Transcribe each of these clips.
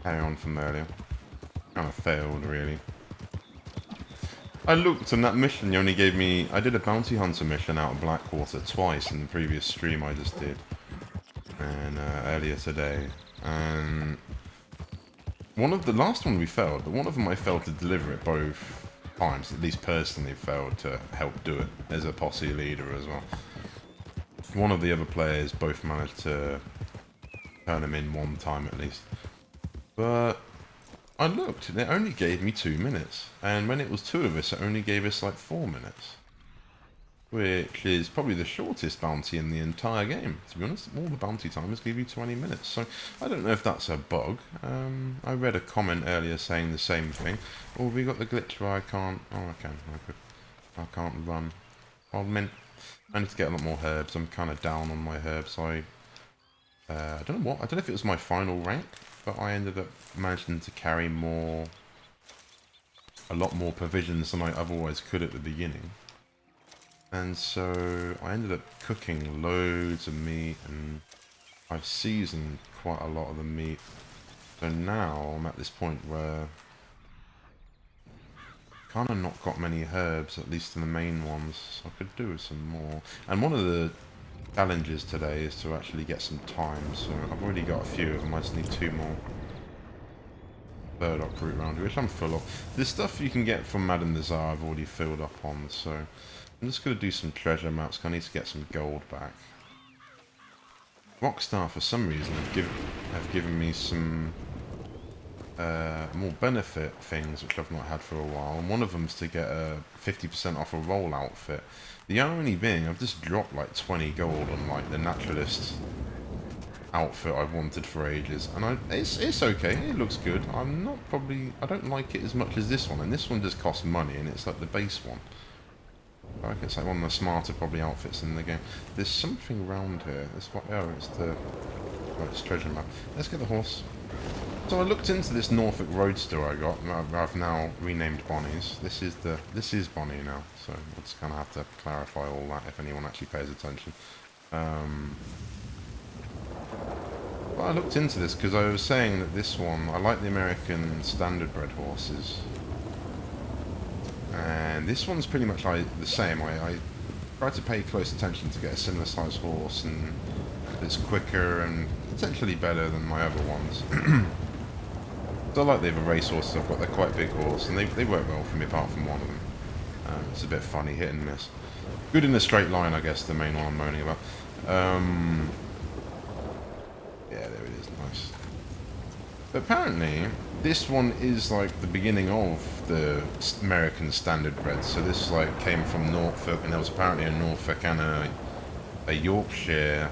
Carry on from earlier. Kind of failed, really. I looked and that mission, you only gave me... I did a bounty hunter mission out of Blackwater twice in the previous stream I just did. And earlier today. And one of the last one we failed, but one of them I failed to deliver it both times. At least personally failed to help do it as a posse leader as well. One of the other players both managed to turn him in one time at least. But I looked and it only gave me 2 minutes. And when it was two of us, it only gave us like 4 minutes. Which is probably the shortest bounty in the entire game. To be honest, all the bounty timers give you 20 minutes. So I don't know if that's a bug. I read a comment earlier saying the same thing. Oh, we got the glitch where I can't... Oh, I can. I can't run. I need to get a lot more herbs. I'm kind of down on my herbs. I don't know what. I don't know if it was my final rank, but I ended up managing to carry a lot more provisions than I otherwise could at the beginning. And so I ended up cooking loads of meat, and I've seasoned quite a lot of the meat. So now I'm at this point where kind of not got many herbs, at least in the main ones, so I could do with some more. And one of the challenges today is to actually get some time, so I've already got a few of them. I just need 2 more. Burdock root round, which I'm full of. This stuff you can get from Madame the Tsar I've already filled up on, so I'm just going to do some treasure maps, because I need to get some gold back. Rockstar, for some reason, have given me some more benefit things, which I've not had for a while. And one of them is to get a 50% off a roll outfit. The irony being, I've just dropped like 20 gold on like the naturalist outfit I've wanted for ages, and it's okay, it looks good. I don't like it as much as this one, and this one just costs money, and it's like the base one. I reckon it's like one of the smarter probably outfits in the game. There's something around here. It's treasure map. Let's get the horse. So I looked into this Norfolk Roadster I got. I've now renamed Bonnie's. This is Bonnie now, so we'll just kind of have to clarify all that if anyone actually pays attention. But I looked into this because I was saying that this one, I like the American standard bred horses. And this one's pretty much like the same. I tried to pay close attention to get a similar size horse, and it's quicker and potentially better than my other ones. So I like the other race horses I've got. They're quite big horse, and they work well for me apart from one of them. It's a bit funny, hit and miss. Good in a straight line, I guess, the main one I'm moaning about. Yeah, there it is, nice. But apparently, this one is like the beginning of the American standard bred. So this like came from Norfolk, and there was apparently a Norfolk and a Yorkshire.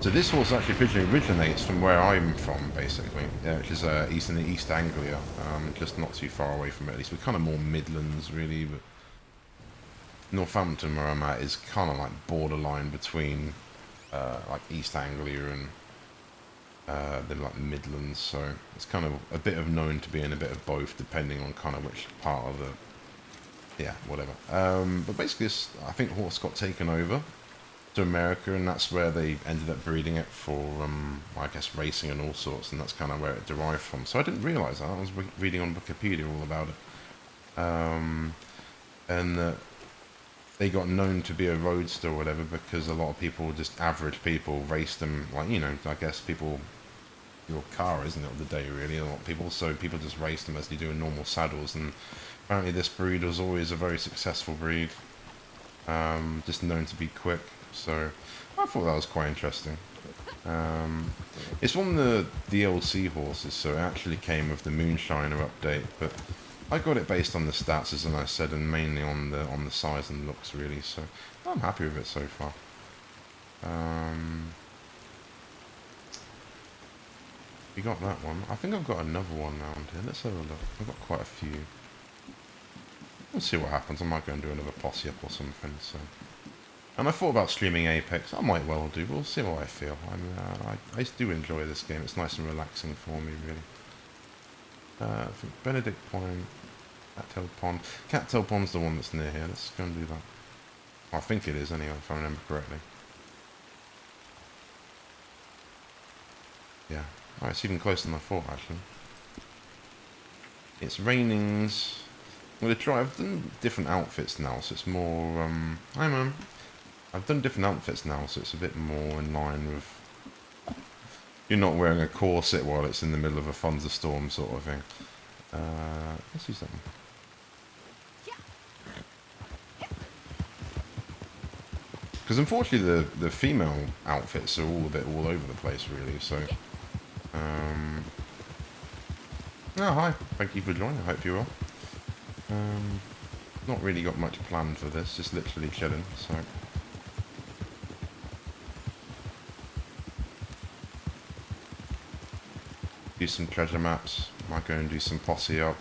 So this horse actually originates from where I'm from, basically, which is East Anglia, just not too far away from it. At least we're kind of more Midlands, really. But Northampton, where I'm at, is kind of like borderline between like East Anglia and then like Midlands, so it's kind of a bit of known to be in a bit of both, depending on kind of which part of the, yeah, whatever. But basically, I think horse got taken over to America, and that's where they ended up breeding it for, I guess, racing and all sorts, and that's kind of where it derived from. So I didn't realise that. I was reading on Wikipedia all about it, and they got known to be a roadster or whatever because a lot of people, just average people, raced them, like, you know, I guess people, your car, isn't it, of the day, really, a lot of people, so people just raced them as they do in normal saddles, and apparently this breed was always a very successful breed, just known to be quick, so I thought that was quite interesting. It's one of the DLC horses, so it actually came with the Moonshiner update, but I got it based on the stats, as I said, and mainly on the size and looks, really. So I'm happy with it so far. We got that one. I think I've got another one around here. Let's have a look. I've got quite a few. We'll see what happens. I might go and do another posse up or something. So, and I thought about streaming Apex. I might well do. We'll see what I feel. I do enjoy this game. It's nice and relaxing for me, really. I think Benedict Point. Cattail Pond. Cattail Pond's the one that's near here. Let's go and do that. I think it is, anyway, if I remember correctly. Yeah. Oh, it's even closer than I thought, actually. It's raining. I'm going to try, I've done different outfits now, so it's more, hi man. I've done different outfits now, so it's a bit more in line with, you're not wearing a corset while it's in the middle of a thunderstorm sort of thing. Let's do something. Because unfortunately the female outfits are all a bit all over the place really, so... Oh, hi. Thank you for joining. I hope you're well. Not really got much planned for this, just literally chilling, so... Do some treasure maps, might go and do some posse up.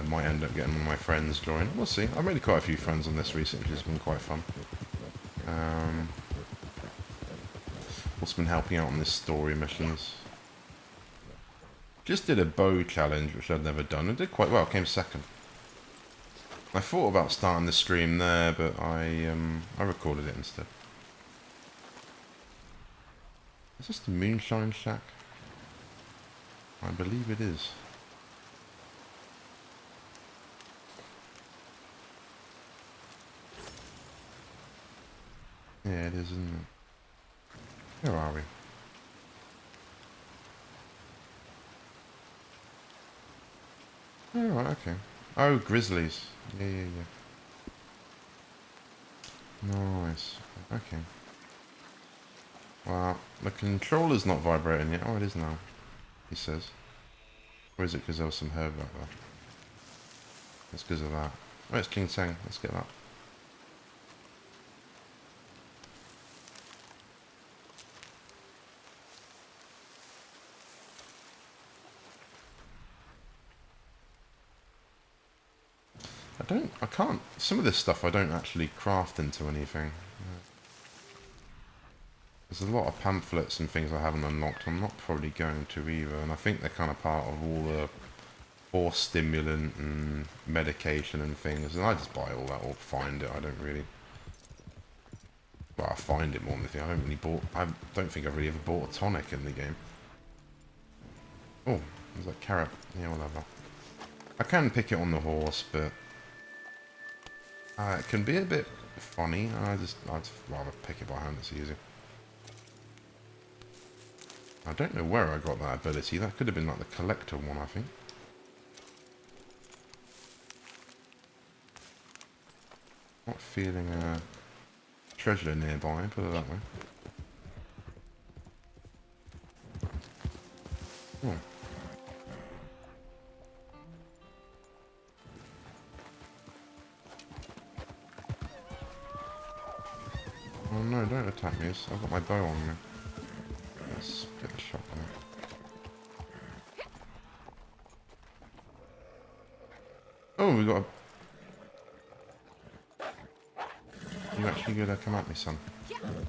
Might end up getting one of my friends join. We'll see. I've made quite a few friends on this recently, it's been quite fun. Also been helping out on this story missions. Just did a bow challenge, which I'd never done, and did quite well, came second. I thought about starting the stream there, but I recorded it instead. Is this the Moonshine Shack? I believe it is. Yeah, it is, isn't it? Where are we? Oh, right, okay. Oh, grizzlies. Yeah. Nice. Okay. Well, the controller's not vibrating yet. Oh, it is now, he says. Or is it because there was some herb back there? It's because of that. Oh, it's King Tang. Let's get that. I can't, some of this stuff I don't actually craft into anything. There's a lot of pamphlets and things I haven't unlocked. I'm not probably going to either, and I think they're kind of part of all the horse stimulant and medication and things, and I just buy all that or find it. I don't really... Well, I find it more than anything. I don't think I've really ever bought a tonic in the game. Oh, there's that carrot. Yeah, whatever. I can pick it on the horse, but... it can be a bit funny. I'd rather pick it by hand, it's easy. I don't know where I got that ability. That could have been like the collector one, I think. Not feeling a treasure nearby, put it that way. Oh. Oh no, don't attack me. I've got my bow on me. Let's get a shot on it. Oh, we got a... You actually gonna come at me, son? Can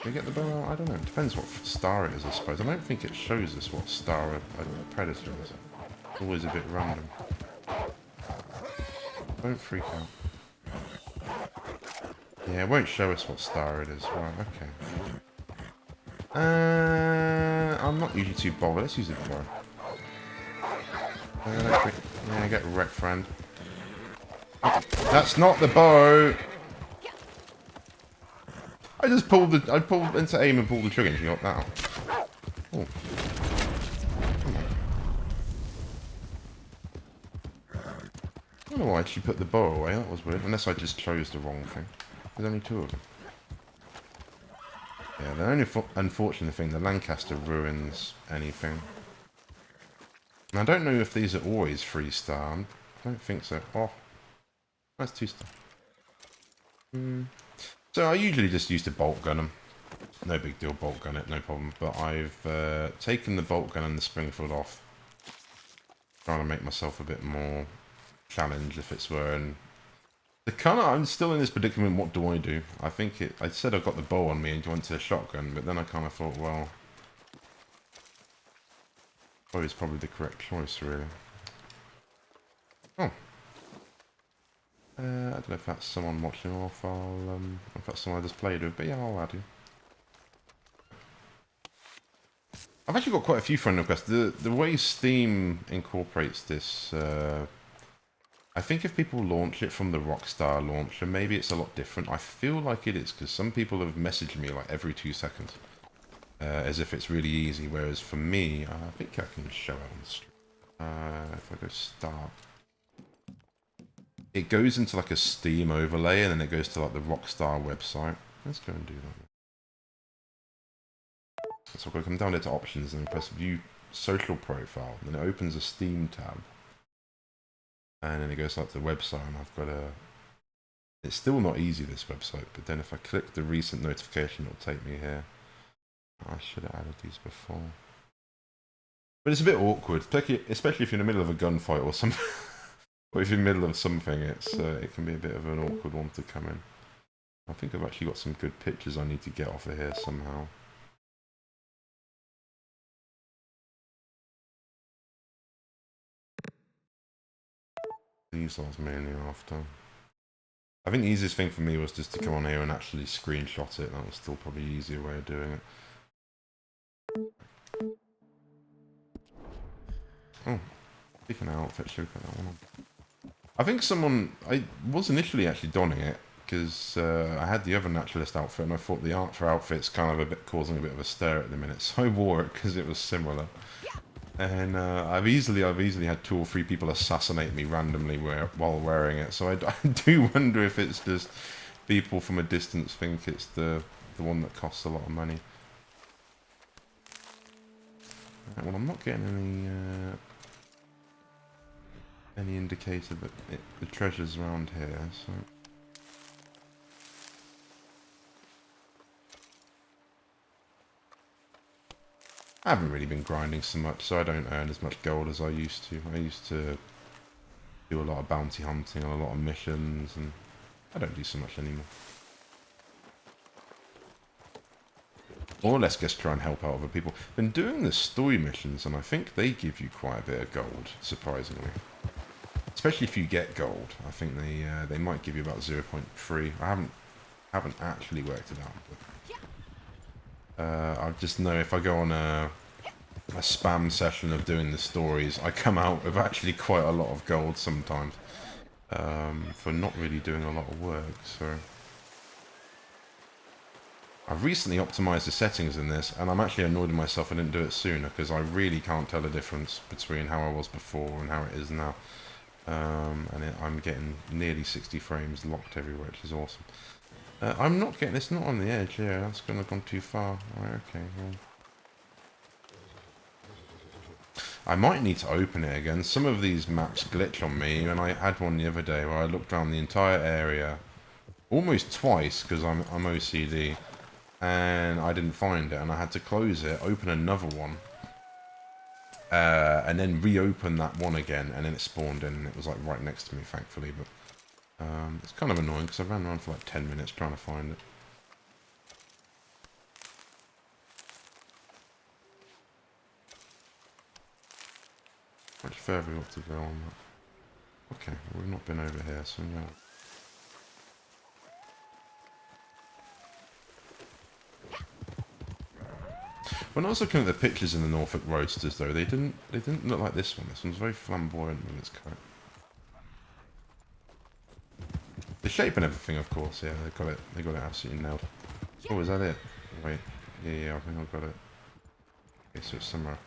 we get the bow out? I don't know. It depends what star it is, I suppose. I don't think it shows us what star a predator is. It's always a bit random. Don't freak out. Yeah, it won't show us what star it is. Right, okay. I'm not usually too bothered. Let's use the bow. Yeah, get wrecked, friend. That's not the bow! I pulled into aim and pulled the trigger and she got that out. Oh. Come on. I don't know why she put the bow away, that was weird. Unless I just chose the wrong thing. There's only two of them. Yeah, the only unfortunate thing, the Lancaster ruins anything. And I don't know if these are always 3-star. I don't think so. Oh, that's 2-star. So I usually just used to bolt gun them. No big deal, bolt gun it, no problem. But I've taken the bolt gun and the Springfield off. Trying to make myself a bit more challenged, if it's were. And I'm still in this predicament. What do I do? I said I got the bow on me and went to the shotgun, but then I kind of thought, well, bow is probably the correct choice, really. Oh. I don't know if that's someone watching or if that's someone I just played with, but yeah, I'll add you. I've actually got quite a few friend requests. The way Steam incorporates this, I think if people launch it from the Rockstar launcher, maybe it's a lot different. I feel like it is, because some people have messaged me like every 2 seconds, as if it's really easy, whereas for me, I think I can show it on the stream. If I go start, it goes into like a Steam overlay, and then it goes to like the Rockstar website. Let's go and do that. So I've got to come down here to options and press view social profile, then it opens a Steam tab, and then it goes like to the website, and I've got a... It's still not easy, this website, but then if I click the recent notification, it'll take me here. I should have added these before. But it's a bit awkward, especially if you're in the middle of a gunfight or something. Or if you're in the middle of something, it can be a bit of an awkward one to come in. I think I've actually got some good pictures I need to get off of here somehow. These I was mainly after. I think the easiest thing for me was just to come on here and actually screenshot it. That was still probably the easier way of doing it. Oh, speaking of outfit, should we put that one on? I think I was initially actually donning it, because I had the other naturalist outfit, and I thought the art for outfit's kind of causing a bit of a stir at the minute, so I wore it because it was similar. And I've easily had 2 or 3 people assassinate me randomly while wearing it, so I do wonder if it's just people from a distance think it's the one that costs a lot of money. Right, well, I'm not getting any indicator that the treasure's around here, so... I haven't really been grinding so much, so I don't earn as much gold as I used to. I used to do a lot of bounty hunting and a lot of missions, and I don't do so much anymore. Or let's just try and help out other people. Been doing the story missions, and I think they give you quite a bit of gold, surprisingly. Especially if you get gold. I think they might give you about 0.3. I haven't actually worked it out, but I just know if I go on a spam session of doing the stories, I come out with actually quite a lot of gold sometimes, for not really doing a lot of work. So I've recently optimized the settings in this, and I'm actually annoyed with myself I didn't do it sooner, because I really can't tell the difference between how I was before and how it is now. I'm getting nearly 60 frames locked everywhere, which is awesome. I'm not getting... It's not on the edge, yeah, that's going to have gone too far. Right, okay, well... I might need to open it again. Some of these maps glitch on me, and I had one the other day where I looked around the entire area almost twice, because I'm OCD, and I didn't find it, and I had to close it, open another one, and then reopen that one again, and then it spawned in, and it was like right next to me, thankfully, but... it's kind of annoying because I ran around for like 10 minutes trying to find it. Much further we got to go on that. Okay, well, we've not been over here, so no. When I was looking at the pictures in the Norfolk Roadsters, though, they didn't look like this one. This one's very flamboyant with its coat. The shape and everything, of course, yeah, they got it absolutely nailed. Oh, is that it? Wait, yeah, I think I've got it. Okay, so it's somewhere.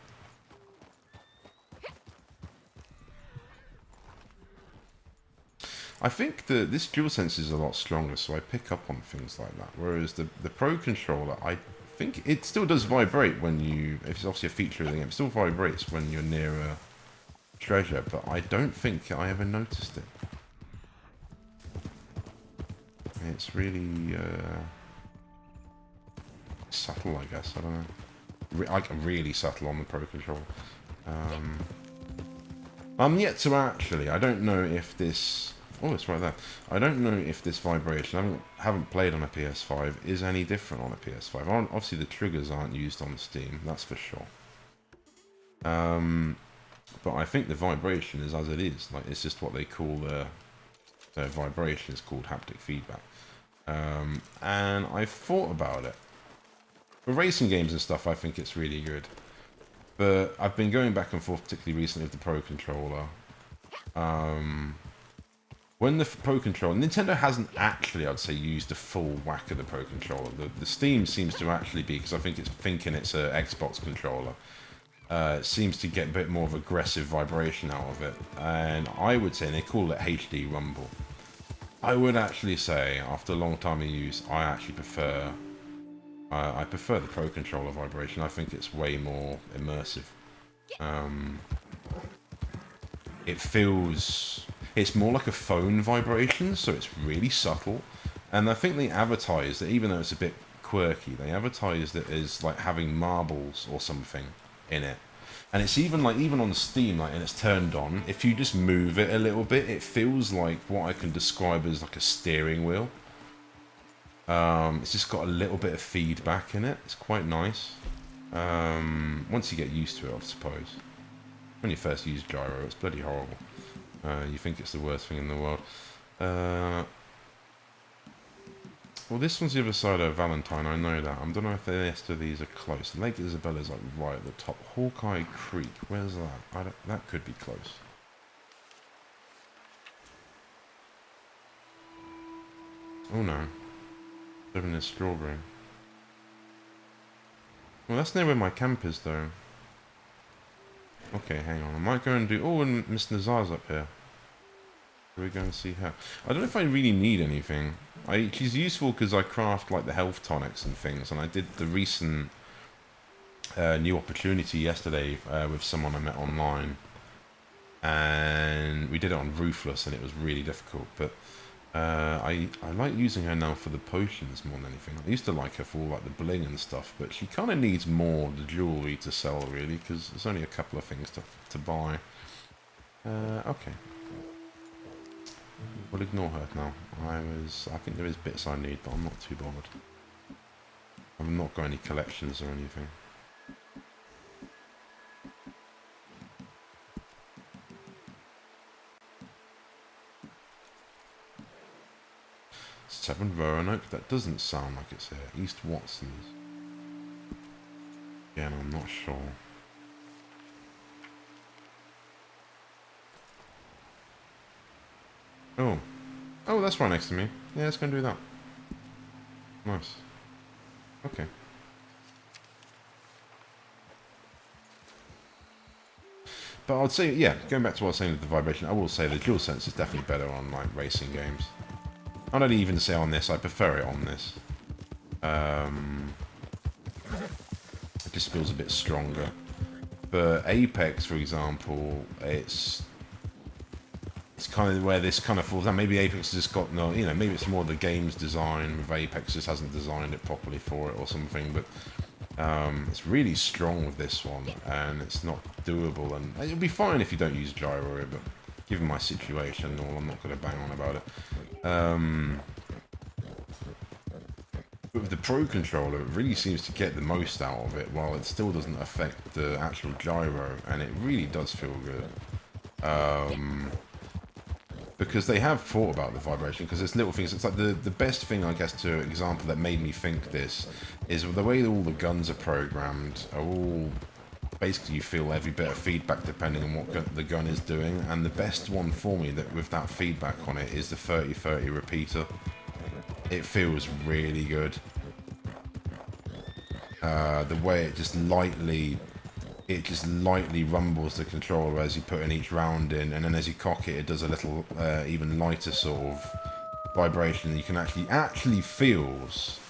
I think this DualSense is a lot stronger, so I pick up on things like that. Whereas the Pro Controller, I think it still does vibrate when you... It's obviously a feature of the game, it still vibrates when you're near a treasure, but I don't think I ever noticed it. It's really subtle, I guess. I don't know. Like really subtle on the Pro Controller. I'm yet to actually. I don't know if this. Oh, it's right there. I don't know if this vibration. I haven't played on a PS5. Is any different on a PS5? Obviously, the triggers aren't used on Steam. That's for sure. But I think the vibration is as it is. Like it's just what they call the vibration is called haptic feedback. And I've thought about it. For racing games and stuff, I think it's really good. But I've been going back and forth, particularly recently, with the Pro Controller. When the Pro Controller... Nintendo hasn't actually, I'd say, used the full whack of the Pro Controller. The Steam seems to actually be, because I think it's thinking it's an Xbox controller. It seems to get a bit more of aggressive vibration out of it. And I would say, and they call it HD Rumble. I would actually say, after a long time of use, I actually prefer... I prefer the Pro Controller vibration. I think it's way more immersive. It feels... It's more like a phone vibration, so it's really subtle. And I think they advertised it, even though it's a bit quirky, they advertised it as like having marbles or something in it. And it's even like, even on Steam, like, and it's turned on, if you just move it a little bit, it feels like what I can describe as like a steering wheel. It's just got a little bit of feedback in it. It's quite nice. Once you get used to it, I suppose. When you first use gyro, it's bloody horrible. You think it's the worst thing in the world. Well, this one's the other side of Valentine, I know that. I don't know if the rest of these are close. Lake Isabella's like right at the top. Hawkeye Creek, where's that? That could be close. Oh no. Living in Strawberry. Well, that's near where my camp is, though. Okay, hang on. I might go and do... Oh, and Miss Nazar's up here. Shall we go and see her? I don't know if I really need anything. She's useful because I craft, like, the health tonics and things. And I did the recent new opportunity yesterday with someone I met online. And we did it on Ruthless, and it was really difficult. But I like using her now for the potions more than anything. I used to like her for all like the bling and stuff, but she kind of needs more the jewellery to sell, really, because there's only a couple of things to buy. Okay. We'll ignore her now. I think there is bits I need, but I'm not too bothered. I've not got any collections or anything. Severn Roanoke? That doesn't sound like it's here. East Watson's. Again, I'm not sure. Oh. Oh, that's right next to me. Yeah, let's go and do that. Nice. Okay. But I'd say, yeah, going back to what I was saying with the vibration, I will say the DualSense is definitely better on, like, racing games. I don't even say on this, I prefer it on this. It just feels a bit stronger. But Apex, for example, it's kind of where this kind of falls down. Maybe Apex has just got no, you know, maybe it's more the game's design with Apex just hasn't designed it properly for it or something. But it's really strong with this one, and it's not doable. And it'll be fine if you don't use gyro, but given my situation and all, I'm not going to bang on about it. But with the Pro Controller, it really seems to get the most out of it, while it still doesn't affect the actual gyro, and it really does feel good. Because they have thought about the vibration, because there's little things. It's like the best thing, I guess, to example that made me think this is the way that all the guns are programmed are all basically you feel every bit of feedback depending on what the gun is doing, and the best one for me that with that feedback on it is the 30-30 repeater. It feels really good. The way it just lightly rumbles the controller as you put in each round in, and then as you cock it, it does a little even lighter sort of vibration. You can actually feels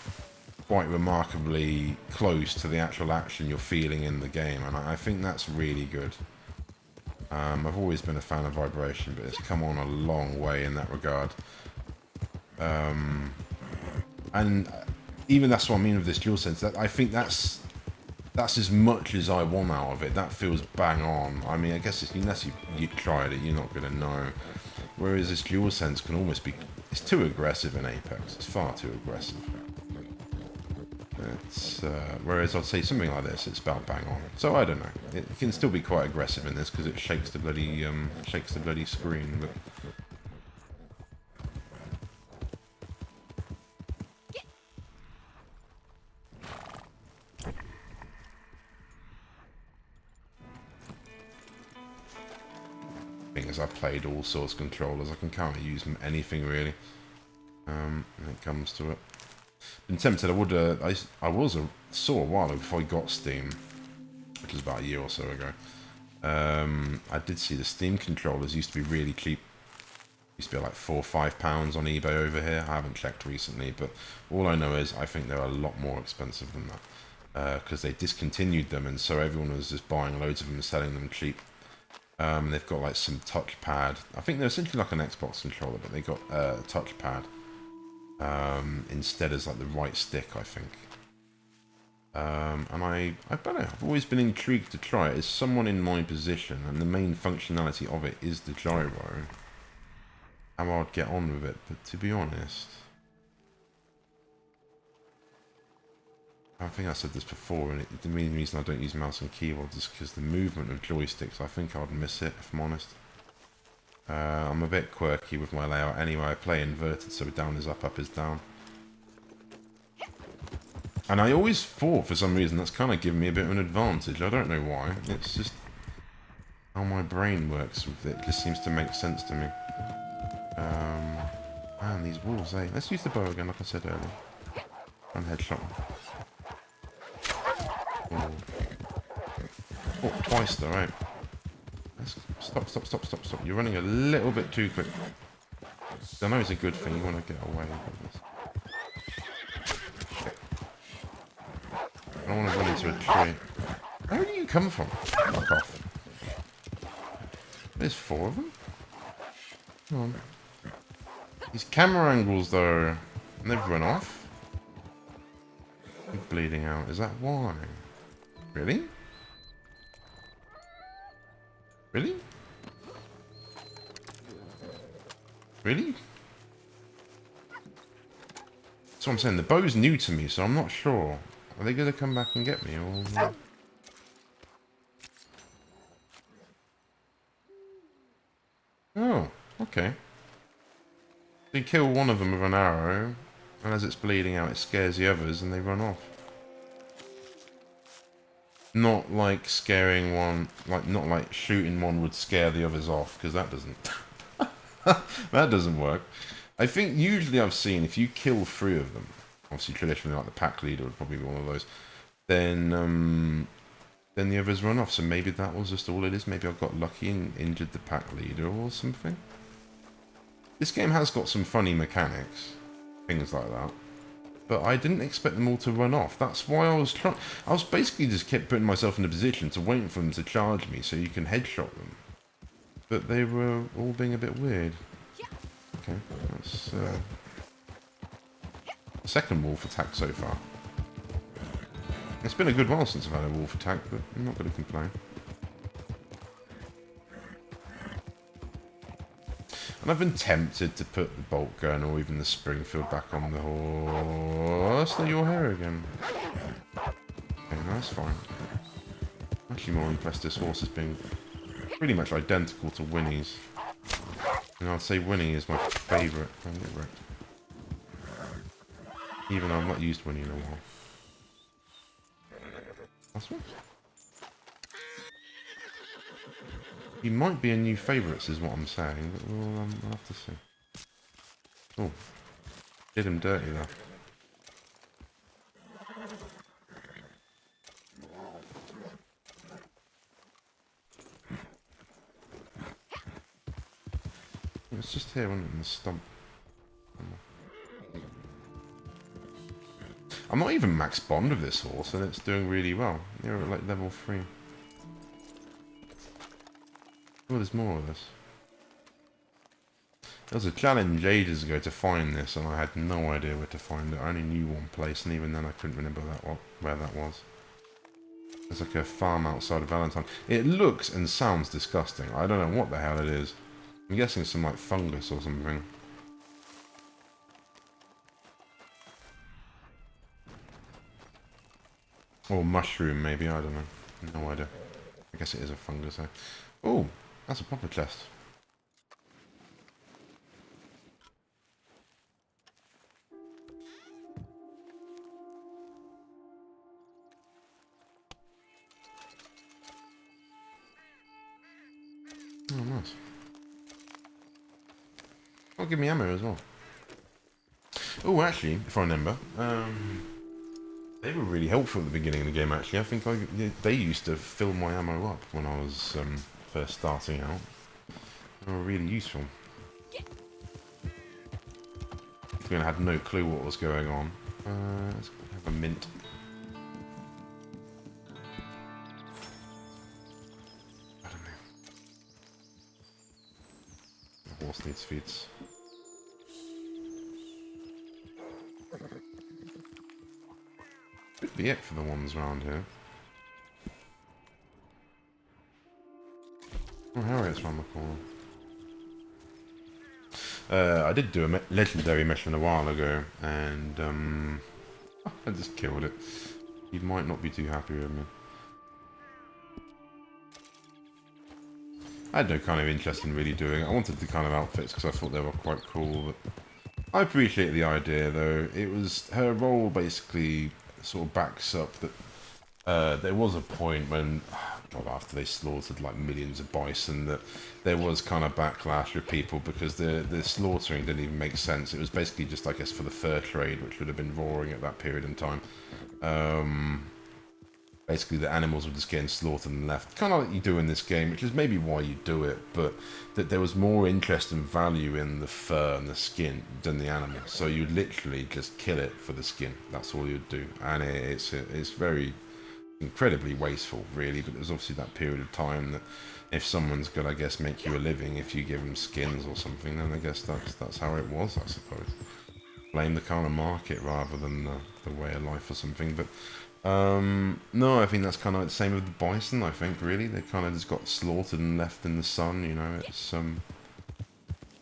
quite remarkably close to the actual action you're feeling in the game, and I think that's really good. I've always been a fan of vibration, but it's come on a long way in that regard. And even that's what I mean with this DualSense. That I think that's as much as I want out of it. That feels bang on. I mean, I guess unless you tried it, you're not going to know. Whereas this DualSense can almost be... It's too aggressive in Apex. It's far too aggressive. Whereas I'd say something like this, it's about bang on. So I don't know. It can still be quite aggressive in this because it shakes the bloody screen. But is I've played all sorts of controllers. I can kind of use anything really when it comes to it. Been tempted. Saw a while ago before I got Steam, which was about a year or so ago. I did see the Steam controllers used to be really cheap. Used to be like £4 or £5 on eBay over here. I haven't checked recently, but all I know is I think they're a lot more expensive than that because they discontinued them, and so everyone was just buying loads of them and selling them cheap. They've got like some touchpad. I think they're essentially like an Xbox controller, but they got a touchpad instead as like the right stick, I think. And I don't know, I've always been intrigued to try it. As someone in my position, and the main functionality of it is the gyro, how I'd get on with it, but to be honest, I think I said this before, and the main reason I don't use mouse and keyboard is because the movement of joysticks, I think I'd miss it, if I'm honest. I'm a bit quirky with my layout anyway. I play inverted, so down is up, up is down. And I always thought, for some reason, that's kind of given me a bit of an advantage. I don't know why. It's just how my brain works with it. It just seems to make sense to me. Man, these wolves, eh? Let's use the bow again, like I said earlier. And headshot. Oh, twice though, right? Stop. You're running a little bit too quick. I know it's a good thing, you want to get away with this. I don't want to run into a tree. Where do you come from? Fuck off. There's 4 of them? Come on. These camera angles though, and they've run off. They're bleeding out. Is that why? Really? Really? Really? That's what I'm saying. The bow's new to me, so I'm not sure. Are they going to come back and get me, or... Oh, okay. So you kill one of them with an arrow, and as it's bleeding out, it scares the others, and they run off. Not like scaring one, not like shooting one would scare the others off, because that doesn't... that doesn't work. I think usually I've seen, if you kill 3 of them, obviously traditionally like the pack leader would probably be one of those, then the others run off. So maybe that was just all it is. Maybe I got lucky and injured the pack leader or something. This game has got some funny mechanics, things like that. But I didn't expect them all to run off. That's why I was trying. I was basically just kept putting myself in a position to wait for them to charge me so you can headshot them. But they were all being a bit weird. Okay, that's second wolf attack so far. It's been a good while since I've had a wolf attack, but I'm not going to complain. And I've been tempted to put the bolt gun or even the Springfield back on the horse. They're your hair again. Okay, no, that's fine. I'm actually more impressed this horse as being pretty much identical to Winnie's. And I'd say Winnie is my favourite. Even though I've not used Winnie in a while. That's what? He might be a new favourites is what I'm saying, but we'll have to see. Oh. Did him dirty there. It's just here, wasn't it, in the stump. I'm not even max bond with this horse, and it's doing really well. You're at like level 3. Oh, there's more of this. There was a challenge ages ago to find this, and I had no idea where to find it. I only knew one place, and even then I couldn't remember where that was. There's like a farm outside of Valentine. It looks and sounds disgusting. I don't know what the hell it is. I'm guessing some like fungus or something. Or mushroom, maybe, I don't know. No idea. I guess it is a fungus, though. Oh, that's a proper chest. Oh, nice. Oh, give me ammo as well. Oh, actually, if I remember, they were really helpful at the beginning of the game, actually. I think they used to fill my ammo up when I was first starting out. They were really useful. I had no clue what was going on. Let's have a mint. I don't know. The horse needs feeds. Could be it for the ones around here. Oh, Harriet's round the corner. I did do a legendary mission a while ago, and I just killed it. You might not be too happy with me. I had no kind of interest in really doing it. I wanted the kind of outfits because I thought they were quite cool, but I appreciate the idea though. It was her role basically sort of backs up that there was a point when, God, after they slaughtered like millions of bison, that there was kind of backlash with people because the slaughtering didn't even make sense. It was basically just, I guess, for the fur trade, which would have been roaring at that period in time. Basically, the animals were just getting slaughtered and left, kind of like you do in this game, which is maybe why you do it, but that there was more interest and value in the fur and the skin than the animal. So you'd literally just kill it for the skin. That's all you'd do, and it's very incredibly wasteful, really. But there's obviously that period of time that if someone's gonna, I guess, make you a living, if you give them skins or something, then I guess that's how it was, I suppose. Blame the kind of market rather than the way of life or something, but. No, I think that's kind of the same with the bison. I think really they kind of just got slaughtered and left in the sun. You know, it's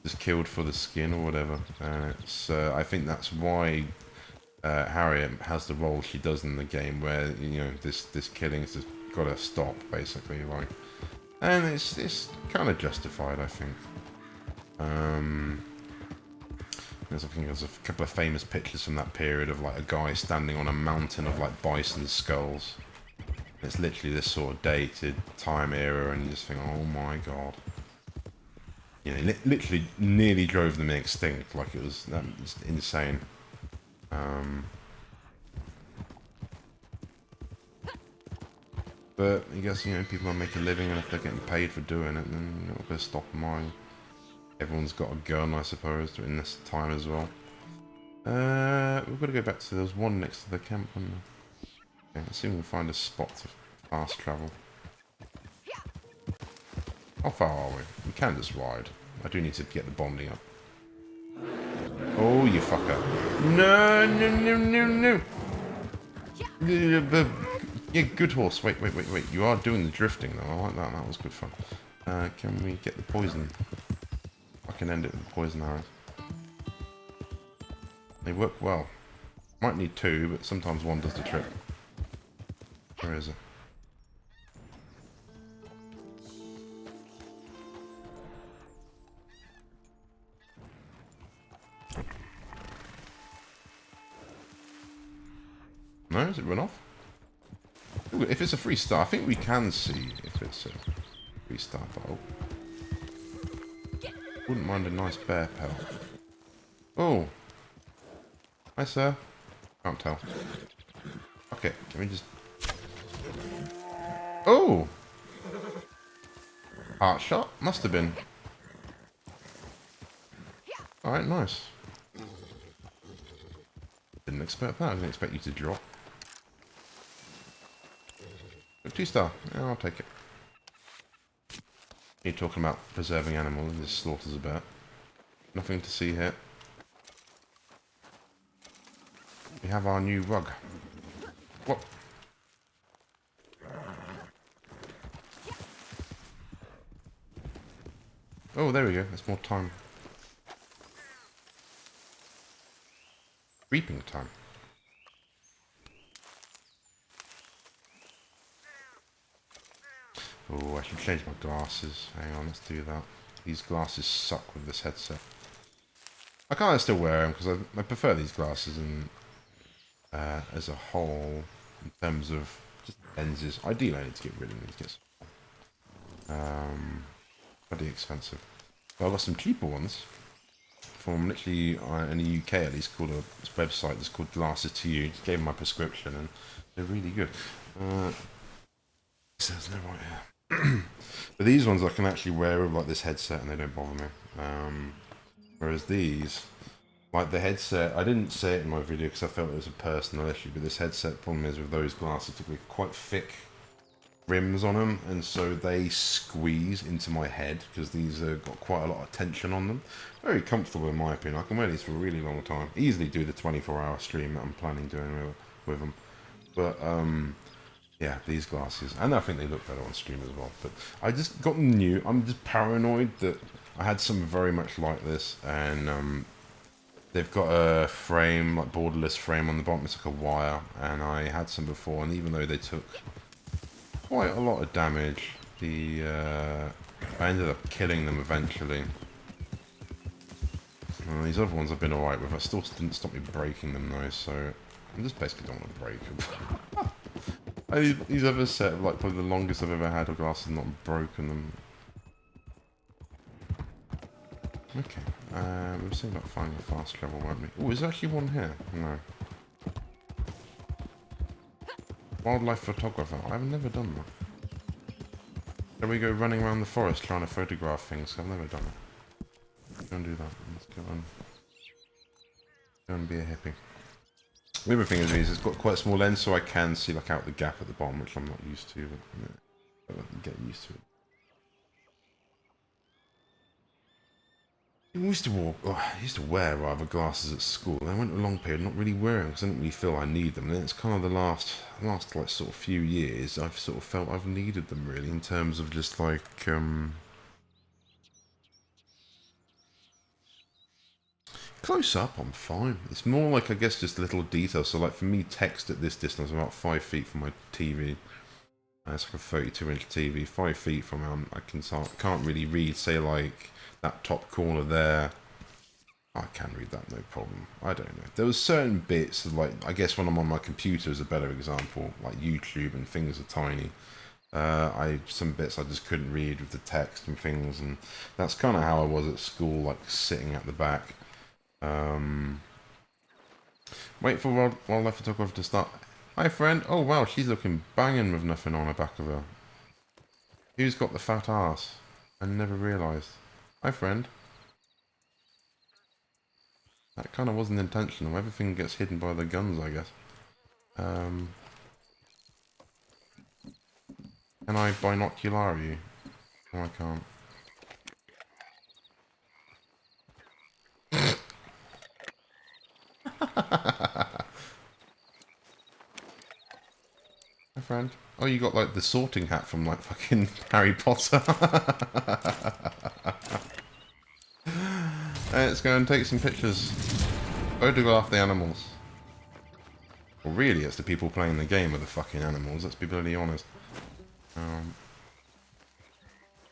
just killed for the skin or whatever. And it's I think that's why Harriet has the role she does in the game, where you know this killing's just got to stop basically, like, and it's kind of justified, I think. I think there's a couple of famous pictures from that period of like a guy standing on a mountain of like bison skulls. It's literally this sort of dated time era, and you just think, oh my god. You know, literally nearly drove them extinct. Like it was insane. But I guess, you know, people are making a living, and if they're getting paid for doing it, then you're not going to stop them. Everyone's got a gun, I suppose, in this time as well. We've got to go back to, there was one next to the camp, wasn't there? Okay, let's see if we can find a spot to fast travel. How far are we? We can just ride. I do need to get the bonding up. Oh, you fucker. No, no, no, no, no. Yeah, good horse. Wait. You are doing the drifting, though. I like that. That was good fun. Can we get the poison? I can end it with poison arrows. They work well. Might need two, but sometimes one does the trick. Where is it? No, has it run off? Ooh, if it's a free star, I think we can see if it's a free star bottle. Wouldn't mind a nice bear pelt. Oh. Hi, sir. Can't tell. Okay, let me just... Oh! Heart shot? Must have been. Alright, nice. Didn't expect that. I didn't expect you to drop. 2-star. Yeah, I'll take it. You're talking about preserving animals, and this slaughter's about. Nothing to see here. We have our new rug. What? Oh, there we go. That's more time. Reaping time. Oh, I should change my glasses. Hang on, let's do that. These glasses suck with this headset. I kind of still wear them because I prefer these glasses and as a whole, in terms of just lenses. Ideally, I need to get rid of these. Pretty expensive. Well, I've got some cheaper ones. platform, literally in the UK at least, called a website that's called Glasses to You. Just gave them my prescription, and they're really good. So there's no right here. But these ones I can actually wear with like this headset, and they don't bother me. Whereas these, like the headset, I didn't say it in my video because I felt it was a personal issue. But this headset problem is with those glasses, typically quite thick rims on them, and so they squeeze into my head because these have got quite a lot of tension on them. Very comfortable in my opinion. I can wear these for a really long time. Easily do the 24-hour stream that I'm planning doing with them. But yeah, these glasses, and I think they look better on stream as well. But I just got them new. I'm just paranoid that I had some very much like this, and they've got a frame, like borderless frame on the bottom. It's like a wire, and I had some before, and even though they took quite a lot of damage, I ended up killing them eventually. These other ones I've been alright with. I still didn't stop me breaking them though, so I just basically don't want to break them. These other set of like probably the longest I've ever had of glasses, not broken them. Okay, we'll see about finding a fast travel, won't we? Oh, is there actually one here? No. Wildlife photographer. I've never done that. Shall we go running around the forest trying to photograph things? I've never done it. Go and do that. Let's go and be a hippie. The other thing is it's got quite a small lens, so I can see like out the gap at the bottom, which I'm not used to. But I can get used to it. I used to wear rather glasses at school. And I went a long period not really wearing them because I didn't really feel I need them. And then it's kind of the last like sort of few years I've sort of felt I've needed them really in terms of just like close up I'm fine. It's more like I guess just little details. So like for me, text at this distance, about 5 feet from my TV. It's like a 32-inch TV, 5 feet from it. I can't really read, say like that top corner there. I can read that, no problem. I don't know. There was certain bits of like, I guess when I'm on my computer is a better example, like YouTube and things are tiny. Some bits I just couldn't read with the text and things, and that's kind of how I was at school, like sitting at the back. Wait for wildlife photographer to start. Hi friend. Oh wow, she's looking banging with nothing on the back of her. Who's got the fat ass? I never realised. Hi friend. That kind of wasn't intentional. Everything gets hidden by the guns, I guess. Can I binocular you? No, I can't. Hi friend. Oh, you got like the sorting hat from like fucking Harry Potter. Let's go and take some pictures. Photograph the animals. Well, really, it's the people playing the game with the fucking animals. Let's be bloody honest.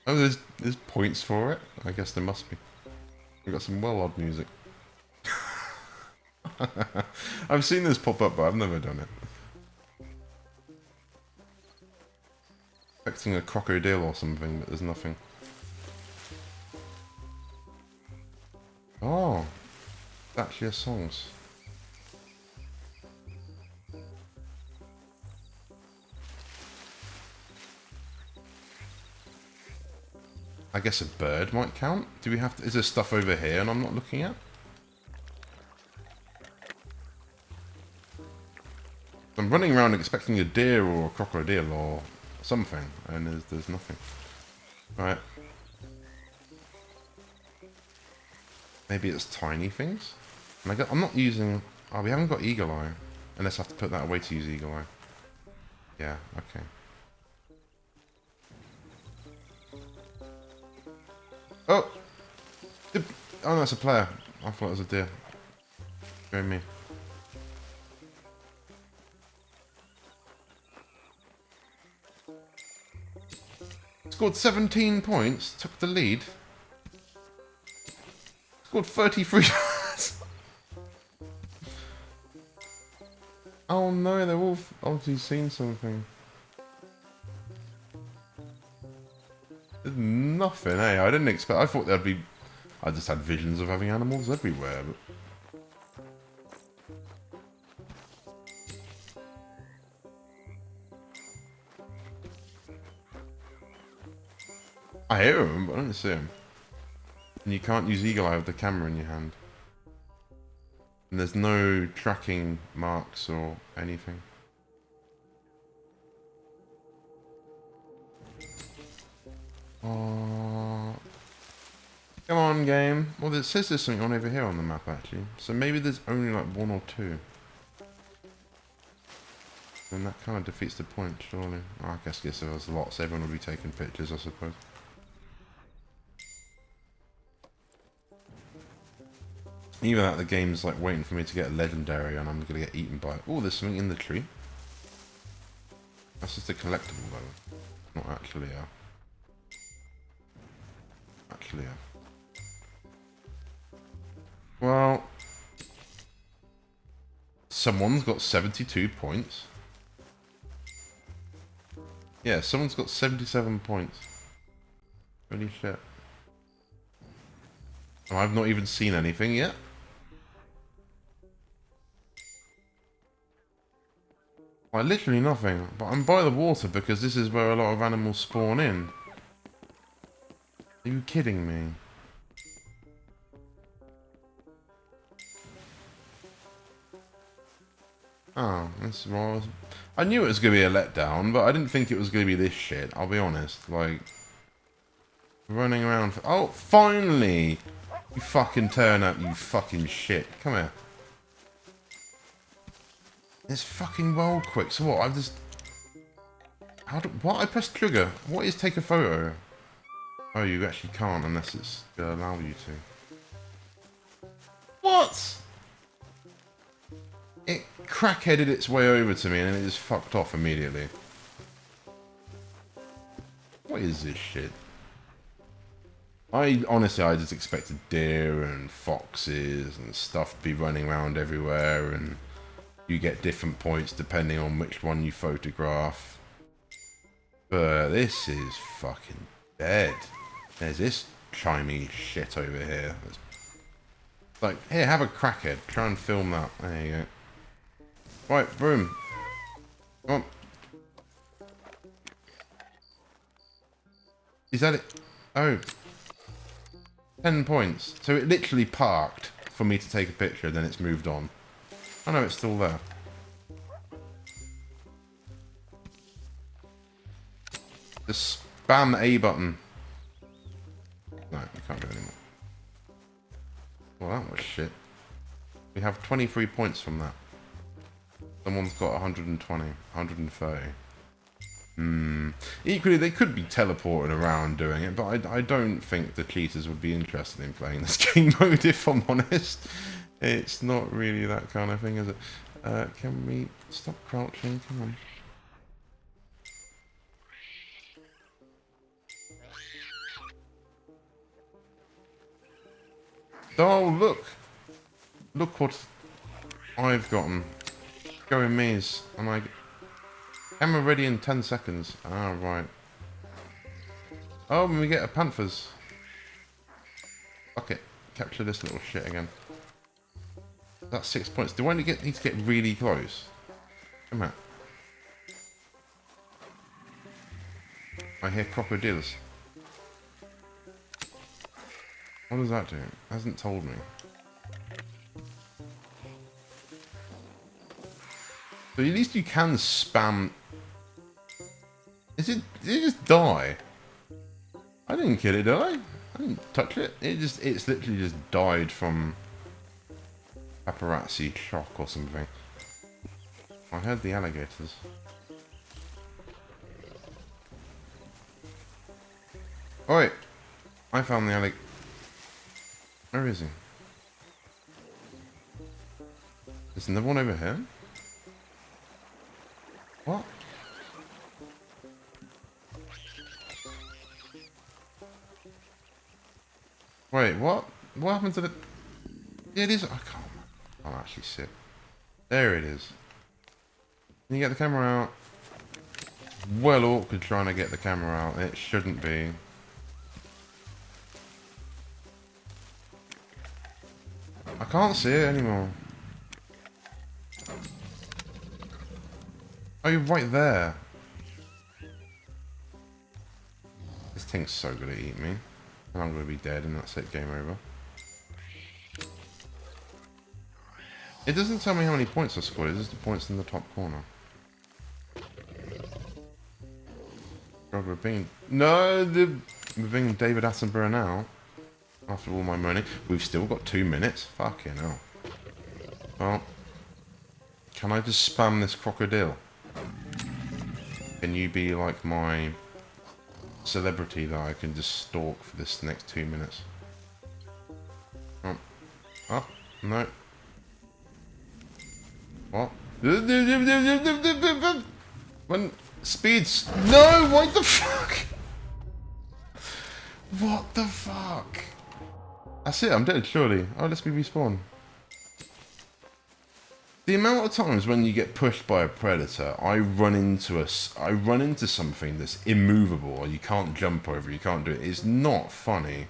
Oh, there's points for it. I guess there must be. We've got some well odd music. I've seen this pop up, but I've never done it. Expecting a crocodile or something, but there's nothing. Oh, it's actually a songs. I guess a bird might count. Do we have to? Is there stuff over here and I'm not looking at? I'm running around expecting a deer or a crocodile or something, and there's nothing. Right. Maybe it's tiny things? And I'm not using... Oh, we haven't got Eagle Eye. Unless I have to put that away to use Eagle Eye. Yeah, okay. Oh! Oh, that's a player. I thought it was a deer. Go me. Scored 17 points. Took the lead. Scored 33. Oh no, they're all obviously seen something. There's nothing, eh? I didn't expect. I thought there'd be. I just had visions of having animals everywhere. But... I hear them, but I don't see them. And you can't use Eagle Eye with the camera in your hand. And there's no tracking marks or anything. Oh, come on, game. Well, it says there's something on over here on the map, actually. So maybe there's only like 1 or 2. And that kind of defeats the point, surely. Oh, I guess if there was lots, everyone would be taking pictures, I suppose. Either that, the game's like waiting for me to get a legendary and I'm gonna get eaten by it. Oh, there's something in the tree. That's just a collectible though. Not actually a... Well... Someone's got 72 points. Yeah, someone's got 77 points. Holy shit. And I've not even seen anything yet. Like, literally nothing. But I'm by the water because this is where a lot of animals spawn in. Are you kidding me? Oh, that's wrong. I knew it was going to be a letdown, but I didn't think it was going to be this shit. I'll be honest. Like, running around for... Oh, finally! You fucking turn up, you fucking shit. Come here. It's fucking well quick. So what? I've just... What? I pressed trigger. What is take a photo? Oh, you actually can't unless it's going to allow you to. What? It crackheaded its way over to me and then it just fucked off immediately. What is this shit? Honestly, I just expected deer and foxes and stuff to be running around everywhere and you get different points depending on which one you photograph. But this is fucking dead. There's this chimey shit over here. It's like, here, have a crackhead. Try and film that. There you go. Right, boom. Come on. Is that it? Oh. 10 points. So it literally parked for me to take a picture, then it's moved on. Oh no, it's still there. Just spam the A button. No, we can't do it anymore. Well, that was shit. We have 23 points from that. Someone's got 120, 130. Equally, they could be teleporting around doing it, but I don't think the cheaters would be interested in playing this game mode, if I'm honest. It's not really that kind of thing, is it? Can we stop crouching? Come on. Oh, look! Look what I've gotten. Going maze. I'm like... Camera ready in 10 seconds. Ah, right. Oh, and we get a Panthers. Fuck it. Capture this little shit again. That's 6 points. Do I need to get really close? Come on. I hear crocodiles. What does that do? It hasn't told me. So at least you can spam... Did it just die? I didn't kill it, did I? I didn't touch it. It's literally just died from paparazzi shock or something. I heard the alligators. Oh wait, I found the alligator. Where is he? There's another one over here. What? Wait, what? What happened to the... Yeah, it is... I can't actually see it. There it is. Can you get the camera out? Well awkward trying to get the camera out. It shouldn't be. I can't see it anymore. Oh, you're right there. This thing's so gonna eat me. And I'm gonna be dead and that's it, game over. It doesn't tell me how many points I scored, it's just the points in the top corner. God, we're being... No, we're being David Attenborough now. After all my moaning. We've still got 2 minutes. Fucking hell. Well, can I just spam this crocodile? Can you be like my celebrity that I can just stalk for this next 2 minutes? Oh, oh no. What? When speeds? No, what the fuck? What the fuck? That's it, I'm dead, surely. Oh, let's be respawn. The amount of times when you get pushed by a predator, I run into something that's immovable, or you can't jump over, you can't do it. It's not funny.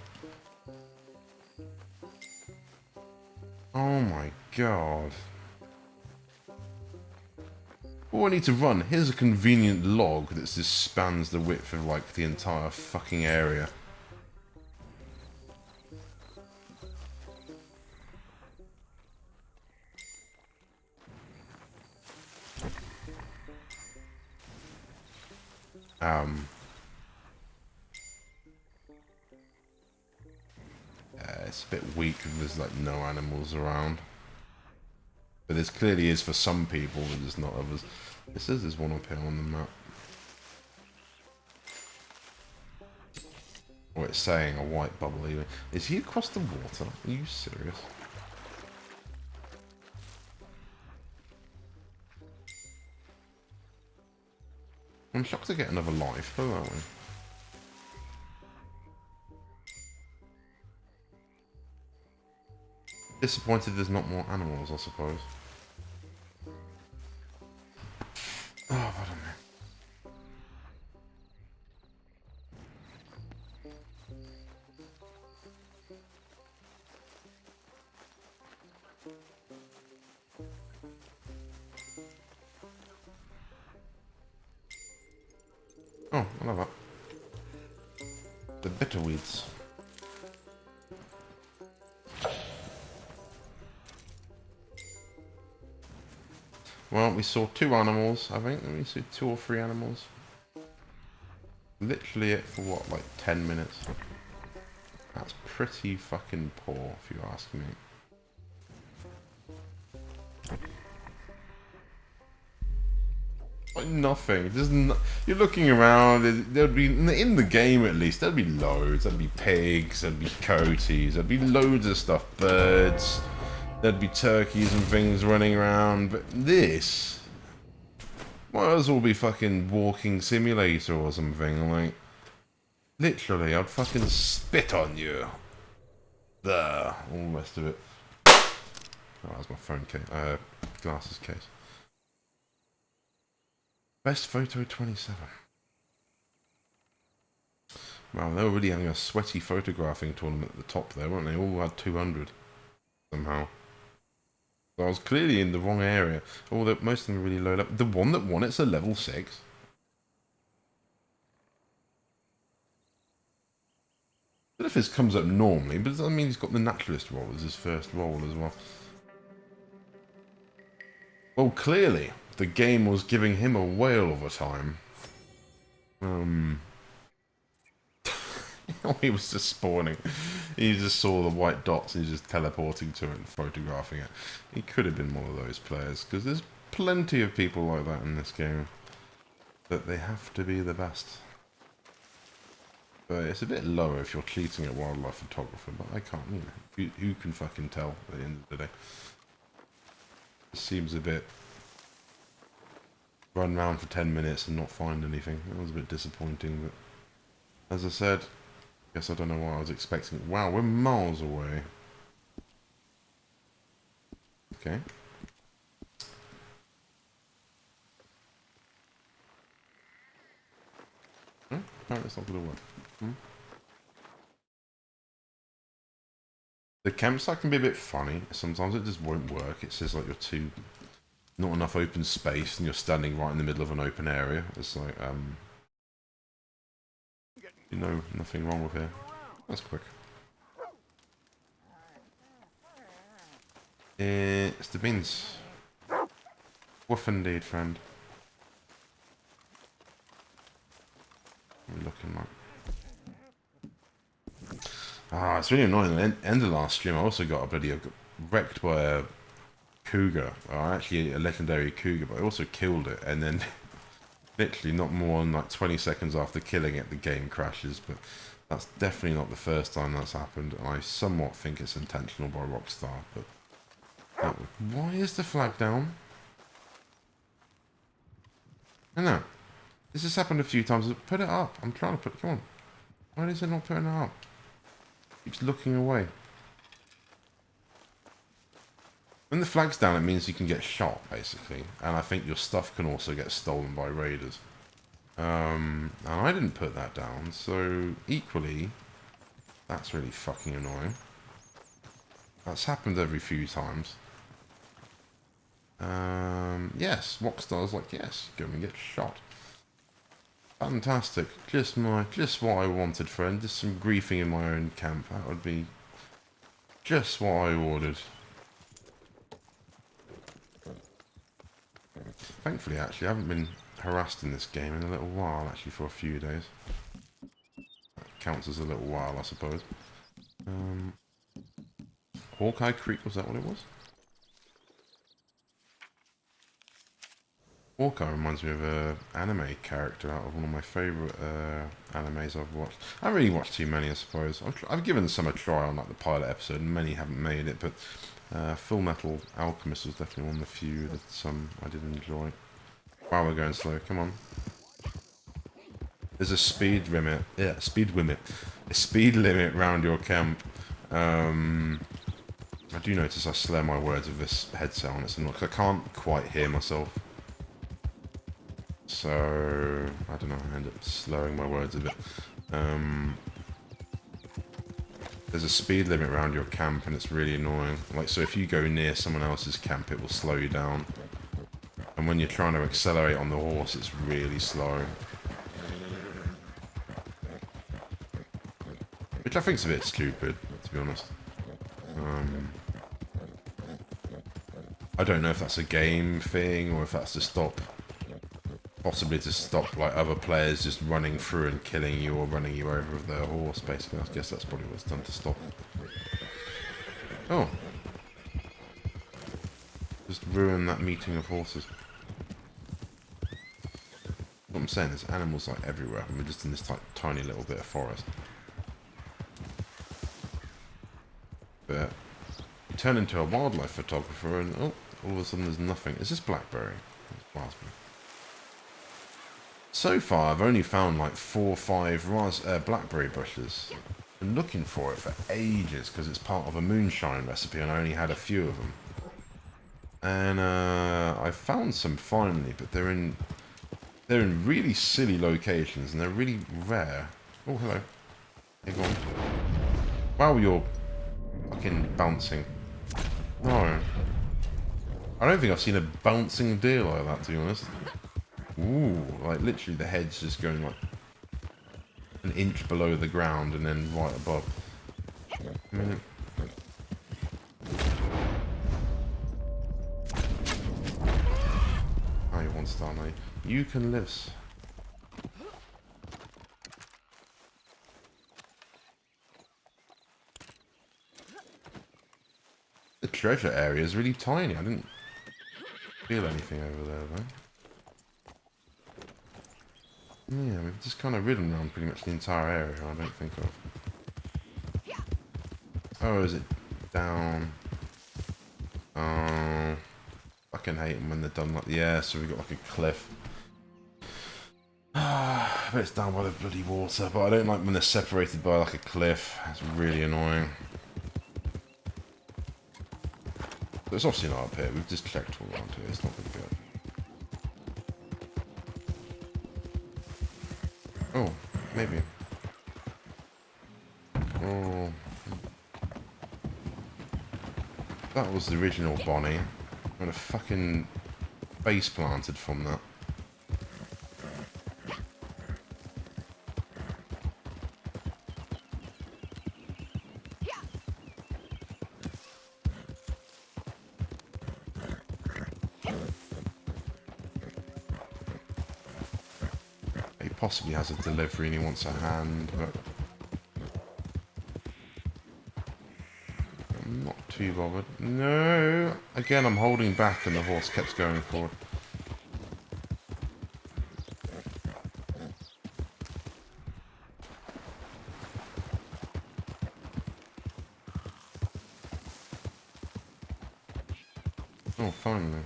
Oh my god. All I need to run, here's a convenient log that just spans the width of like the entire fucking area. It's a bit weak if there's like no animals around. But this clearly is for some people, but there's not others. It says there's one up here on the map. Or it's saying a white bubble even. Is he across the water? Are you serious? I'm shocked to get another life, put it that way. Disappointed there's not more animals, I suppose. Oh, pardon me. Oh, I love that. The bitterweeds. Well, we saw 2 animals, I think. We saw 2 or 3 animals. Literally it for what, like 10 minutes? That's pretty fucking poor, if you ask me. Like nothing. You're looking around. There'd be in the game at least. There'd be loads. There'd be pigs. There'd be coyotes. There'd be loads of stuff. Birds. There'd be turkeys and things running around. But this might as well be fucking Walking Simulator or something. Like literally, I'd fucking spit on you. There. All the rest of it. Oh, that's my phone case. Glasses case. Best photo 27. Wow, they were really having a sweaty photographing tournament at the top there, weren't they? All had 200 somehow. So I was clearly in the wrong area. Although most of them are really low level. The one that won it's a level 6. But if this comes up normally, but I mean he's got the naturalist role as his first role as well. Well, clearly the game was giving him a whale of a time. He was just spawning. He just saw the white dots and he's just teleporting to it and photographing it. He could have been one of those players, because there's plenty of people like that in this game. But they have to be the best. But it's a bit lower if you're cheating at wildlife photographer, but I can't, you know. Who can fucking tell at the end of the day? It seems a bit... run around for 10 minutes and not find anything. That was a bit disappointing, but... as I said... guess I don't know what I was expecting. Wow, we're miles away. Okay. Apparently it's not going to work. The campsite can be a bit funny. Sometimes it just won't work. It says like you're not enough open space and you're standing right in the middle of an open area. It's like, you know, nothing wrong with here. That's quick. It's the beans. Woof indeed, friend. What are we looking like? Ah, it's really annoying. At the end of last stream, I also got wrecked by a cougar. Well, actually a legendary cougar, but I also killed it. And then, literally not more than like 20 seconds after killing it, the game crashes. But that's definitely not the first time that's happened. And I somewhat think it's intentional by Rockstar. But why is the flag down? I know. This has happened a few times. Put it up. I'm trying to put. Come on. Why is it not putting it up? Keeps looking away. When the flag's down, it means you can get shot, basically. And I think your stuff can also get stolen by raiders. And I didn't put that down, so equally, that's really fucking annoying. That's happened every few times. Yes, Rockstar's like, yes, go and get shot. Fantastic. Just what I wanted, friend. Just some griefing in my own camp. That would be just what I ordered. Thankfully, actually, I haven't been harassed in this game in a little while, actually, for a few days. That counts as a little while, I suppose. Hawkeye Creek, was that what it was? Hawkeye reminds me of an anime character out of one of my favourite animes I've watched. I haven't really watched too many, I suppose. I've given some a try on like the pilot episode, and many haven't made it, but Full Metal Alchemist was definitely one of the few that I did enjoy. Wow, we're going slow. Come on. There's a speed limit. Yeah, speed limit. A speed limit round your camp. I do notice I slur my words with this headset on. It's annoying because I can't quite hear myself. So, I don't know, I end up slurring my words a bit. There's a speed limit around your camp and it's really annoying. Like, so if you go near someone else's camp, it will slow you down. And when you're trying to accelerate on the horse, it's really slow. Which I think is a bit stupid, to be honest. I don't know if that's a game thing or if that's to stop... Possibly to stop like other players just running through and killing you or running you over with their horse, basically. I guess that's probably what's done to stop. Oh. Just ruin that meeting of horses. What I'm saying is animals like everywhere and we're just in this tiny little bit of forest. But you turn into a wildlife photographer and oh, all of a sudden there's nothing. Is this blackberry? It's raspberry. So far, I've only found like 4 or 5 blackberry bushes. Been looking for it for ages because it's part of a moonshine recipe, and I only had a few of them. And I found some finally, but they're in really silly locations and they're really rare. Oh, hello. Hey, go on. Wow, you're fucking bouncing. No, I don't think I've seen a bouncing deer like that, to be honest. Ooh, like literally the head's just going like an inch below the ground and then right above. A minute. Oh, you're 1 star, mate. You can live. The treasure area is really tiny. I didn't feel anything over there, though. Yeah, we've just kind of ridden around pretty much the entire area, I don't think of. Oh, is it down? Oh, fucking hate them when they're done like, yeah, so we've got like a cliff. But it's down by the bloody water, but I don't like when they're separated by like a cliff. That's really annoying. But it's obviously not up here, we've just checked all around here, it's not been good. Oh, maybe. Oh. That was the original Bonnie. Got a fucking face planted from that. He possibly has a delivery and he wants a hand, but I'm not too bothered. No! Again, I'm holding back and the horse kept going forward. Oh, finally.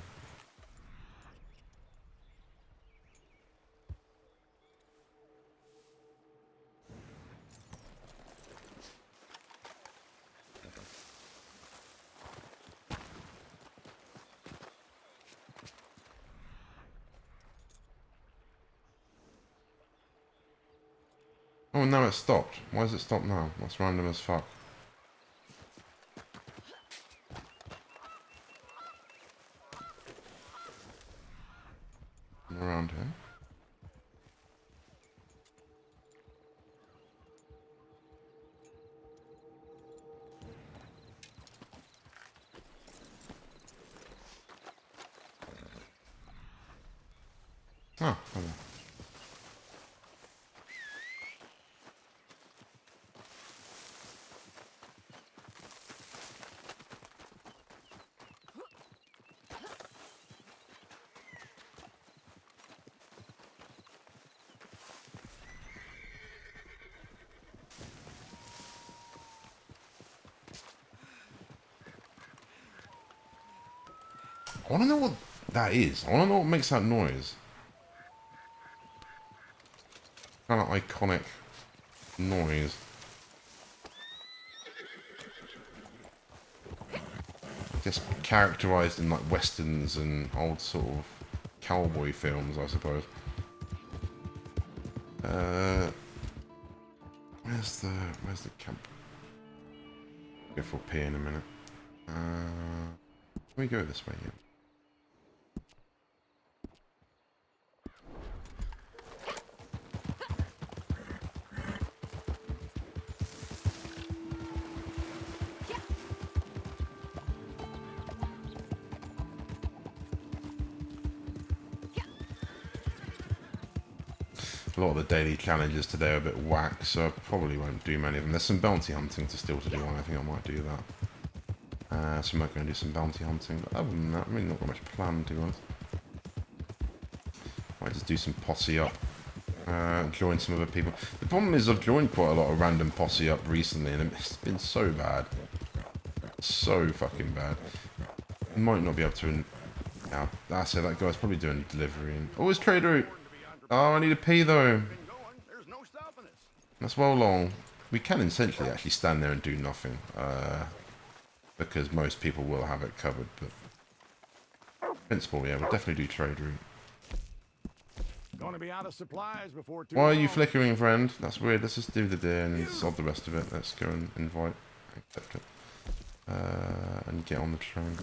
Oh, now it stopped. Why does it stop now? That's random as fuck. I'm around here. Ah, okay. I want to know what that is. I want to know what makes that noise. Kind of iconic noise. I guess characterized in like westerns and old sort of cowboy films, I suppose. Where's the camp? Go for P in a minute. Can we go this way? Yeah. A lot of the daily challenges today are a bit whack, so I probably won't do many of them. There's some bounty hunting still to do, and I think I might do that. So I'm not going to do some bounty hunting, but other than that, I mean, not got much planned, to be honest. Might just do some posse up, join some other people. The problem is I've joined quite a lot of random posse up recently, and it's been so bad. So fucking bad. I might not be able to... Yeah, that's it, that guy's probably doing delivery. Oh, it's trade route! Oh, I need a pee though. That's well long. We can essentially actually stand there and do nothing. Because most people will have it covered, but... in principle, yeah, we'll definitely do trade route. Gonna be out of supplies before too Why are you long. flickering, friend? That's weird. Let's just do the deer and sod the rest of it. Let's go and invite, accept it, and get on the train.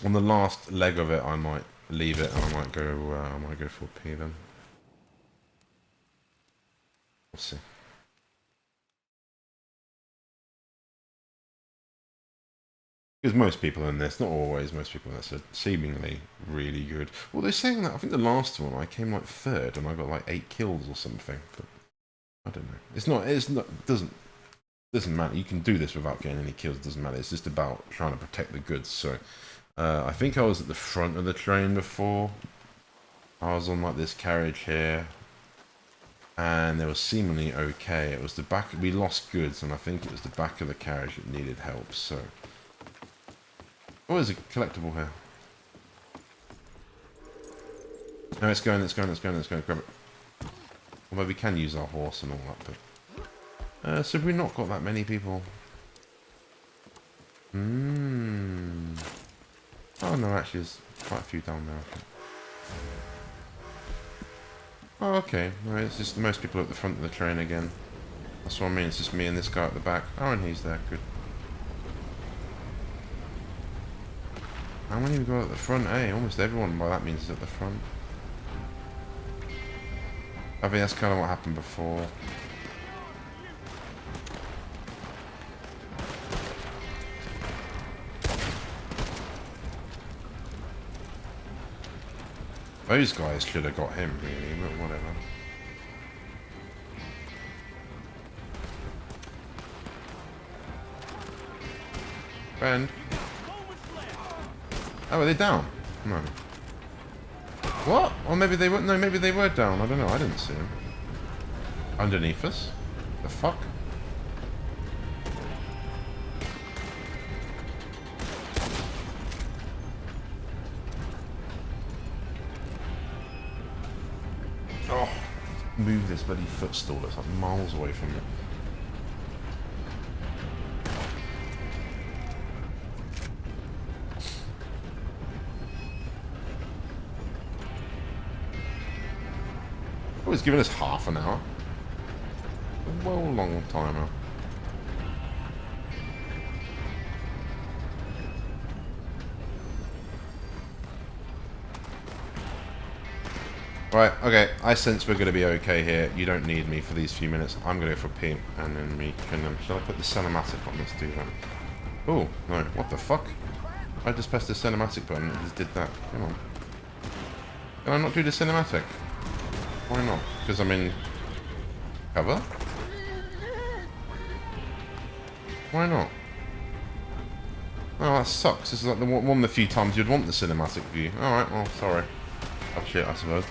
On the last leg of it, I might leave it and I might go for a pee then. We'll see. Because most people in this, not always, most people in this are seemingly really good. Well, they're saying that, I think the last one I came like third and I got like 8 kills or something, but I don't know. Doesn't matter. You can do this without getting any kills, it doesn't matter. It's just about trying to protect the goods, so... I think I was at the front of the train before. I was on like this carriage here. And they were seemingly okay. It was the back, we lost goods and I think it was the back of the carriage that needed help, so... Oh, there's a collectible here. No, it's going, grab it. Although we can use our horse and all that, but... so have we not got that many people? Oh no, actually there's quite a few down there, I think. Oh, okay. No, it's just most people at the front of the train again. That's what I mean, it's just me and this guy at the back. Oh, and he's there, good. How many we got at the front? Hey, almost everyone by that means is at the front. I think that's kind of what happened before. Those guys should have got him, really, but whatever. Friend. Oh, are they down? No. What? Or maybe they were. No, maybe they were down. I don't know. I didn't see them. Underneath us? The fuck? Oh, move this bloody footstool. It's like miles away from me. Oh, it's given us half an hour. A well long time now. Right, okay, I sense we're going to be okay here. You don't need me for these few minutes. I'm going to go for a pee, and then we can... shall I put the cinematic on? Let's do that. Oh, no, what the fuck? I just pressed the cinematic button and it just did that. Come on. Can I not do the cinematic? Why not? Because I'm in... cover? Why not? Oh, that sucks. This is like one of the few times you'd want the cinematic view. Alright, well, sorry. Oh shit, I suppose.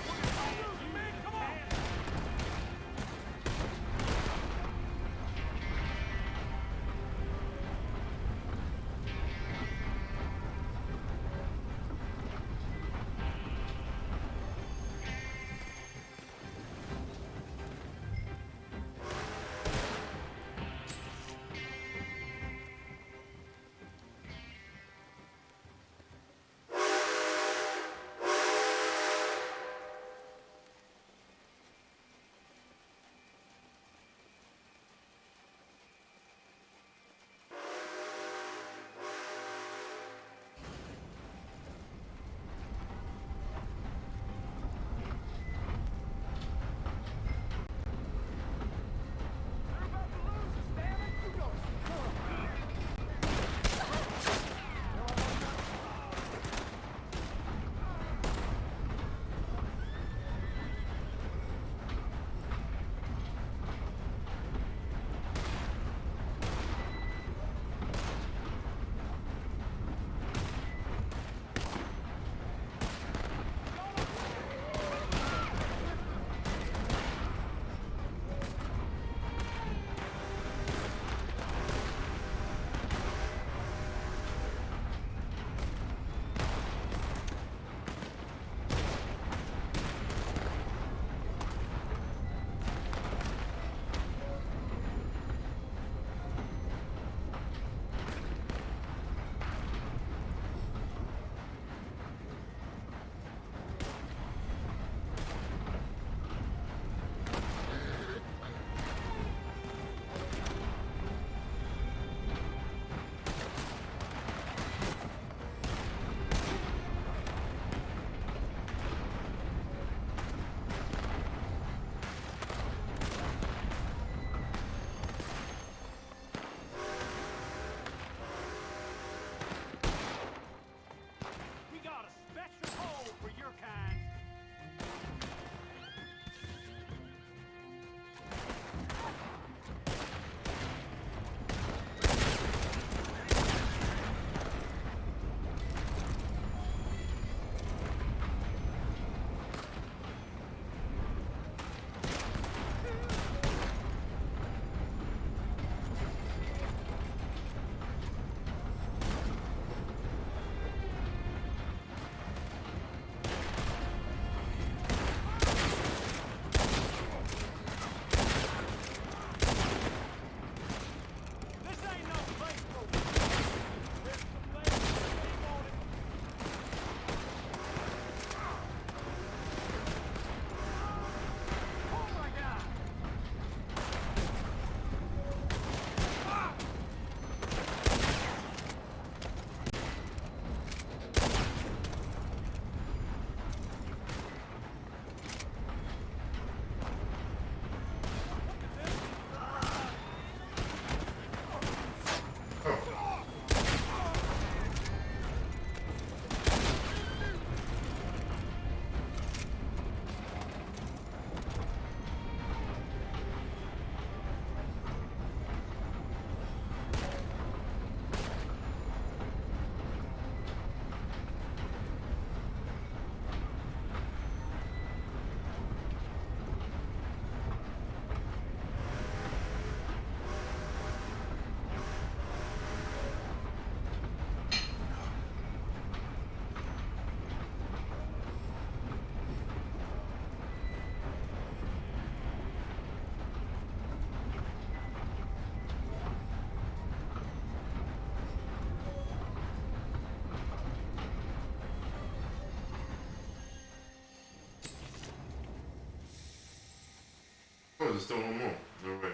Oh, there's still one more. No way.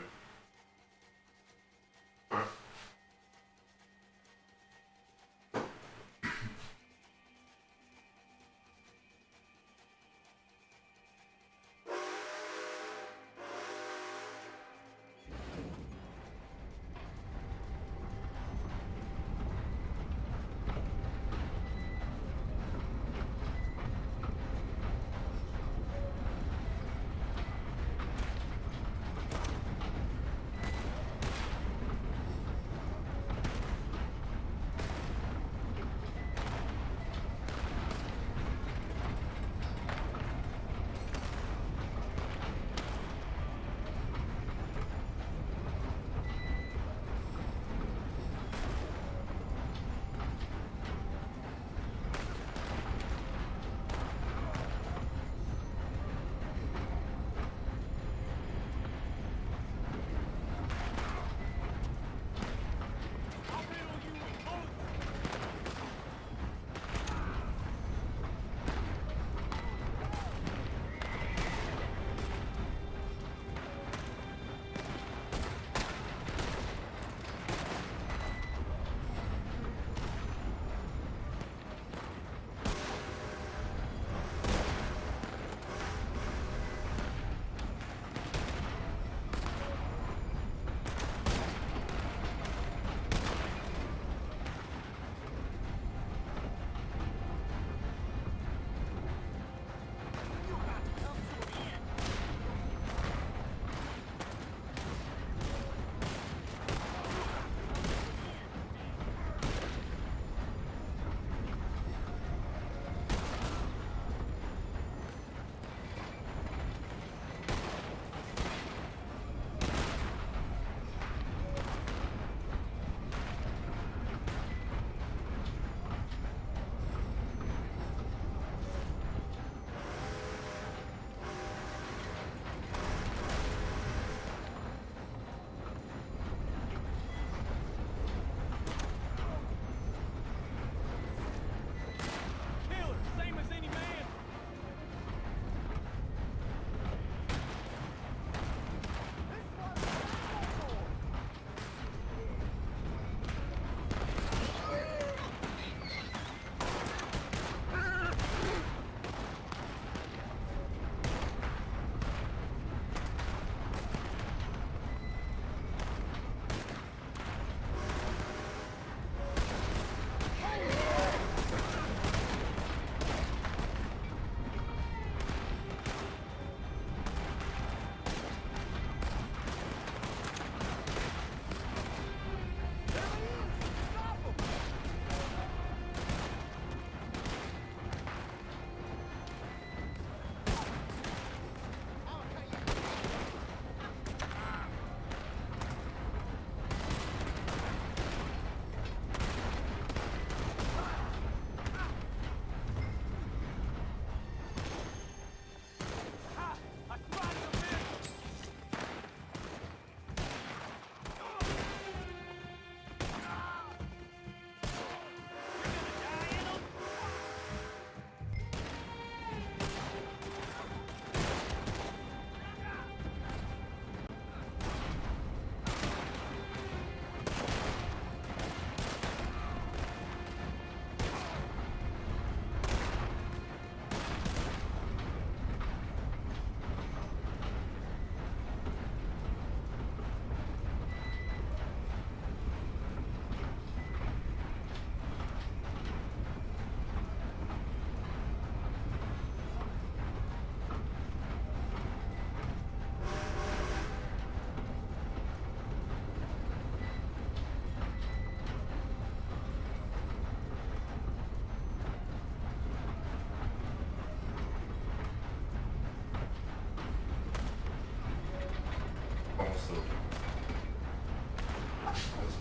Alright.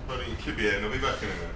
Buddy, you should be in. I'll be back in a minute.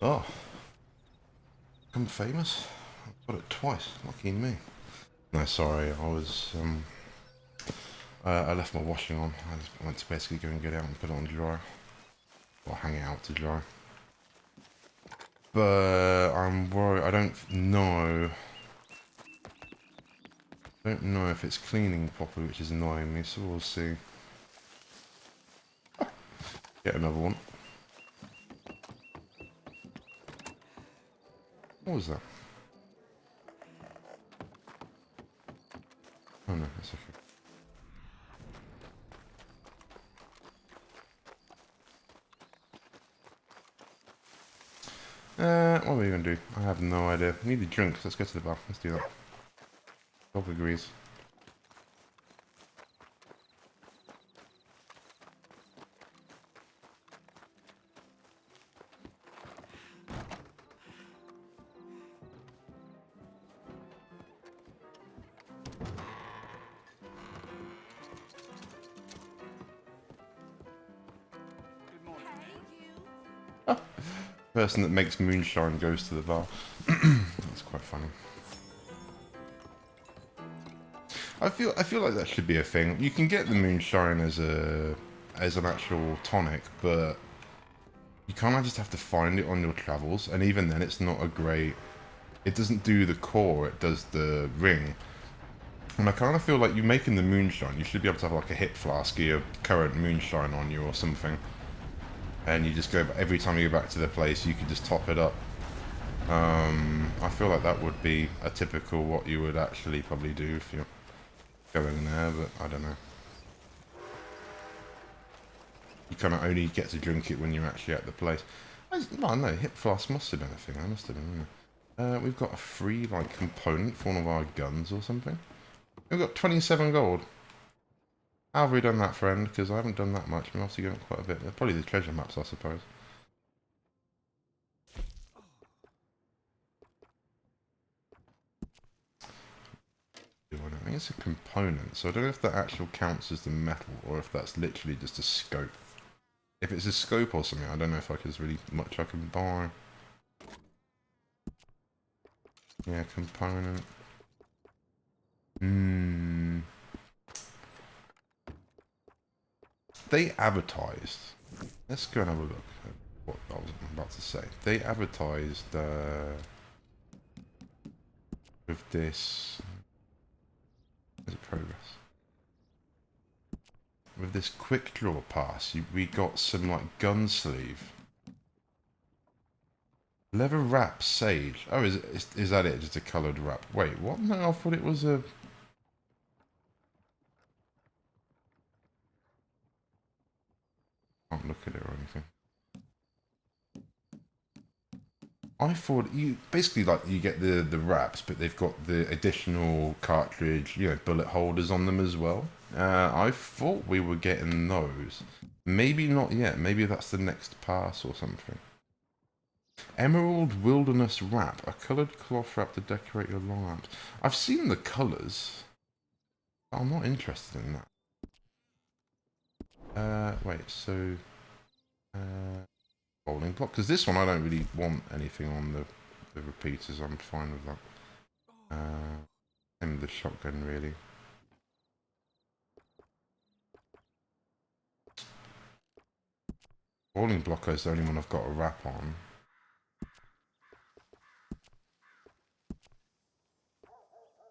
Oh, I'm famous. I've got it twice. Lucky me. No, sorry. I left my washing on. I just went to basically go and get out and put it on dry, or hang it out to dry. But I'm worried. I don't know if it's cleaning properly, which is annoying me. So we'll see. Get another one. What was that? Oh no, that's okay. What are we gonna do? I have no idea. We need a drink. Let's go to the bar. Let's do that. Dog agrees. Person that makes moonshine goes to the bar. That's quite funny. I feel like that should be a thing. You can get the moonshine as an actual tonic, but you kind of just have to find it on your travels, and even then it's not a great. It doesn't do the core, it does the ring. And I kind of feel like you making the moonshine, you should be able to have like a hip flask of your current moonshine on you or something. And you just go, every time you go back to the place, you can just top it up. I feel like that would be a typical what you would actually probably do if you're going there, but I don't know. You kind of only get to drink it when you're actually at the place. Well, no, Hip Flask must have been a thing. I must have been. We've got a free like component for one of our guns or something. We've got 27 gold. How have we done that, friend? Because I haven't done that much. We've obviously got quite a bit. Probably the treasure maps, I suppose. I think it's a component, so I don't know if that actually counts as the metal or if that's literally just a scope. If it's a scope or something, I don't know if there's really much I can buy. Yeah, component. They advertised. Let's go and have a look at what I was about to say. They advertised with this. Is it progress? With this quick draw pass, we got some like gun sleeve. Leather wrap sage. Oh, is that it? Just a coloured wrap. Wait, what? No, I thought it was a. Can't look at it or anything. I thought you basically like you get the wraps, but they've got the additional cartridge, bullet holders on them as well. I thought we were getting those. Maybe not yet. Maybe that's the next pass or something. Emerald Wilderness Wrap, a coloured cloth wrap to decorate your lamps. I've seen the colours. I'm not interested in that. Wait, so bowling block, because this one I don't really want anything on the repeaters. I'm fine with that. And the shotgun really. Bowling blocker is the only one I've got a wrap on.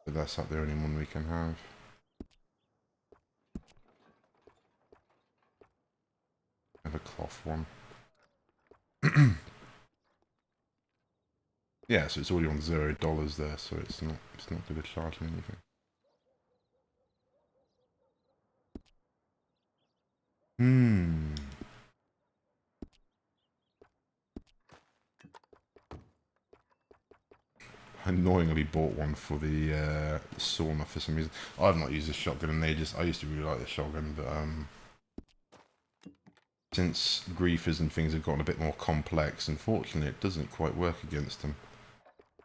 But that's like the only one we can have. I have a cloth one. Yeah, so it's already on $0 there, so it's not going to charge me anything. I annoyingly bought one for the sauna for some reason. I've not used a shotgun in ages. I used to really like the shotgun, but since griefers and things have gotten a bit more complex, unfortunately it doesn't quite work against them.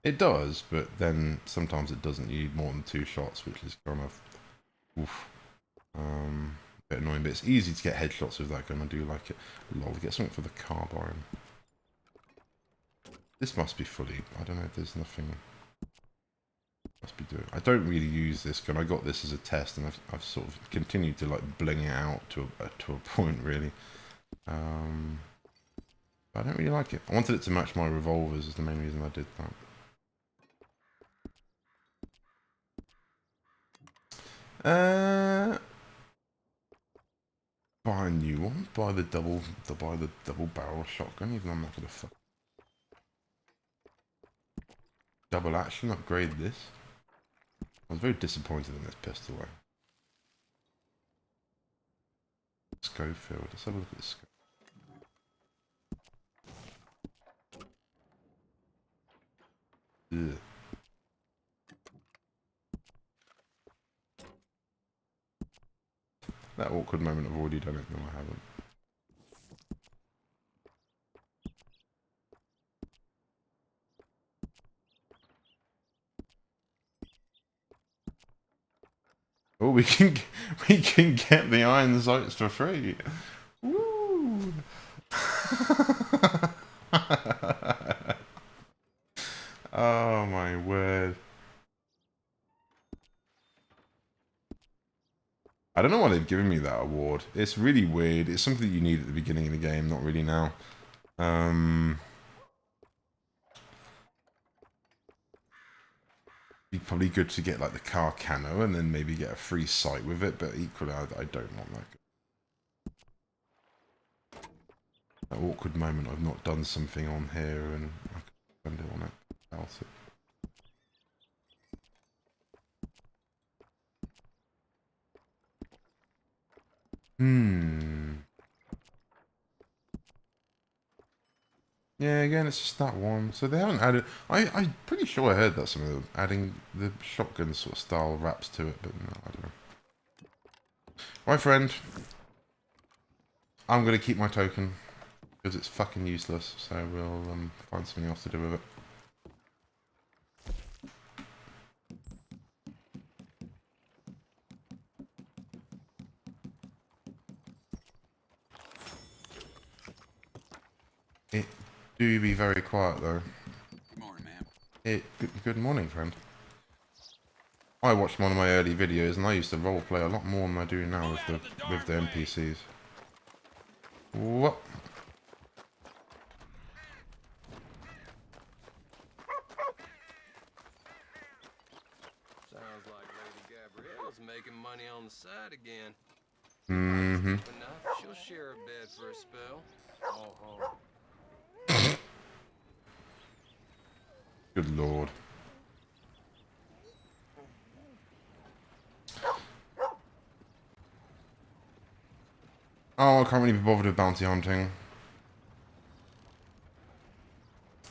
It does, but then sometimes it doesn't. You need more than 2 shots, which is kind of oof. A bit annoying, but it's easy to get headshots with that gun. I do like it. Lol, get something for the carbine. This must be fully. I don't know if there's nothing. Must be doing. I don't really use this gun. I got this as a test, and I've sort of continued to like bling it out to a point really. I don't really like it. I wanted it to match my revolvers. Is the main reason I did that. Buy a new one. Buy the double barrel shotgun. Even though I'm not gonna fuck. Double action. Upgrade this. I was very disappointed in this pistol. Schofield. Let's have a look at the scope. Ugh. That awkward moment, I've already done it. No, I haven't. Oh, we can get the iron sights for free. Woo! Oh my word. I don't know why they've given me that award. It's really weird. It's something you need at the beginning of the game, not really now. Be probably good to get like the car cano and then maybe get a free sight with it, but equally I don't want that awkward moment I've not done something on here and I can spend it on it. it. Yeah, again, it's just that one. So they haven't added... I'm pretty sure I heard that some of them adding the shotgun sort of style wraps to it, but no, I don't know. My friend, I'm going to keep my token, because it's fucking useless, so we'll find something else to do with it. It do be very quiet though. Good morning, man. Good morning, friend. I watched one of my early videos and I used to roleplay a lot more than I do now with the NPCs. What? Sounds like Lady Gabrielle's making money on the side again. Mm-hmm. Enough, she'll share a bed for a spell. Oh. Good lord. Oh, I can't really be bothered with bounty hunting.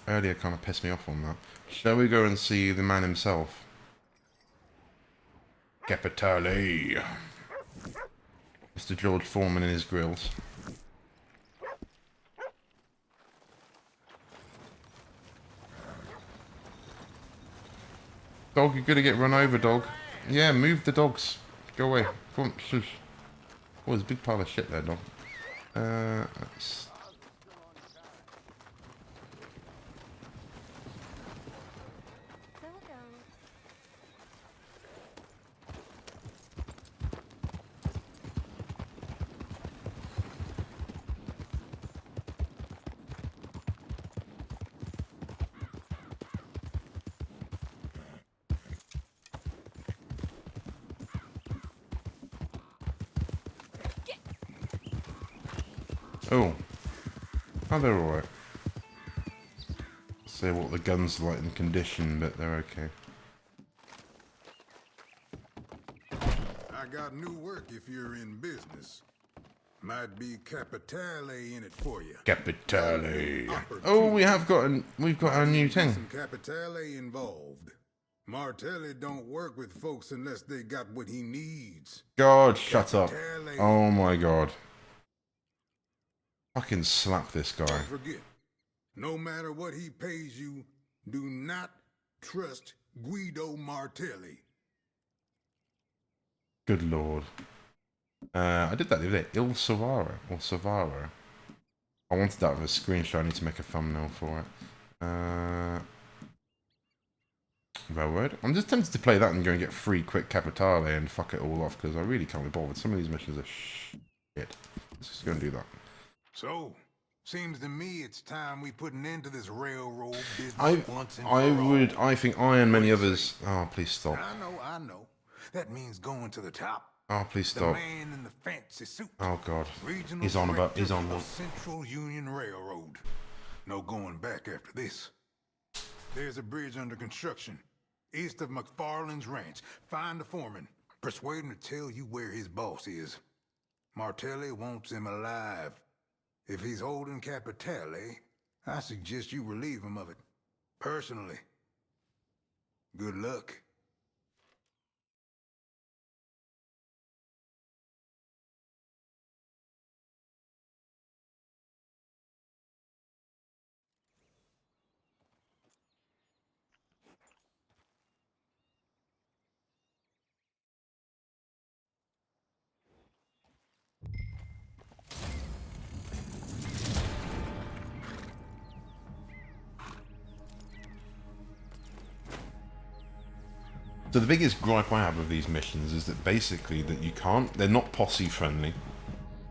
Earlier kind of pissed me off on that. Shall we go and see the man himself? Capitale. Mr. George Foreman in his grills. Dog, you're gonna get run over, dog. Yeah, move the dogs. Go away. Come on, shush. Oh, there's a big pile of shit there, dog. Let's... Oh. Oh, they're alright. Say what the gun's like in condition, but they're okay. I got new work if you're in business. Might be Capitale in it for you. Capitale. Oh, we've got our new thing. Some Capitale involved. Martelli don't work with folks unless they got what he needs. God, shut up. Capitale. Oh my god. Fucking slap this guy. Don't forget, no matter what he pays you, do not trust Guido Martelli. Good lord. I did that the other day. Il Savaro. Or Savaro. I wanted that with a screenshot. I need to make a thumbnail for it. Railroad. I'm just tempted to play that and go and get free quick Capitale and fuck it all off because I really can't be bothered. Some of these missions are shit. Let's just go and do that. So, seems to me it's time we put an end to this railroad business once and for all. I think I and many others... Oh, please stop. I know. That means going to the top. Oh, please The stop. man in the fancy suit. Oh, God. Regional He's on about... He's director on of the one. Central Union Railroad. No going back after this. There's a bridge under construction, east of McFarland's ranch. Find the foreman. Persuade him to tell you where his boss is. Martelli wants him alive. If he's holding Capitale, I suggest you relieve him of it. Personally. Good luck. So the biggest gripe I have with these missions is that basically that you can't... They're not posse friendly.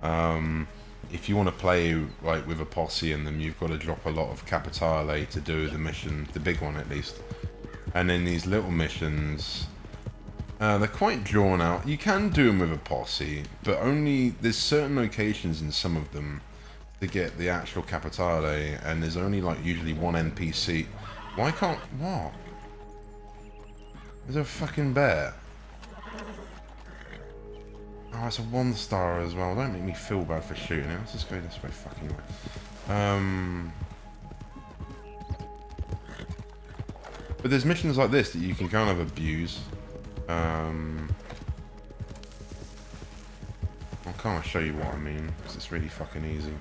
If you want to play like with a posse in them, you've got to drop a lot of Capitale to do the mission, the big one at least. And then these little missions, they're quite drawn out. You can do them with a posse, but only there's certain locations in some of them to get the actual Capitale, and there's only like usually one NPC. Why can't... What? Is there a fucking bear? Oh, it's a 1-star as well. Don't make me feel bad for shooting it. Let's just go this way, fucking way. But there's missions like this that you can kind of abuse. I'll kind of show you what I mean, because it's really fucking easy.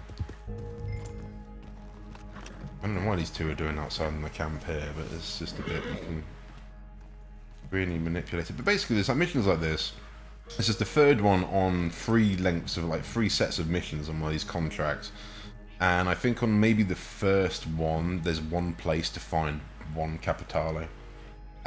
I don't know why these two are doing outside in the camp here, but it's just a bit you can really manipulate it. But basically, there's like missions like this. This is the third one on 3 lengths of like 3 sets of missions on one of these contracts. And I think on maybe the first one, there's one place to find 1 Capitale.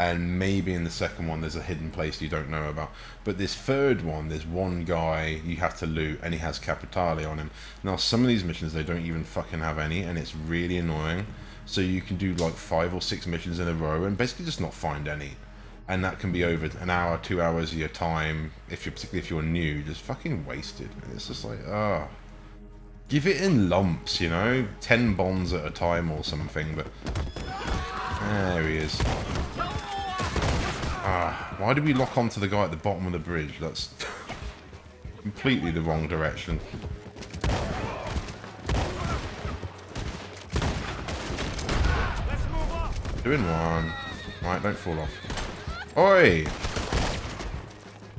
And maybe in the second one, there's a hidden place you don't know about. But this third one, there's one guy you have to loot, and he has Capitale on him. Now, some of these missions, they don't even fucking have any, and it's really annoying. So you can do like 5 or 6 missions in a row, and basically just not find any. And that can be over an hour, 2 hours of your time, particularly if you're new, just fucking wasted. And it's just like, give it in lumps, you know? 10 bombs at a time or something, but... There he is. Why did we lock onto the guy at the bottom of the bridge? That's completely the wrong direction. Doing one. Right, don't fall off. Oi!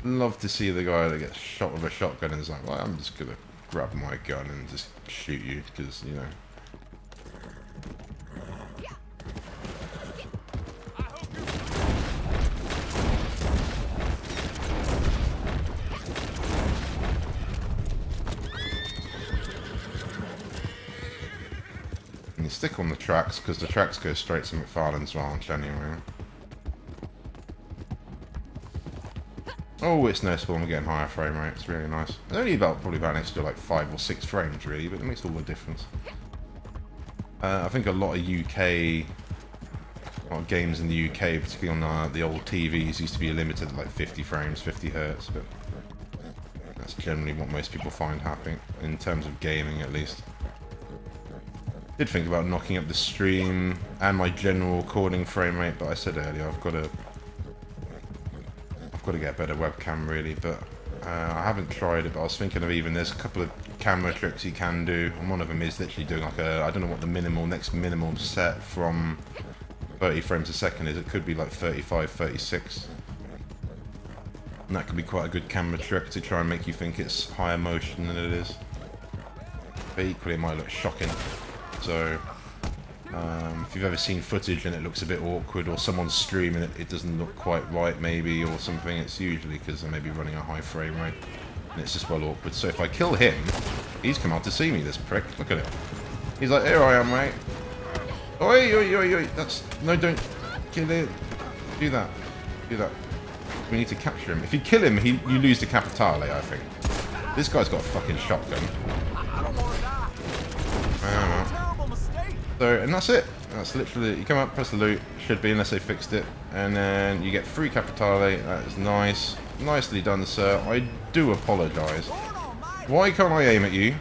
Love to see the guy that gets shot with a shotgun and is like, well, I'm just gonna grab my gun and just shoot you, because, you know. And you stick on the tracks, because the tracks go straight to McFarlane's Ranch anyway. Oh, it's noticeable I'm getting higher frame rate. It's really nice. It's only probably about an extra like 5 or 6 frames really, but it makes all the difference. I think a lot of games in the UK, particularly on the old TVs, used to be limited at like 50 frames, 50 hertz, but that's generally what most people find happy, in terms of gaming at least. Did think about knocking up the stream and my general recording frame rate, but I said earlier I've got to get a better webcam really, but I haven't tried it. But I was thinking of there's a couple of camera tricks you can do, and one of them is literally doing like I don't know what the next minimum set from 30 frames a second is. It could be like 35, 36. And that could be quite a good camera trick to try and make you think it's higher motion than it is. But equally it might look shocking. So, if you've ever seen footage and it looks a bit awkward, or someone's streaming it, it doesn't look quite right maybe, or something, it's usually because they're maybe running a high frame rate. And it's just well awkward. So if I kill him, he's come out to see me, this prick. Look at it. He's like, here I am, mate. Oi, oi, oi, oi. No, don't kill it. Do that. Do that. We need to capture him. If you kill him, you lose the Capitale, I think. This guy's got a fucking shotgun. I don't want to die. Terrible mistake. So, and that's it. That's literally, you come up, press the loot, should be, unless they fixed it, and then you get 3 Capitale. That is nice. Nicely done, sir. I do apologise. Why can't I aim at you?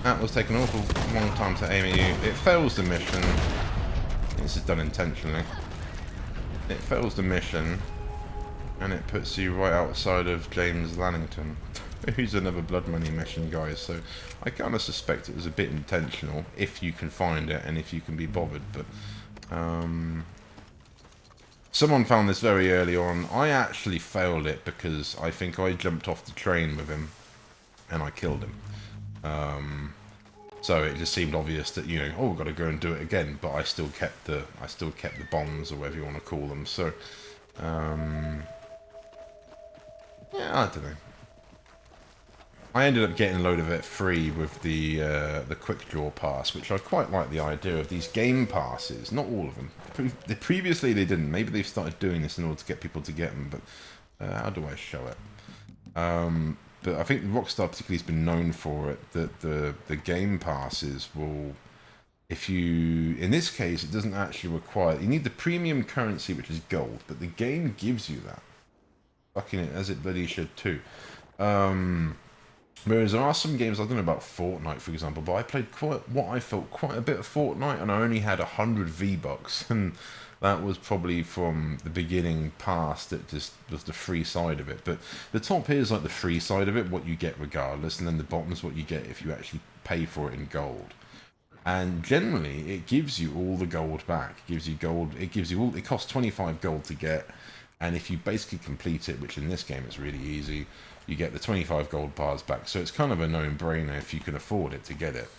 That was taking an awful long time to aim at you. It fails the mission. This is done intentionally. It fails the mission, and it puts you right outside of James Lannington, who's another Blood Money mission, guys. So I kind of suspect it was a bit intentional, if you can find it and if you can be bothered. But someone found this very early on. I actually failed it because I think I jumped off the train with him and I killed him. So it just seemed obvious that, you know, oh, we've got to go and do it again. But I still kept the bombs, or whatever you want to call them. So yeah, I don't know. I ended up getting a load of it free with the quick draw pass, which I quite like the idea of these game passes. Not all of them. Previously they didn't. Maybe they've started doing this in order to get people to get them. But how do I show it? But I think Rockstar particularly has been known for it, that the game passes will, if you, in this case, it doesn't actually require, you need the premium currency, which is gold, but the game gives you that. Fucking it, as it bloody should too. Whereas there are some games, I don't know about Fortnite for example, but I played what I felt quite a bit of Fortnite, and I only had 100 V-Bucks, and that was probably from the beginning past. It just was the free side of it. But the top here is like the free side of it, what you get regardless, and then the bottom is what you get if you actually pay for it in gold. And generally, it gives you all the gold back. It gives you gold. It gives you all. It costs 25 gold to get, and if you basically complete it, which in this game is really easy, you get the 25 gold bars back. So it's kind of a no-brainer if you can afford it to get it.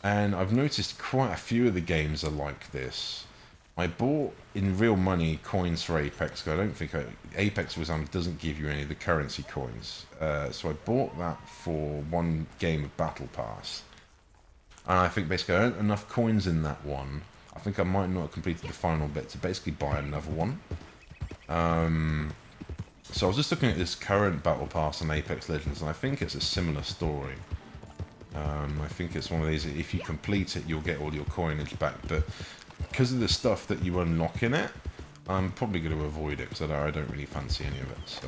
And I've noticed quite a few of the games are like this. I bought in real money coins for Apex, because I don't think Apex, for example, doesn't give you any of the currency coins. So I bought that for one game of Battle Pass. And I think basically I earned enough coins in that one. I think I might not have completed the final bit to basically buy another one. So I was just looking at this current Battle Pass on Apex Legends, and I think it's a similar story. I think it's one of these, if you complete it, you'll get all your coinage back, but because of the stuff that you unlock in it, I'm probably going to avoid it, because I don't really fancy any of it, so...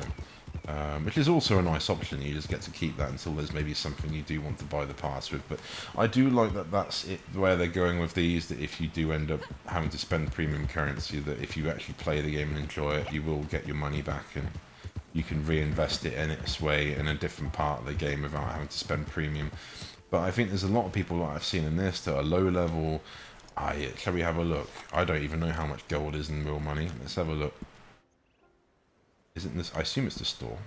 which is also a nice option. You just get to keep that until there's maybe something you do want to buy the pass with. But I do like that that's it, where they're going with these, that if you do end up having to spend premium currency, that if you actually play the game and enjoy it, you will get your money back, and you can reinvest it in its way in a different part of the game without having to spend premium. But I think there's a lot of people that I've seen in this that are low level. Shall we have a look? I don't even know how much gold is in real money. Let's have a look. Isn't this? I assume it's the store.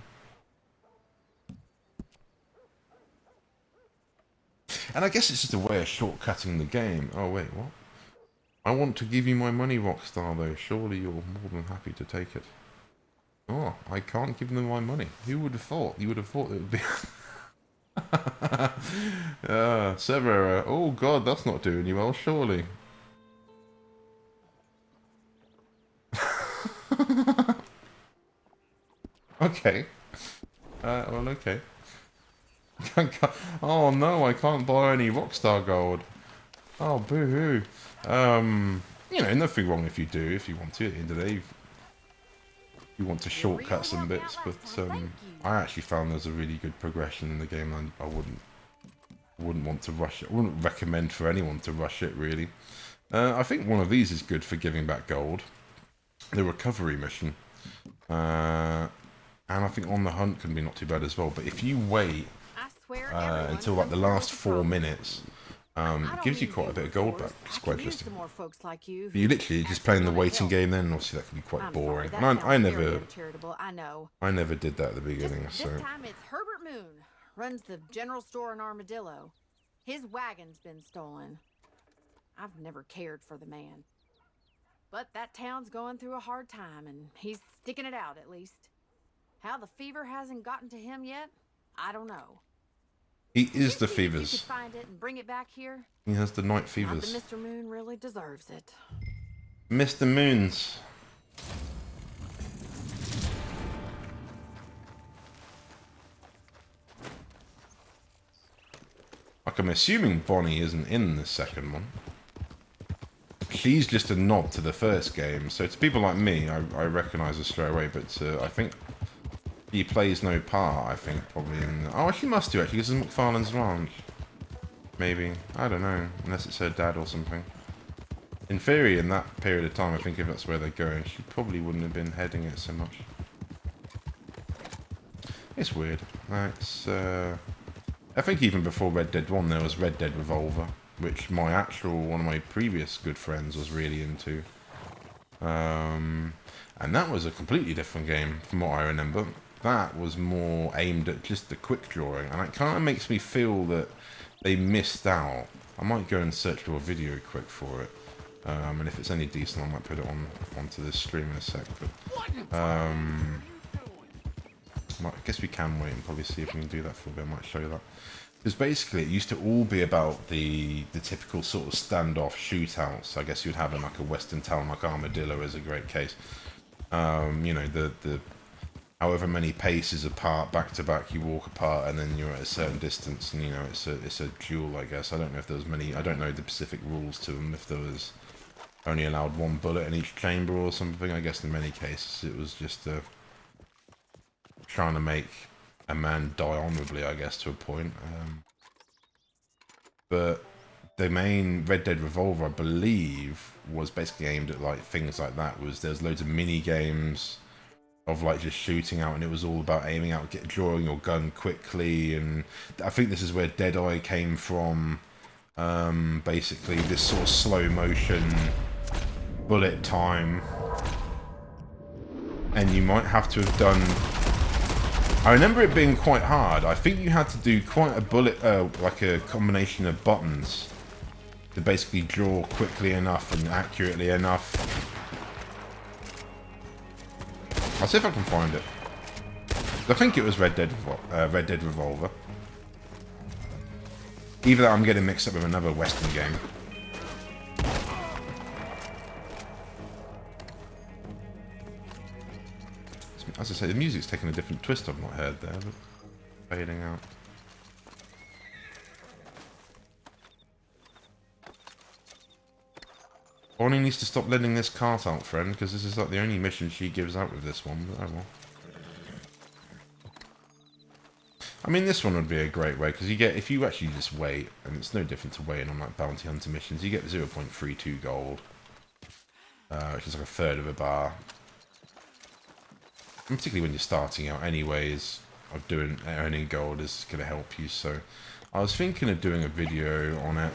And I guess it's just a way of shortcutting the game. Oh wait, what? I want to give you my money, Rockstar, though. Surely you're more than happy to take it. Oh, I can't give them my money. Who would have thought? You would have thought it would be... server error. Oh god, that's not doing you well, surely. Okay. Well, okay. Oh no, I can't buy any Rockstar gold. Oh, boo-hoo. You know, nothing wrong if you do, if you want to, at the end of the day. You want to shortcut some bits, but I actually found there's a really good progression in the game, and I wouldn't want to rush it. I wouldn't recommend for anyone to rush it, really. I think one of these is good for giving back gold. The recovery mission. And I think On the Hunt can be not too bad as well. But if you wait until like the last 4 minutes, it gives you quite a bit of gold back. It's quite interesting. You literally just playing the waiting game then, obviously that can be quite boring. And I never did that at the beginning. So this time it's Herbert Moon, runs the general store in Armadillo. His wagon's been stolen. I've never cared for the man. But that town's going through a hard time, and he's sticking it out, at least. How the fever hasn't gotten to him yet, I don't know. He is the fevers. You could find it and bring it back here. He has the night fevers. Mr. Moon really deserves it. Mr. Moons. Like, I'm assuming Bonnie isn't in the second one. She's just a nod to the first game, so to people like me, I recognise her straight away, but I think he plays no part, I think, probably in the... Oh, she must do, actually, because it's McFarlane's Ranch. Maybe. I don't know, unless it's her dad or something. In theory, in that period of time, I think if that's where they're going, she probably wouldn't have been heading it so much. It's weird. It's, I think even before Red Dead 1, there was Red Dead Revolver, which one of my previous good friends was really into. And that was a completely different game from what I remember. That was more aimed at just the quick drawing, and it kind of makes me feel that they missed out. I might go and search for a video quick for it, and if it's any decent, I might put it onto this stream in a sec. But I guess we can wait and probably see if we can do that for a bit. I might show you that. Because basically, it used to all be about the typical sort of standoff shootouts. I guess you'd have in like a western town like Armadillo is a great case. You know, the however many paces apart, back to back, you walk apart, and then you're at a certain distance, and you know it's a duel. I guess I don't know if there was many. I don't know the specific rules to them. If there was only allowed one bullet in each chamber or something. I guess in many cases it was just trying to make a man die honorably, I guess, to a point. But the main Red Dead Revolver, I believe, was basically aimed at like things like that. There's loads of mini games of like just shooting out, and it was all about aiming out, drawing your gun quickly. And I think this is where Deadeye came from. Basically, this sort of slow motion bullet time, and you might have to have done. I remember it being quite hard. I think you had to do quite a bullet, like a combination of buttons to basically draw quickly enough and accurately enough. I'll see if I can find it. I think it was Red Dead Revolver. Either that, I'm getting mixed up with another Western game. As I say, the music's taking a different twist I've not heard there, but fading out. Bonnie needs to stop letting this cart out, friend, because this is like the only mission she gives out with this one. But oh well. I mean, this one would be a great way, because you get, if you actually just wait, and it's no different to waiting on like bounty hunter missions, you get 0.32 gold, which is like a third of a bar. And particularly when you're starting out anyways, of earning gold is going to help you. So I was thinking of doing a video on it.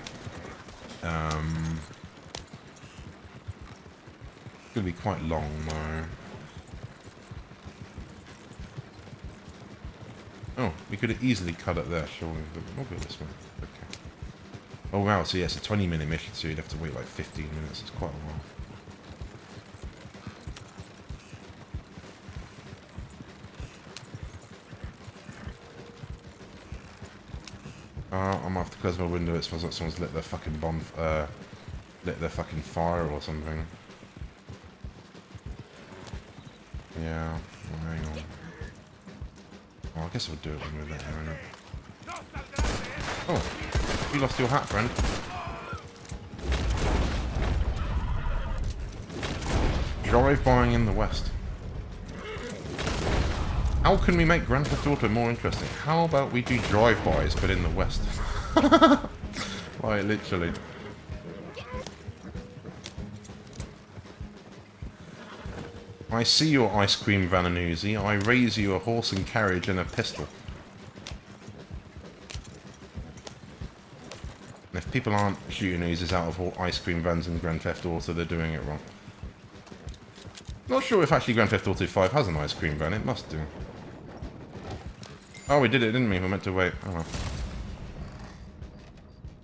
It's going to be quite long though. Oh, we could have easily cut it there, surely. But we'll go this way. Okay. Oh wow, so yeah, it's a 20-minute mission, so you'd have to wait like 15 minutes. It's quite a while. I'm gonna have to close my window. It smells like someone's lit their fucking lit their fucking fire or something. Yeah, well, hang on. Oh, I guess I'll do it when we're there, innit? Oh, you lost your hat, friend. Drive-buying in the West. How can we make Grand Theft Auto more interesting? How about we do drive-bys, but in the West? Like, literally. I see your ice cream Vananuzzi. I raise you a horse and carriage and a pistol. And if people aren't shooting oozes out of ice cream vans in Grand Theft Auto, they're doing it wrong. Not sure if actually Grand Theft Auto 5 has an ice cream van. It must do. Oh, we did it, didn't we? We meant to wait. Oh well.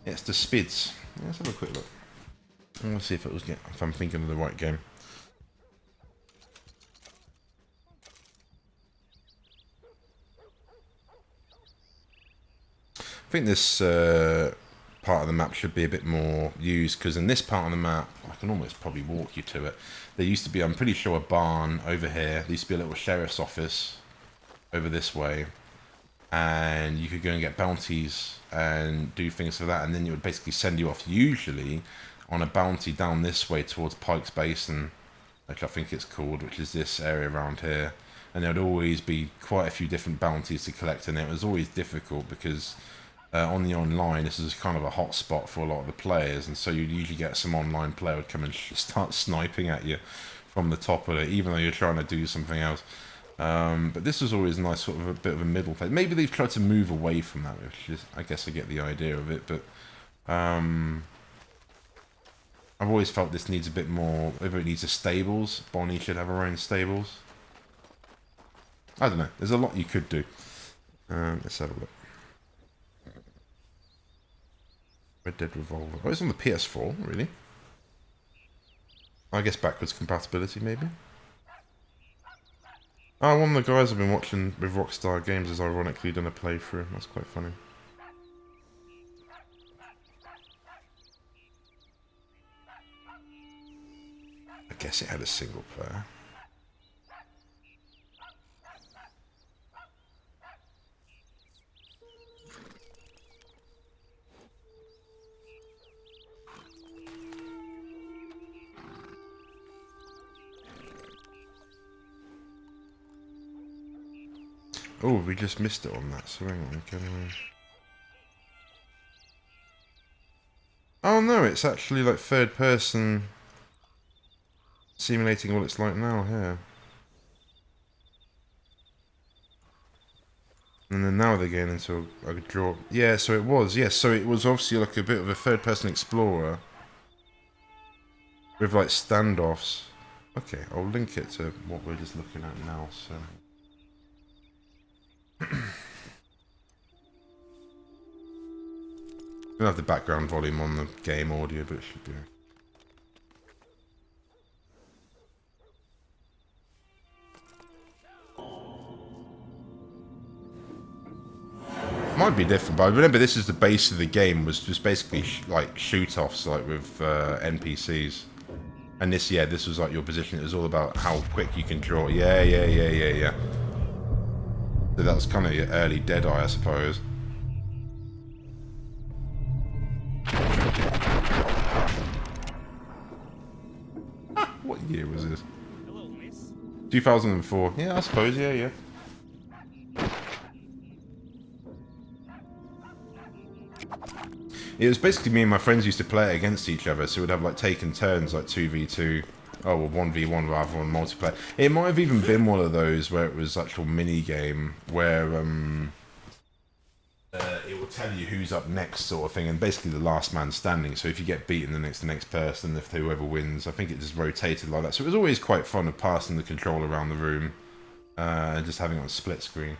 It's the Spids. Yeah, let's have a quick look. Let's see if if I'm thinking of the right game. I think this part of the map should be a bit more used, because in this part of the map, I can almost probably walk you to it. There used to be, I'm pretty sure, a barn over here. There used to be a little sheriff's office over this way. And you could go and get bounties and do things for that, and then it would basically send you off usually on a bounty down this way towards Pike's Basin, which I think it's called, which is this area around here. And there would always be quite a few different bounties to collect, and it was always difficult because on the online, this is kind of a hot spot for a lot of the players, and so you'd usually get some online player would come and start sniping at you from the top of it, even though you're trying to do something else. But this was always nice, sort of a bit of a middle place. Maybe they've tried to move away from that, which is, I guess I get the idea of it, but I've always felt this needs a bit more, whether it needs a stables. Bonnie should have her own stables. I don't know, there's a lot you could do. Let's have a look. Red Dead Revolver. Oh, it's on the PS4, really? I guess backwards compatibility, maybe? Oh, one of the guys I've been watching with Rockstar Games has ironically done a playthrough. That's quite funny. I guess it had a single player. Oh, we just missed it on that, so hang on, can I... Oh no, it's actually like third person simulating what it's like now here. And then now they're getting into a draw. Yeah, so it was, yes, so it was obviously like a bit of a third person explorer with like standoffs. Okay, I'll link it to what we're just looking at now, so... Don't have the background volume on the game audio, but it should be. Might be different, but I remember this is the base of the game, was just basically like shoot-offs, like with NPCs. And this, yeah, this was like your position. It was all about how quick you can draw. Yeah. So that was kind of your early Deadeye, I suppose. What year was this? 2004. Yeah, I suppose. Yeah. It was basically me and my friends used to play it against each other, so we'd have like taken turns, like 2v2, oh well 1v1 rather on multiplayer. It might have even been one of those where it was actual mini game where it will tell you who's up next, sort of thing, and basically the last man standing. So if you get beaten, then it's the next person. If whoever wins, I think it just rotated like that. So it was always quite fun of passing the controller around the room and just having it on split screen.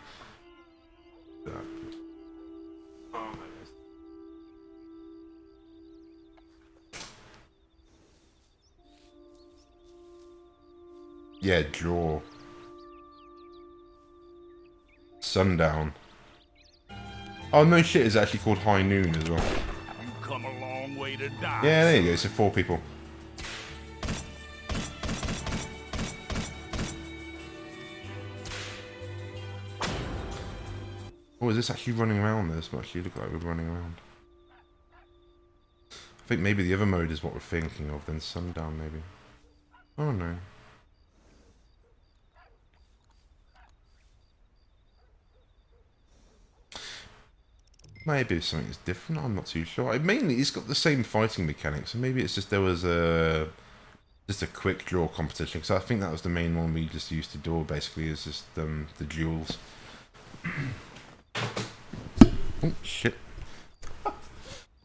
Yeah, draw. Sundown. Oh no shit, it's actually called High Noon as well. You come a long way to die. Yeah, there you go, so 4 people. Oh, is this actually running around? This might actually look like we're running around. I think maybe the other mode is what we're thinking of, then Sundown maybe. Oh no. Maybe something's different, I'm not too sure. Mainly, it's got the same fighting mechanics, so maybe it's just there was just a quick draw competition, because I think that was the main one we just used to do, basically, is just the duels. Oh, shit.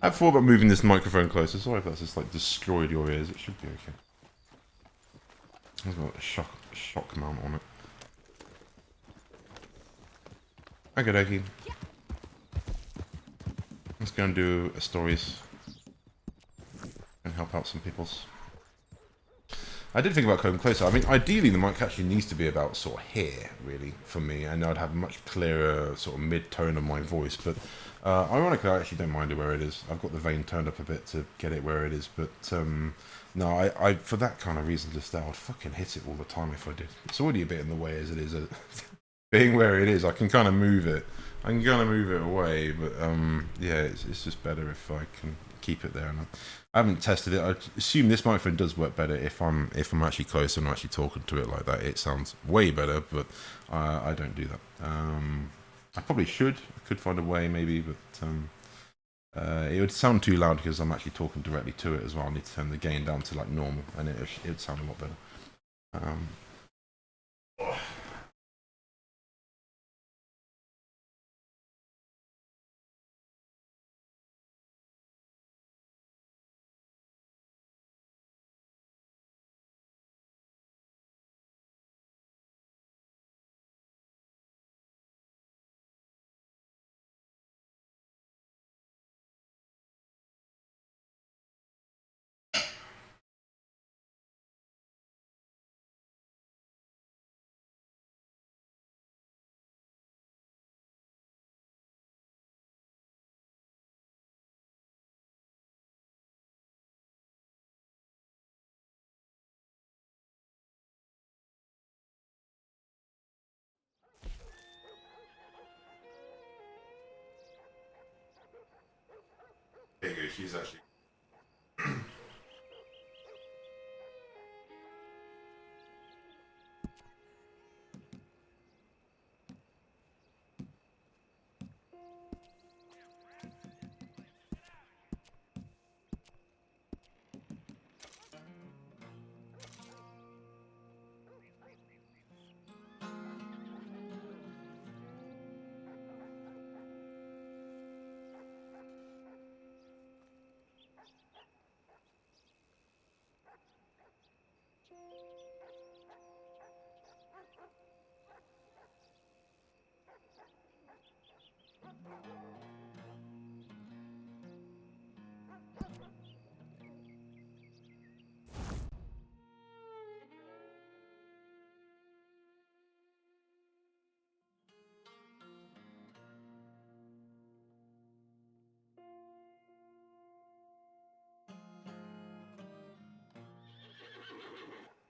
I thought about moving this microphone closer, sorry if that's just like destroyed your ears, it should be okay. There's got a shock mount on it. Okay, dokie. Let's go and do a stories and help out some peoples. I did think about coming closer. I mean, ideally the mic actually needs to be about sort of here, really, for me, and I'd have a much clearer sort of mid-tone of my voice, but ironically I actually don't mind it where it is. I've got the vein turned up a bit to get it where it is, but no, I for that kind of reason just I would fucking hit it all the time if I did. It's already a bit in the way as it is. Being where it is, I can kind of move it. I can kind of move it away, but yeah, it's just better if I can keep it there. And I haven't tested it. I assume this microphone does work better if I'm actually close and I'm actually talking to it like that. It sounds way better, but I don't do that. I probably should. I could find a way maybe, but it would sound too loud because I'm actually talking directly to it as well. I need to turn the gain down to like normal, and it would sound a lot better. There you go, she's actually...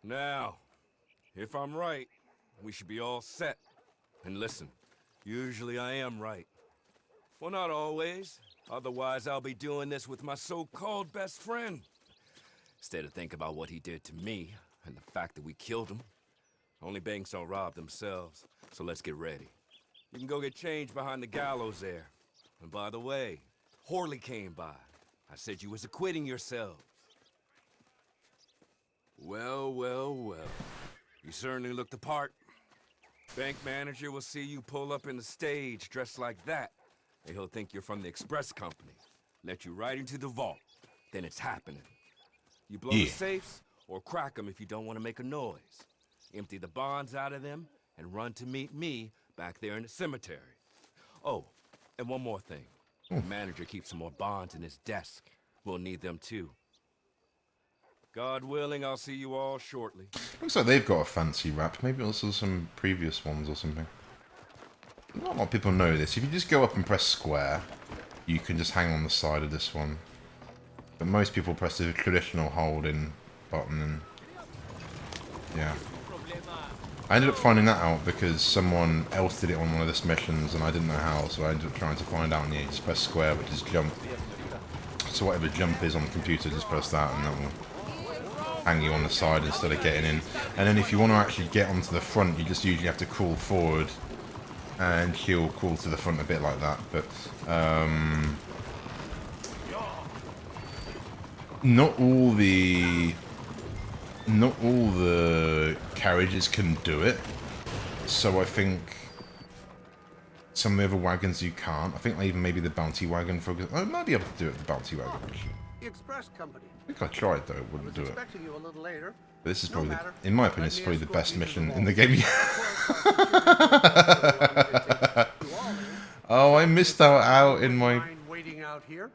Now, if I'm right, we should be all set. And listen, usually I am right. Well, not always. Otherwise, I'll be doing this with my so-called best friend. Instead of thinking about what he did to me and the fact that we killed him. Only banks don't rob themselves, so let's get ready. You can go get changed behind the gallows there. And by the way, Horley came by. I said you was acquitting yourselves. Well, well, well. You certainly look the part. Bank manager will see you pull up in the stage dressed like that, and he'll think you're from the express company. Let you right into the vault. Then it's happening. You blow the safes, or crack them if you don't want to make a noise. Empty the bonds out of them, and run to meet me back there in the cemetery. Oh, and one more thing. The manager keeps some more bonds in his desk. We'll need them too. God willing, I'll see you all shortly. Looks like they've got a fancy wrap. Maybe also some previous ones or something. Not a lot of people know this. If you just go up and press square, you can just hang on the side of this one. But most people press the traditional hold-in button and... yeah. I ended up finding that out because someone else did it on one of the missions and I didn't know how, so I ended up trying to find out, and yeah, you just press square, which is jump. So whatever jump is on the computer, just press that and that will hang you on the side instead of getting in. And then if you want to actually get onto the front, you just usually have to crawl forward, and he'll crawl to the front a bit like that. But not all the carriages can do it. So I think some of the other wagons you can't. I think even maybe the bounty wagon, for example. I might be able to do it with the bounty wagon. The express company. I think I tried though, it wouldn't do it. Expecting you a little later. But this is probably, in my opinion, this is probably the best mission in the game. Oh, I missed out in my... waiting out here.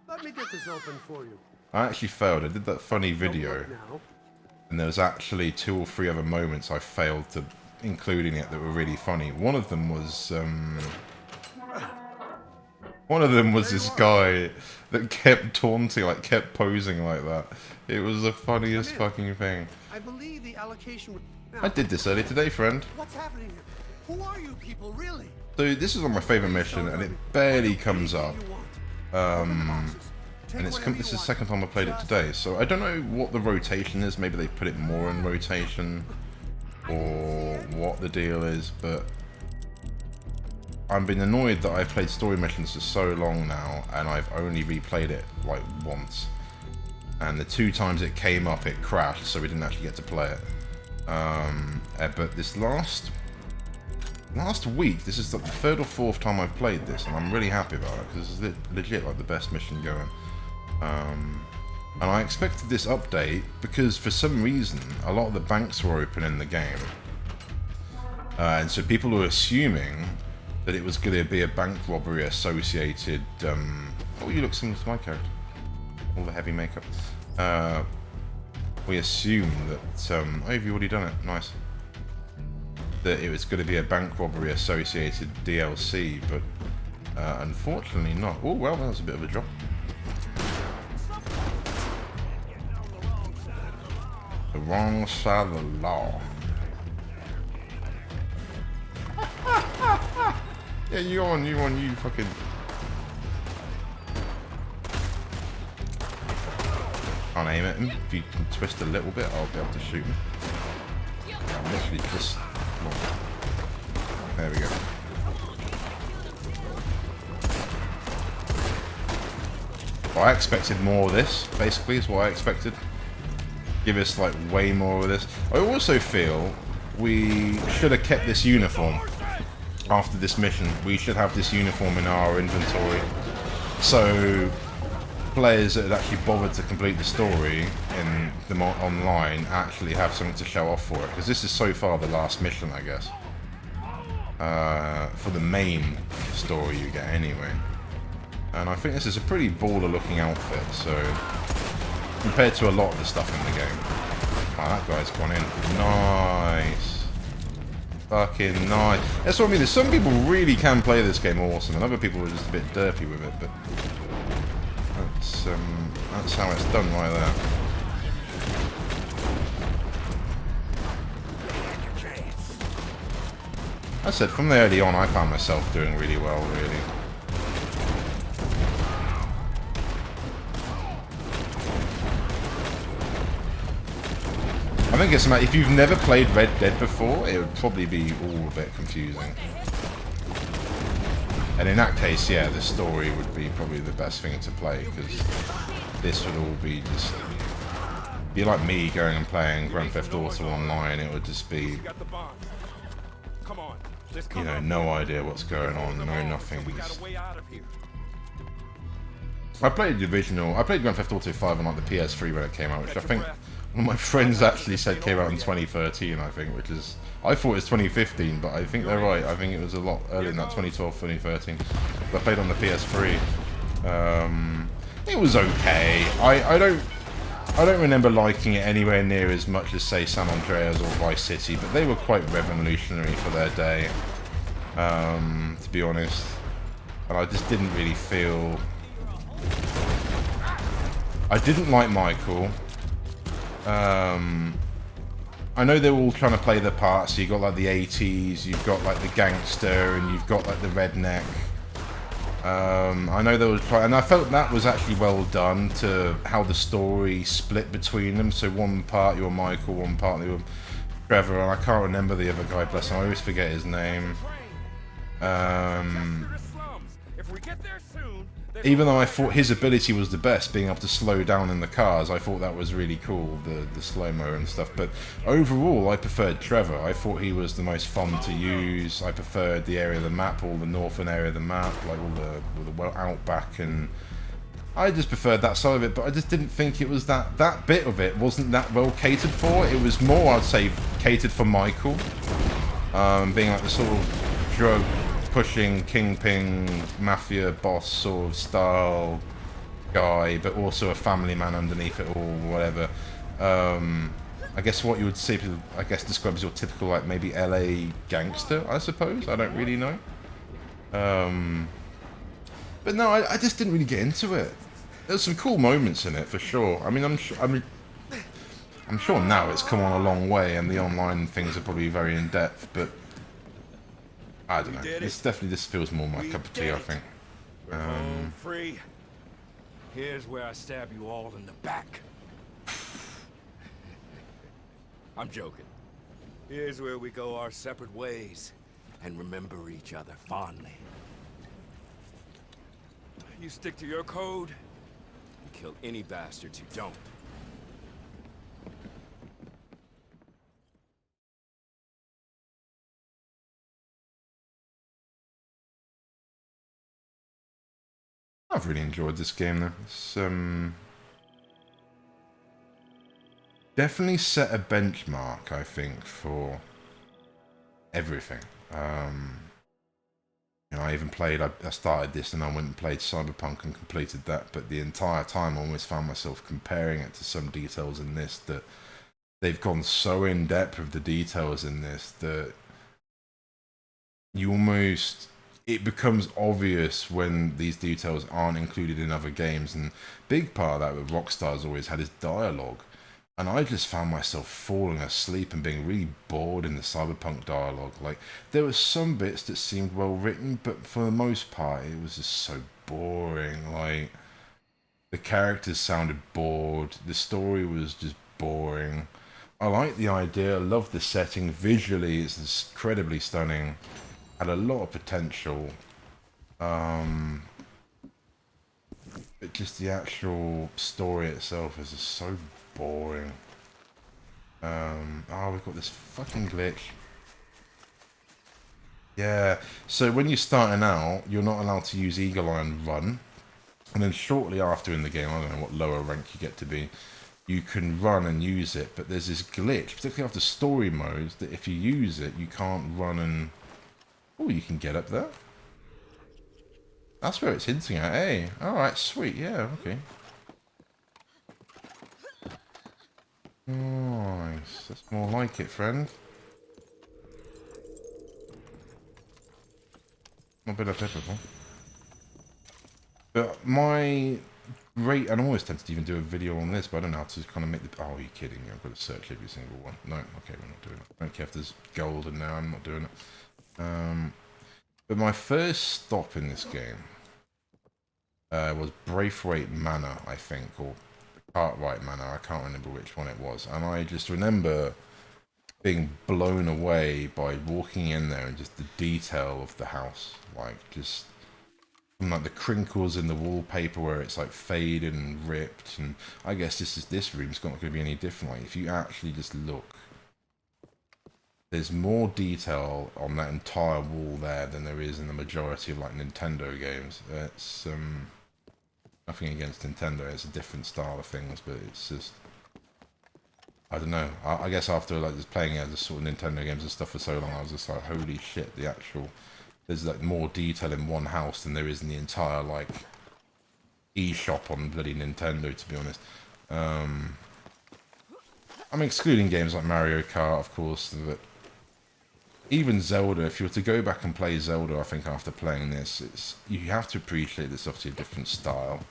Let me get this open for you. I actually failed. I did that funny video, and there was actually 2 or 3 other moments I failed to including it that were really funny. One of them was this guy that kept taunting, like kept posing like that. It was the funniest fucking thing. I believe the allocation. I did this earlier today, friend. What's happening here? Who are you people, really? So this is on my favorite mission, and it barely comes up. And this is the second time I played it today, so I don't know what the rotation is. Maybe they put it more in rotation, or what the deal is, but I've been annoyed that I've played story missions for so long now, and I've only replayed it like once. And the 2 times it came up, it crashed, so we didn't actually get to play it. But this last week, this is the 3rd or 4th time I've played this, and I'm really happy about it, because it's legit like the best mission going. And I expected this update because for some reason a lot of the banks were open in the game, and so people were assuming that it was going to be a bank robbery associated. Oh, you look similar to my character. All the heavy makeup. We assumed that. Oh, have you already done it? Nice. That it was going to be a bank robbery associated DLC, but unfortunately not. Oh well, that was a bit of a drop. The wrong side of the law. Yeah, you fucking... Can't aim at him. If you can twist a little bit, I'll be able to shoot him. I'm literally just... There we go. Well, I expected more of this, basically, is what I expected. Give us like way more of this. I also feel we should have kept this uniform after this mission. We should have this uniform in our inventory, so players that had actually bothered to complete the story in the online actually have something to show off for it, because this is so far the last mission, I guess. for the main story you get anyway. And I think this is a pretty baller looking outfit, so compared to a lot of the stuff in the game. Wow, that guy's gone in. Nice. Fucking nice. That's what I mean, there's some people really can play this game awesome, and other people are just a bit derpy with it, but that's how it's done right there. I said, from the early on, I found myself doing really well, really. I think it's if you've never played Red Dead before, it would probably be all a bit confusing. And in that case, yeah, the story would be probably the best thing to play, because this would all be just... be like me going and playing Grand Theft Auto online, it would just be... you know, no idea what's going on, no nothing. I played the original, I played Grand Theft Auto 5 on like the PS3 when it came out, which I think one of my friends actually said came out in 2013, I think, which is, I thought it was 2015, but I think they're right. I think it was a lot earlier than that, 2012, 2013. But I played on the PS3. It was okay. I don't remember liking it anywhere near as much as, say, San Andreas or Vice City, but they were quite revolutionary for their day, to be honest. And I just didn't really feel... I didn't like Michael. I know they're all trying to play their parts, so you've got like the 80s, you've got like the gangster, and you've got like the redneck. I know they were trying, and I felt that was actually well done to how the story split between them. So one part you were Michael, one part you were Trevor, and I can't remember the other guy, bless him, I always forget his name. Even though I thought his ability was the best, being able to slow down in the cars, I thought that was really cool, the slow-mo and stuff. But overall, I preferred Trevor. I thought he was the most fun to use. I preferred the area of the map, all the northern area of the map, like all the outback, and I just preferred that side of it. But I just didn't think it was that bit of it wasn't that well catered for. It was more, I'd say, catered for Michael, being like the sort of drug pushing kingpin mafia boss sort of style guy, but also a family man underneath it all, whatever. I guess what you would say, I guess, describes your typical, like, maybe LA gangster, I suppose. I don't really know. But no, I just didn't really get into it. There's some cool moments in it for sure. I mean, I'm sure now it's come on a long way, and the online things are probably very in depth, but I don't know. It's definitely, this feels more my cup of tea, I think. Free. Here's where I stab you all in the back. I'm joking. Here's where we go our separate ways and remember each other fondly. You stick to your code, and kill any bastards who don't. I've really enjoyed this game though. It's definitely set a benchmark, I think, for everything. You know, I even played, I started this and I went and played Cyberpunk and completed that, but the entire time I always found myself comparing it to some details in this, that they've gone so in depth with the details in this that you almost... it becomes obvious when these details aren't included in other games, and big part of that with Rockstar's always had is dialogue, and I just found myself falling asleep and being really bored in the Cyberpunk dialogue. Like, there were some bits that seemed well written, but for the most part it was just so boring. Like, the characters sounded bored, the story was just boring. I like the idea, I love the setting, visually it's incredibly stunning. Had a lot of potential, but just the actual story itself is just so boring. Oh, we've got this fucking glitch. Yeah, so when you're starting out, you're not allowed to use Eagle Eye and run, and then shortly after in the game, I don't know what lower rank you get to be, you can run and use it, but there's this glitch, particularly after story modes, that if you use it, you can't run and... Oh, you can get up there. That's where it's hinting at. Hey, alright, sweet, yeah, okay. Nice. That's more like it, friend. Not been up there before. But my rate, and I always tempted to even do a video on this, but I don't know how to kind of make the... Oh, are you kidding me? I've got to search every single one. No, okay, we're not doing it. I don't care if there's gold in there, I'm not doing it. But my first stop in this game was Braithwaite Manor, I think, or Cartwright Manor. I can't remember which one it was. And I just remember being blown away by walking in there and just the detail of the house. Like, just from like the crinkles in the wallpaper where it's like faded and ripped. And I guess this room's not going to be any different. Like, if you actually just look, there's more detail on that entire wall there than there is in the majority of like Nintendo games. It's nothing against Nintendo, it's a different style of things, but it's just, I don't know. I guess after like just playing as a sort of Nintendo games and stuff for so long, I was just like, holy shit, the actual, there's like more detail in one house than there is in the entire like eShop on bloody Nintendo, to be honest. I'm excluding games like Mario Kart, of course, but even Zelda, if you were to go back and play Zelda, I think after playing this, you have to appreciate this obviously a different style.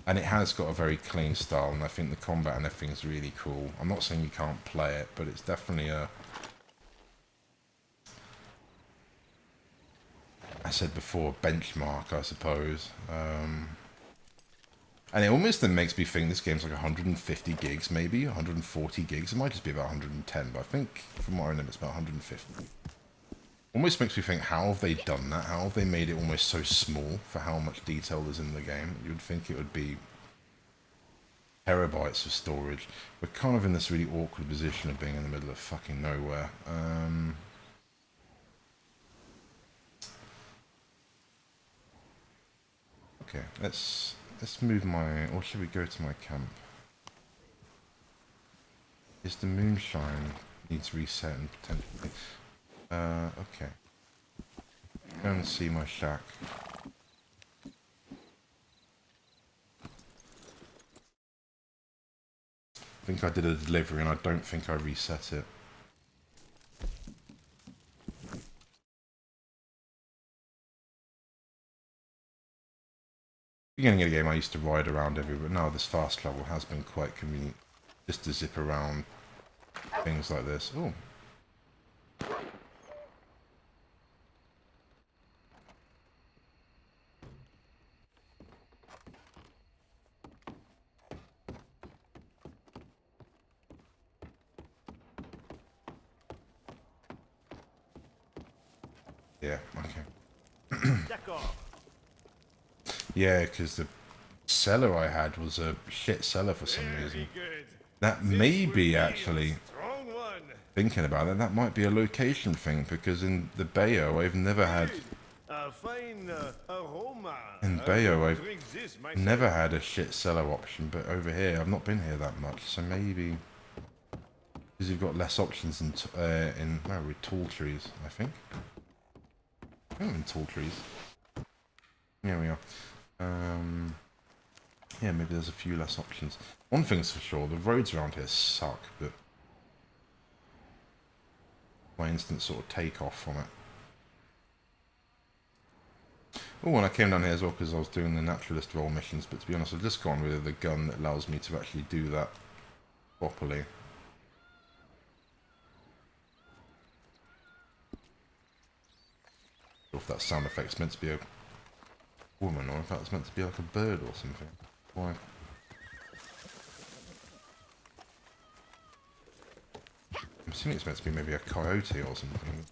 And it has got a very clean style, and I think the combat and everything is really cool. I'm not saying you can't play it, but it's definitely a... I said before, benchmark, I suppose. And it almost then makes me think this game's like 150 gigs, maybe 140 gigs. It might just be about 110, but I think from what I remember, it's about 150. Almost makes me think, how have they done that? How have they made it almost so small for how much detail there's in the game? You'd think it would be terabytes of storage. We're kind of in this really awkward position of being in the middle of fucking nowhere. Okay, let's move my... Or should we go to my camp? Is the moonshine needs resetting potentially? Okay. Go and see my shack. I think I did a delivery and I don't think I reset it. Beginning of the game I used to ride around everywhere, but now this fast travel has been quite convenient. Just to zip around things like this. Oh. Yeah, okay. Yeah, because the cellar I had was a shit cellar for some reason. That may be actually, thinking about it, that might be a location thing, because in the Bayo I've never had... In Bayo I've never had a shit cellar option, but over here I've not been here that much, so maybe... Because you've got less options in with tall trees, I think. Oh, in tall trees. Here we are. Yeah, maybe there's a few less options. One thing's for sure, the roads around here suck, but my instant sort of take off from it. Oh, and I came down here as well because I was doing the naturalist role missions, but to be honest, I've just gone with the gun that allows me to actually do that properly. If that sound effect's meant to be a woman, or if that's meant to be like a bird or something. Why? I'm assuming it's meant to be maybe a coyote or something.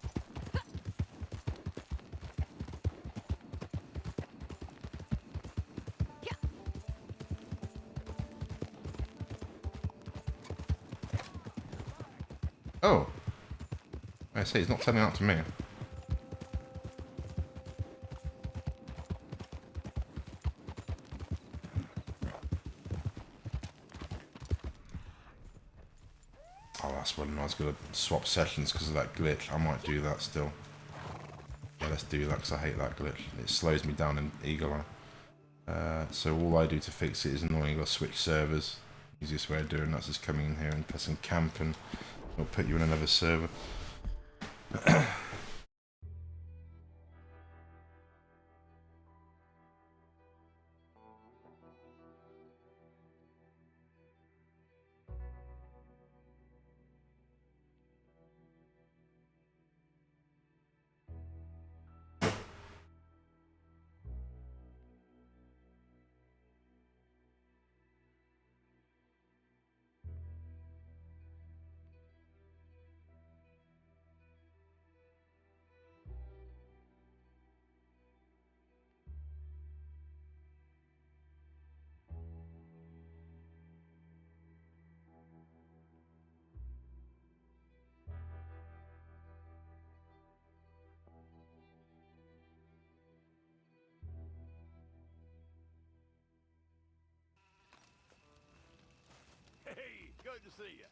Oh! I say, he's not turning out to me. When I was going to swap sessions because of that glitch. I might do that still. Yeah, let's do that because I hate that glitch. It slows me down in Eagle Eye. So all I do to fix it is annoying. I'll switch servers. Easiest way of doing that's just coming in here and pressing camp, and it'll put you in another server. Hey, good to see you.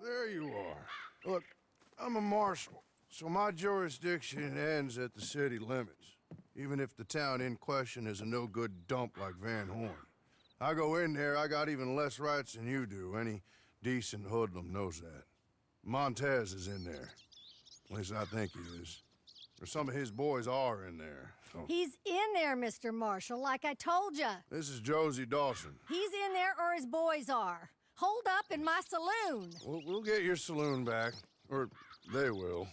There you are. Look, I'm a marshal, so my jurisdiction ends at the city limits, even if the town in question is a no-good dump like Van Horn. I go in there, I got even less rights than you do. Any decent hoodlum knows that. Montez is in there. At least I think he is. Or some of his boys are in there. So. He's in there, Mr. Marshall, like I told ya. This is Josie Dawson. He's in there or his boys are. Hold up in my saloon. We'll get your saloon back. Or they will.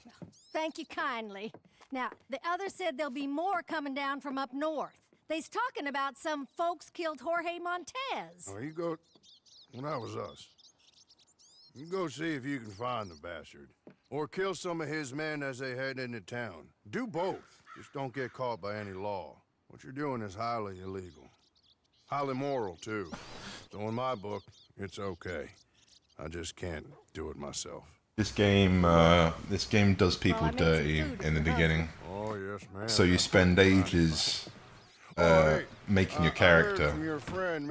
Thank you kindly. Now, the other said there'll be more coming down from up north. They's talking about some folks killed Jorge Montez. Oh, you go... Well, that was us. You go see if you can find the bastard. Or kill some of his men as they head into town. Do both. Just don't get caught by any law. What you're doing is highly illegal. Highly moral, too. So in my book, it's okay. I just can't do it myself. This game does people dirty in the beginning. Oh, yes, man. So you spend ages making your character,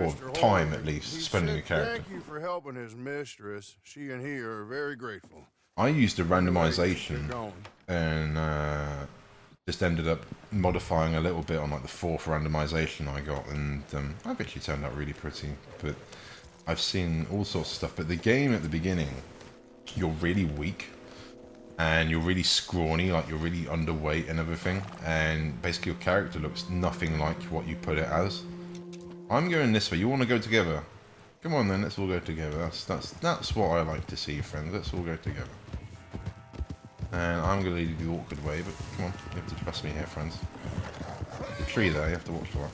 or time at least, spending a character. Thank you for helping his mistress. She and he are very grateful. I used a randomization and just ended up modifying a little bit on like the 4th randomization I got, and I've actually turned out really pretty. But I've seen all sorts of stuff. But the game at the beginning, you're really weak and you're really scrawny, like you're really underweight and everything, and basically your character looks nothing like what you put it as. I'm going this way. You want to go together? Come on then, let's all go together. That's what I like to see, friends. Let's all go together. And I'm going to lead you the awkward way, but come on, you have to trust me here, friends. The tree there, you have to watch for that.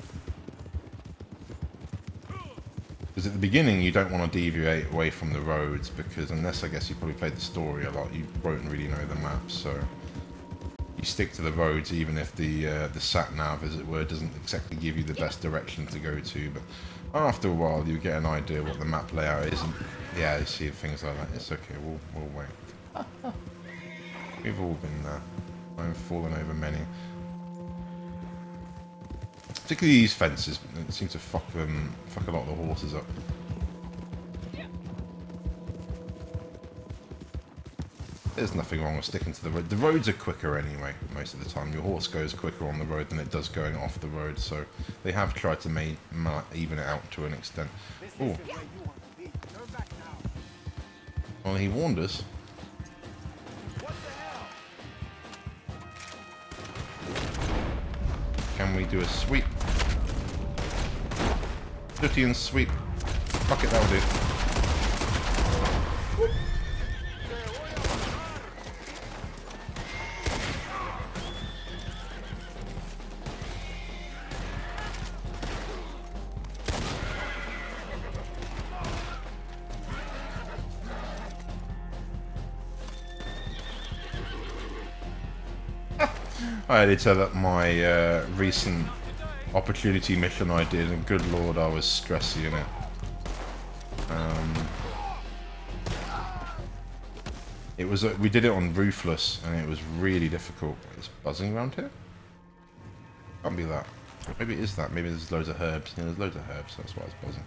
Because at the beginning, you don't want to deviate away from the roads, because unless, I guess, you probably played the story a lot, you won't really know the map, so you stick to the roads, even if the sat-nav, as it were, doesn't exactly give you the best direction to go to, but after a while, you get an idea what the map layout is, and yeah, you see things like that. It's okay, we'll wait. We've all been there. I've fallen over many. Particularly these fences seem to fuck a lot of the horses up. There's nothing wrong with sticking to the road. The roads are quicker anyway, most of the time. Your horse goes quicker on the road than it does going off the road, so they have tried to even it out to an extent. Oh. Well, he warned us. Can we do a sweep? Dirty and sweep. Fuck it, that'll do. I had to tell up my recent opportunity mission I did, and good lord, I was stressy in it. It was we did it on Ruthless, and it was really difficult. It's buzzing around here. Can't be that. Maybe it is that. Maybe there's loads of herbs. Yeah, there's loads of herbs. That's why it's buzzing.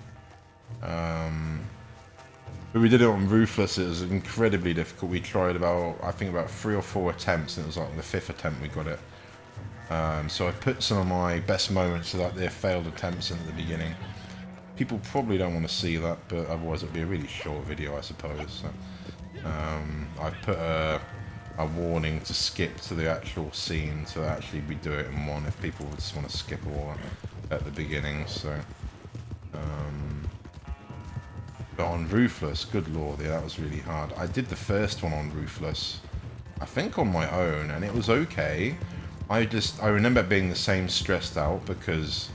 But we did it on Ruthless. It was incredibly difficult. We tried I think about 3 or 4 attempts, and it was like the 5th attempt we got it. So I put some of my best moments, like their failed attempts, in at the beginning. People probably don't want to see that, but otherwise it'd be a really short video, I suppose. So, I put a warning to skip to the actual scene, so actually we do it in one if people just want to skip all at the beginning. So, but on Ruthless, good lord, yeah, that was really hard. I did the first one on Ruthless, I think on my own, and it was okay. I remember being the same stressed out because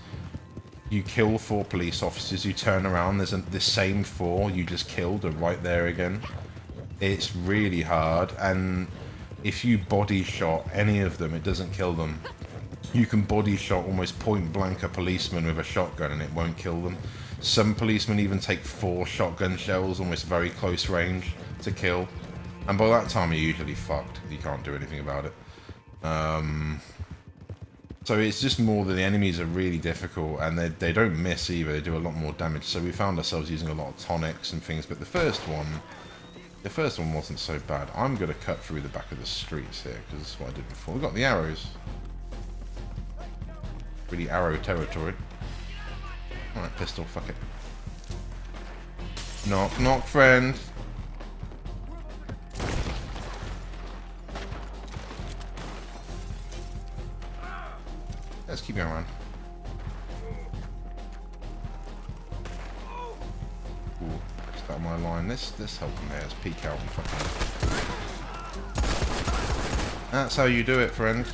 you kill 4 police officers, you turn around, there's the same 4 you just killed are right there again. It's really hard, and if you body shot any of them, it doesn't kill them. You can body shot almost point blank a policeman with a shotgun and it won't kill them. Some policemen even take 4 shotgun shells, almost very close range, to kill. And by that time you're usually fucked. You can't do anything about it. So it's just more that the enemies are really difficult, and they don't miss either. They do a lot more damage. So we found ourselves using a lot of tonics and things. But the first one wasn't so bad. I'm going to cut through the back of the streets here, because that's what I did before. We've got the arrows. Really arrow territory. Alright, pistol, fuck it. Knock, knock, friend. Let's keep going around. Ooh, just out of my man. Let's help him there. Let's peek out and fucking... That's how you do it, friend.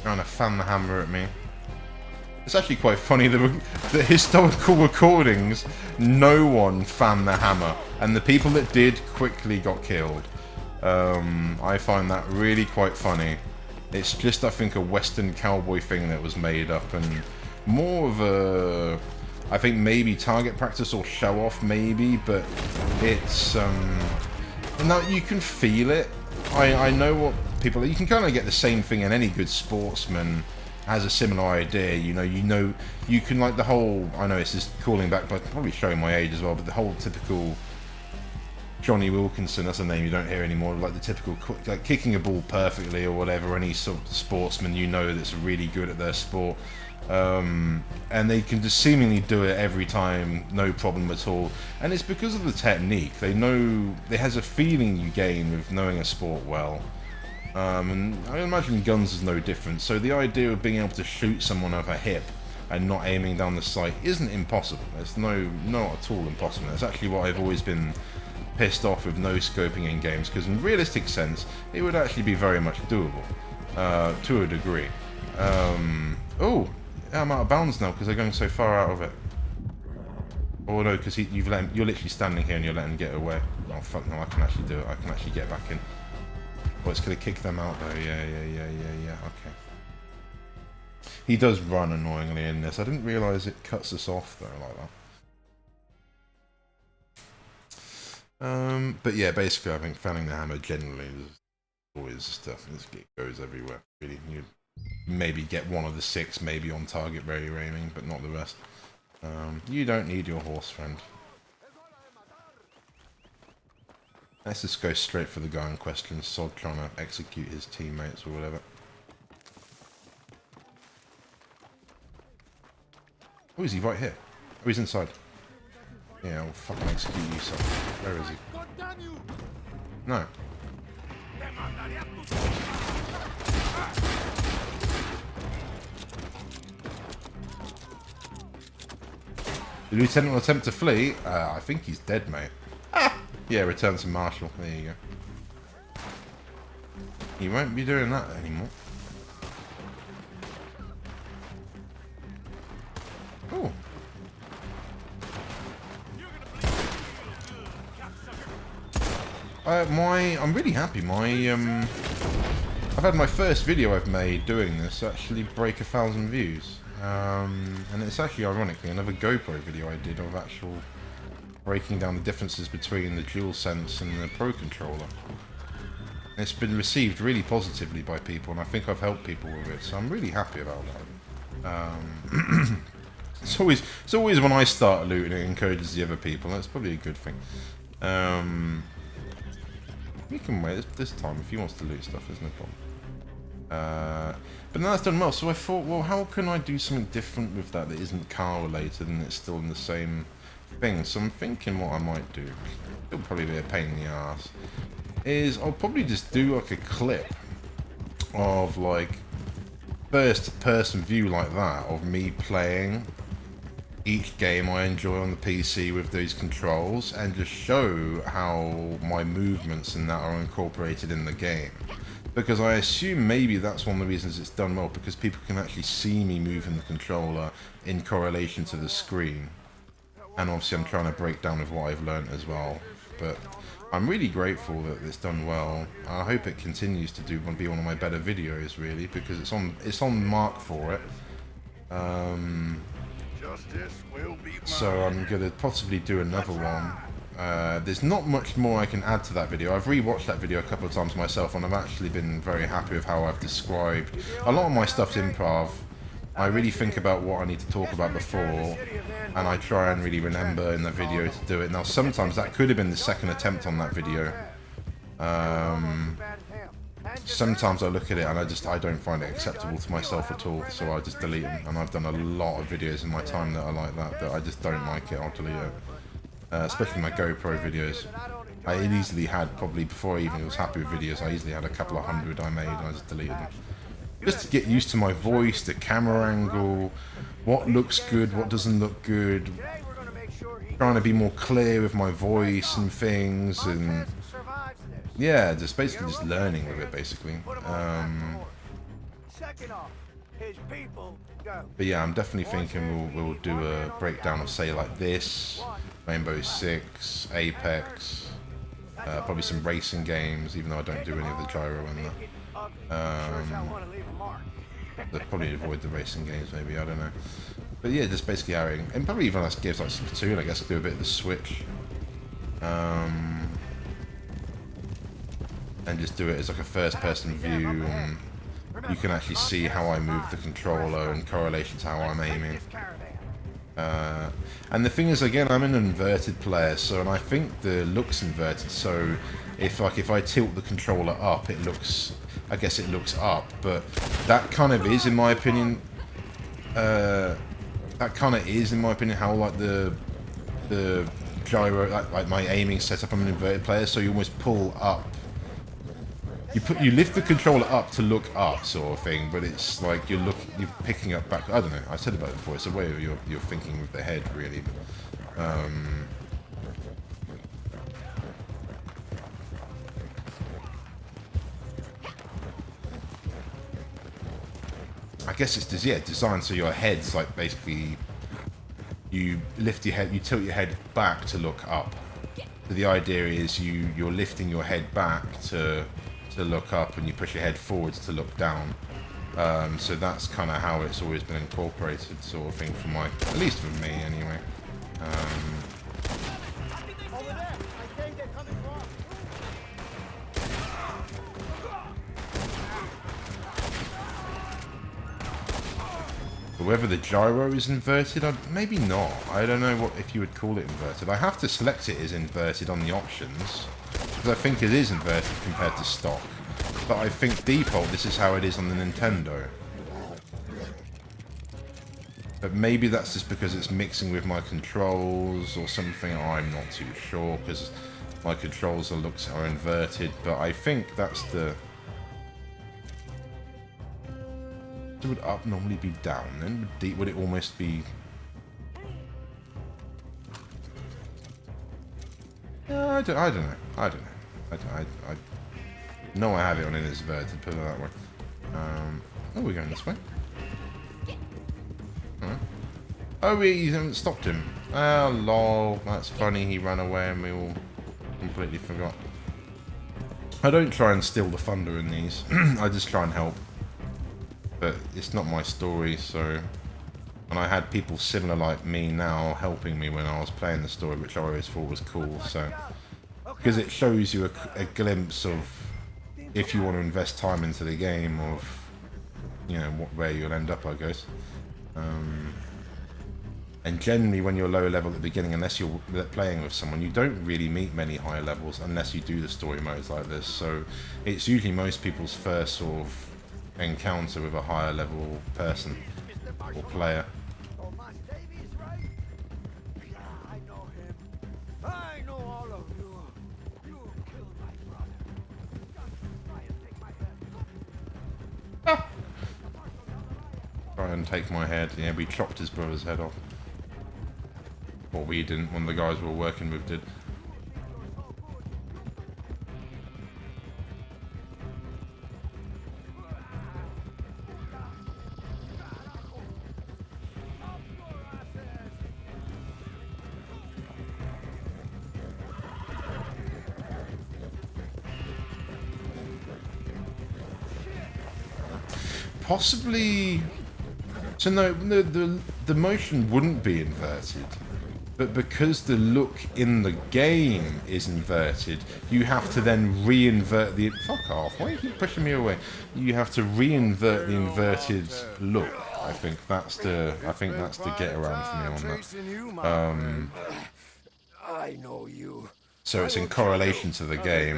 Trying to fan the hammer at me. It's actually quite funny, the historical recordings, no one fanned the hammer. And the people that did quickly got killed. I find that really quite funny. It's just, I think, a Western cowboy thing that was made up, and more of a, I think maybe target practice or show off maybe, but it's, no, you can feel it. I know what people, you can kind of get the same thing in any good sportsman has a similar idea, you know, you can like the whole, I know it's just calling back, but probably showing my age as well, but the whole typical Johnny Wilkinson, that's a name you don't hear anymore, like the typical, like kicking a ball perfectly or whatever, any sort of sportsman you know that's really good at their sport, and they can just seemingly do it every time, no problem at all, and it's because of the technique. They know, it has a feeling you gain with knowing a sport well, and I imagine guns is no different, so the idea of being able to shoot someone over a hip and not aiming down the sight isn't impossible. It's not at all impossible. It's actually what I've always been pissed off with no scoping in games, because in realistic sense it would actually be very much doable to a degree. Oh, I'm out of bounds now because they're going so far out of it. Oh no, because you're literally standing here and you're letting him get away. Oh fuck no, I can actually do it. I can actually get back in. Oh, it's gonna kick them out though. Yeah. Okay. He does run annoyingly in this. I didn't realise it cuts us off though like that. But yeah, basically I think fanning the hammer generally is always stuff. It goes everywhere. Really, you maybe get one of the 6 maybe on target radio aiming, but not the rest. You don't need your horse, friend. Let's just go straight for the guy in question, Sod trying to execute his teammates or whatever. Oh, is he right here? Oh, he's inside. Yeah, I'll fucking execute you, son. Where is he? No. The lieutenant will attempt to flee. I think he's dead, mate. Ah! Yeah, return to Marshall. There you go. He won't be doing that anymore. Oh. I'm really happy. I've had my first video I've made doing this actually break 1,000 views. And it's actually ironically another GoPro video I did of actual breaking down the differences between the Dualsense and the Pro controller. It's been received really positively by people, and I think I've helped people with it, so I'm really happy about that. It's always when I start looting it encourages the other people. That's probably a good thing. You can wait this time if he wants to loot stuff. There's no problem. But no, that's done well. So I thought, well, how can I do something different with that isn't car related and it's still in the same thing? So I'm thinking what I might do. It'll probably be a pain in the ass. Is I'll probably just do like a clip of like first-person view like that of me playing each game I enjoy on the PC with those controls, and just show how my movements and that are incorporated in the game. Because I assume maybe that's one of the reasons it's done well, because people can actually see me moving the controller in correlation to the screen. And obviously I'm trying to break down with what I've learned as well. But I'm really grateful that it's done well. I hope it continues to be one of my better videos, really, because it's on mark for it. So I'm going to possibly do another one. There's not much more I can add to that video. I've rewatched that video a couple of times myself, and I've actually been very happy with how I've described. A lot of my stuff's improv. I really think about what I need to talk about before, and I try and really remember in the video to do it. Now sometimes that could have been the second attempt on that video. Sometimes I look at it and I don't find it acceptable to myself at all, so I just delete them. And I've done a lot of videos in my time that are like that I just don't like it, I'll delete it. Especially my GoPro videos. I easily had, probably before I even was happy with videos, I easily had a couple of hundred I made and I just deleted them. Just to get used to my voice, the camera angle, what looks good, what doesn't look good. trying to be more clear with my voice and things, and yeah, just basically just learning with it, basically. But yeah, I'm definitely thinking we'll do a breakdown of, say, like this, Rainbow Six, Apex, probably some racing games, even though I don't do any of the gyro in there. They'll probably avoid the racing games, maybe, I don't know. But yeah, just basically having, and probably even us gives like Splatoon, I guess, do a bit of the switch. And just do it as like a first-person view, and you can actually see how I move the controller in correlation to how I'm aiming. And the thing is, again, I'm an inverted player, so, and I think the look's inverted, so if I tilt the controller up, it looks, I guess it looks up, but that kind of is, in my opinion, how like the gyro, like my aiming setup. I'm an inverted player, so you almost pull up. You lift the controller up to look up, sort of thing, but it's like you're picking up back. I don't know. I said about it before. It's a way of you're thinking with the head, really. I guess it's just, yeah, designed so your head's like basically you lift your head, you tilt your head back to look up. So the idea is you're lifting your head back to look up, and you push your head forwards to look down. So that's kind of how it's always been incorporated, sort of thing, for my, at least for me anyway. Whether the gyro is inverted, maybe not. I don't know what if you would call it inverted. I have to select it as inverted on the options, because I think it is inverted compared to stock. But I think default, this is how it is on the Nintendo. But maybe that's just because it's mixing with my controls or something. I'm not too sure, because my controls are inverted. But I think that's the... So would up normally be down then? Would it almost be... I don't know. I know I have it on an inverted, put it that way. Oh, we're going this way. Alright. Oh, you haven't stopped him. Oh, lol. That's funny, he ran away and we all completely forgot. I don't try and steal the thunder in these. I just try and help. But it's not my story, so... And I had people similar like me now helping me when I was playing the story, which I always thought was cool, so... Because it shows you a glimpse of, if you want to invest time into the game, of, you know, where you'll end up, I guess. And generally when you're low level at the beginning, unless you're playing with someone, you don't really meet many higher levels unless you do the story modes like this, so it's usually most people's first sort of encounter with a higher level person or player. Try and take my head. Yeah, we chopped his brother's head off. Or we didn't, one of the guys we were working with did. Possibly. So no, the motion wouldn't be inverted, but because the look in the game is inverted, you have to then re-invert the. Fuck off! Why do you keep pushing me away? You have to re-invert the inverted look. I think that's the get around for me on that. I know you. So it's in correlation to the game.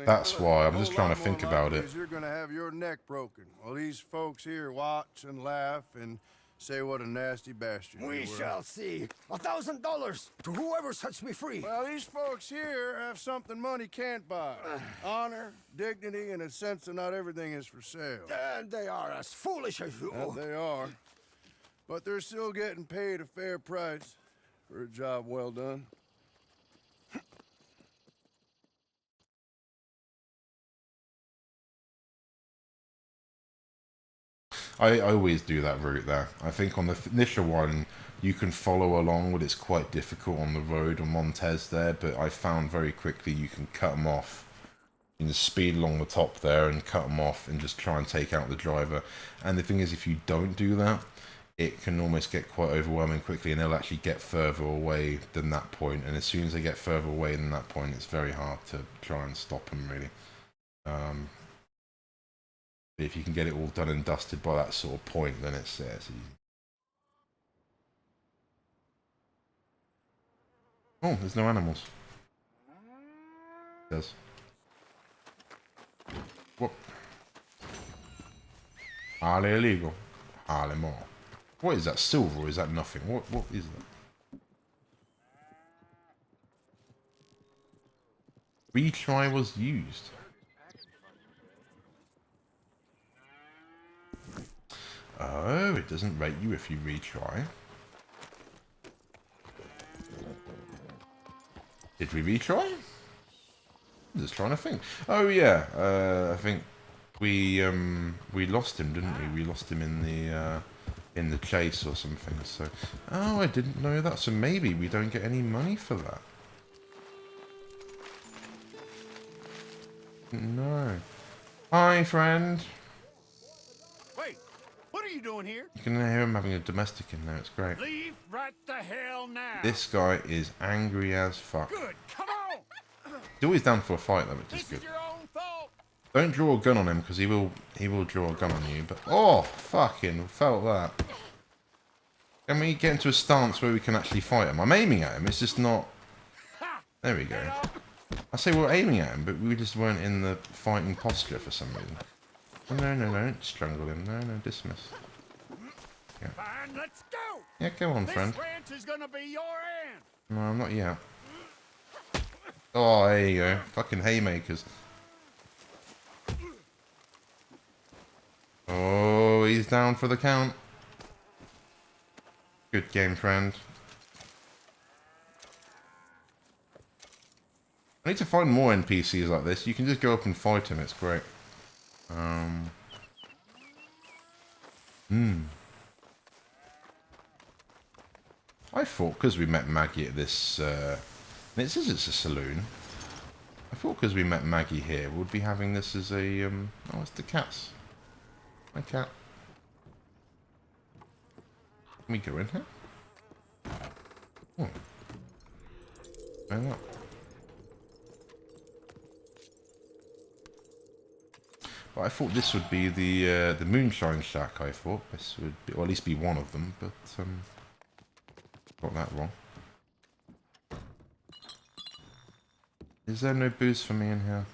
That's why I'm just trying to think about it. You're gonna have your neck broken while these folks here watch and laugh and say what a nasty bastard you were. We shall see. $1,000 to whoever sets me free. Well, these folks here have something money can't buy. Honor, dignity, and a sense that not everything is for sale. And they are as foolish as you. They are. But they're still getting paid a fair price. for a job well done. I always do that route there. I think on the initial one, you can follow along, but it's quite difficult on the road on Montez there, but I found very quickly you can cut them off. You can just speed along the top there and cut them off and just try and take out the driver. And the thing is, if you don't do that, it can almost get quite overwhelming quickly, and they'll actually get further away than that point. And as soon as they get further away than that point, it's very hard to try and stop them, really. If you can get it all done and dusted by that sort of point, then it's easy. Oh, there's no animals. There's. What? Highly illegal. Highly more. What is that? Silver or is that nothing? What is that? Retry was used. Oh, it doesn't rate you if you retry. Did we retry? I'm just trying to think. Oh yeah, I think we lost him, didn't we? We lost him in the chase or something. So, oh, I didn't know that. So maybe we don't get any money for that. No. Hi, friend. Wait, what are you doing here? You can hear him having a domestic in there. It's great. Leave right the hell now. This guy is angry as fuck. Good, come on. He's always down for a fight though, which is This good. is your own fault. Don't draw a gun on him because he will draw a gun on you. But oh, fucking felt that. Can we get into a stance where we can actually fight him? I'm aiming at him. It's just not. There we go. I say we're aiming at him, but we just weren't in the fighting posture for some reason. Oh, no, don't strangle him. No, dismiss. Yeah. Fine, let's go. Yeah, come on, friend. This ranch is gonna be your end. No, I'm not yet. Oh, there you go. Fucking haymakers. Oh, he's down for the count. Good game, friend. I need to find more NPCs like this. You can just go up and fight him. It's great. I thought because we met Maggie at this, and it says it's a saloon. I thought because we met Maggie here, we'd be having this as a, oh, it's the cats. Hi, cat. Can we go in here? Oh. Why not? But I thought this would be the Moonshine Shack, I thought. This would be, or at least be one of them, but, got that wrong. Is there no booze for me in here?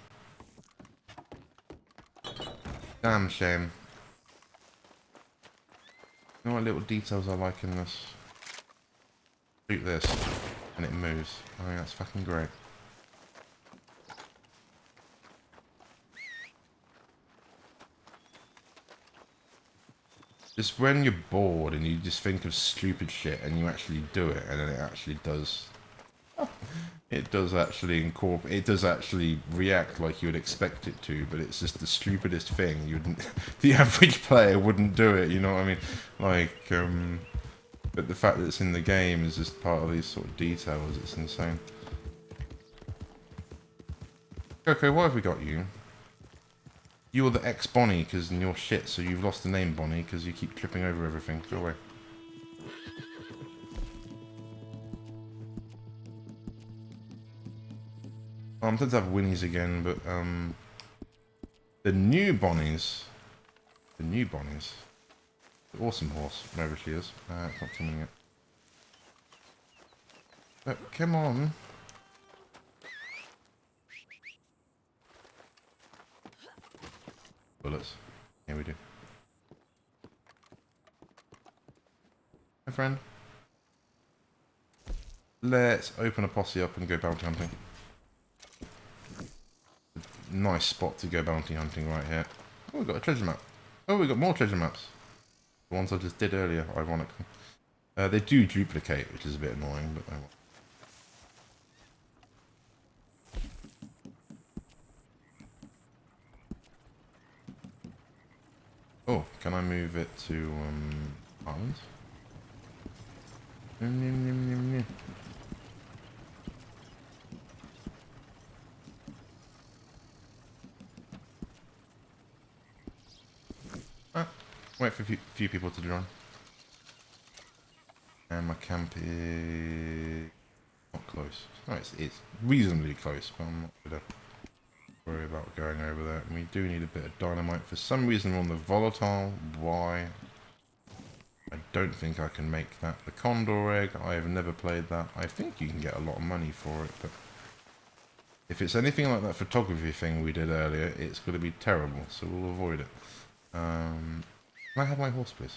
Damn shame. You know what little details I like in this? Shoot this, and it moves. Oh, yeah, that's fucking great. Just when you're bored and you just think of stupid shit and you actually do it, and then it actually does. It does actually incorporate. It does actually react like you would expect it to, but it's just the stupidest thing. You wouldn't. The average player wouldn't do it. You know what I mean? Like, but the fact that it's in the game is just part of these sort of details. It's insane. Okay, why have we got you? You're the ex-Bonnie because you're shit, so you've lost the name Bonnie because you keep tripping over everything. Go away. I'm tempted to have Winnies again, but the new Bonnies, the awesome horse, wherever she is. It's not coming yet. But come on. Bullets. Yeah, we do. My friend. Let's open a posse up and go bounty hunting. Nice spot to go bounty hunting right here. Oh, we've got a treasure map. Oh, we've got more treasure maps. The ones I just did earlier, ironically. They do duplicate, which is a bit annoying, but oh well. Oh, can I move it to islands? Wait for a few people to join. And my camp is not close. No, it's reasonably close, but I'm not going to worry about going over there. And we do need a bit of dynamite. For some reason we're on the volatile. Why? I don't think I can make that. The condor egg, I have never played that. I think you can get a lot of money for it, but if it's anything like that photography thing we did earlier, it's going to be terrible, so we'll avoid it. Can I have my horse, please?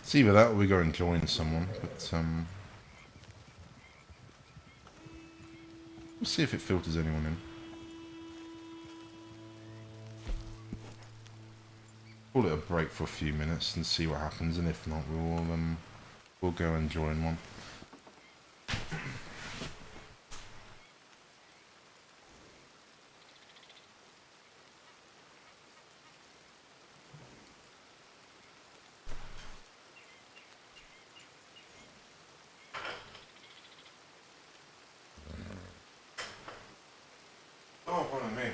It's either that or we go and join someone, but we'll see if it filters anyone in. Call it a break for a few minutes and see what happens, and if not, we'll go and join one. Oh, pardon me.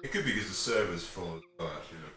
It could be because the server's full as well, actually. Look.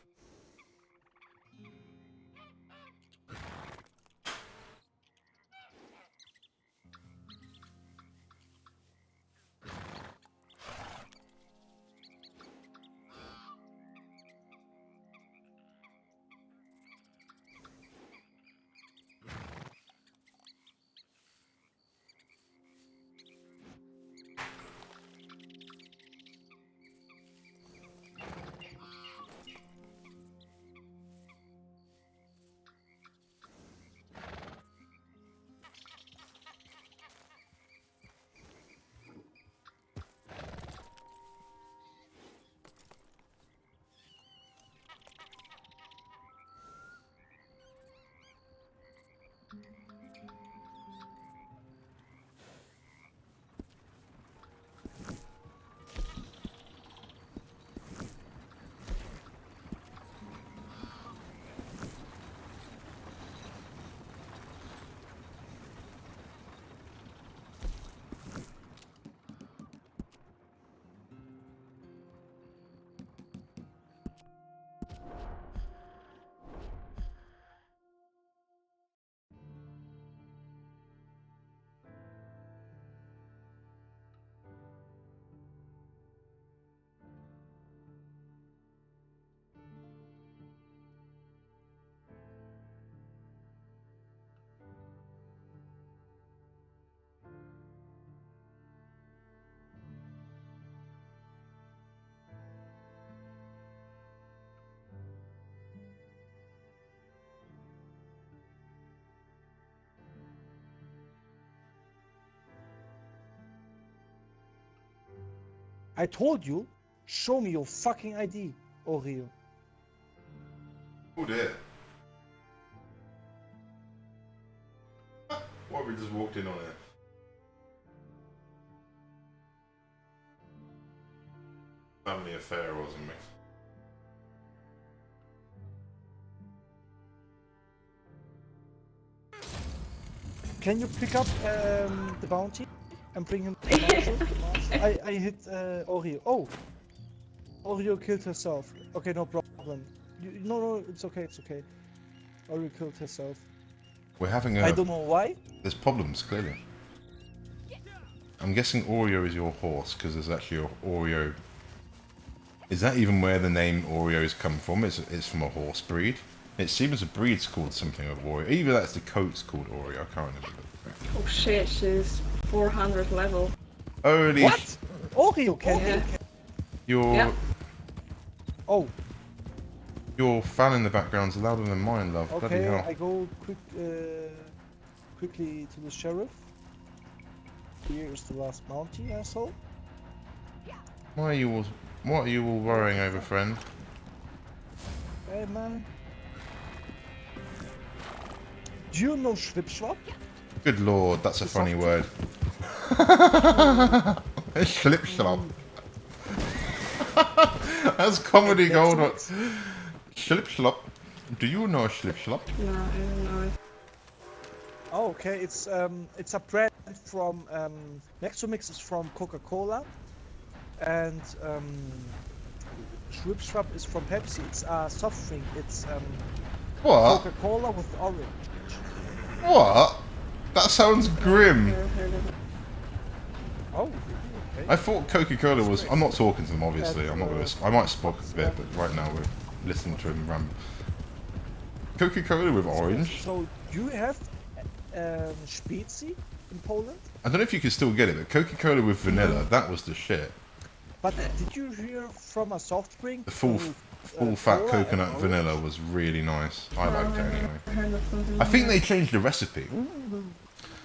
I told you, show me your fucking ID, Oreo. Oh dear. What, we just walked in on it? Family affair, wasn't we? Can you pick up the bounty and bring him to the marshal? I hit Oreo. Oh! Oreo killed herself. Okay, no problem. No, it's okay, it's okay. Oreo killed herself. We're having a... I don't know why. There's problems, clearly. I'm guessing Oreo is your horse, because there's actually a Oreo... Is that even where the name Oreos come from? It's from a horse breed? It seems a breed's called something of Oreo. Either that's the coat's called Oreo, I can't remember. Oh shit, she's 400 level. Holy... What? Oreo candy? Your... Yeah. Oh. Your fan in the background's louder than mine, love. Bloody Okay, hell. I go quickly to the sheriff. Here is the last bounty, asshole. What are you all worrying over, friend? Hey, man. Do you know Schwipschwap? Good lord, that's a funny word. Schlipschlop. That's comedy gold. Schlipschlop. Do you know Schlipschlop? No, I don't know it. Oh, okay. It's a brand from Nexomix is from Coca-Cola, and Schwipschwap is from Pepsi. It's a soft drink. It's What? Coca-Cola with orange. What? That sounds grim. Oh, okay. I thought Coca-Cola was... I'm not talking to them, obviously. I'm not going to... I might spook a bit, but right now we're listening to him ramble. Coca-Cola with orange? So you have Spezi in Poland? I don't know if you can still get it, but Coca-Cola with vanilla, that was the shit. But did you hear from a soft drink? The full fat coconut vanilla was really nice. I liked it anyway. I think they changed the recipe.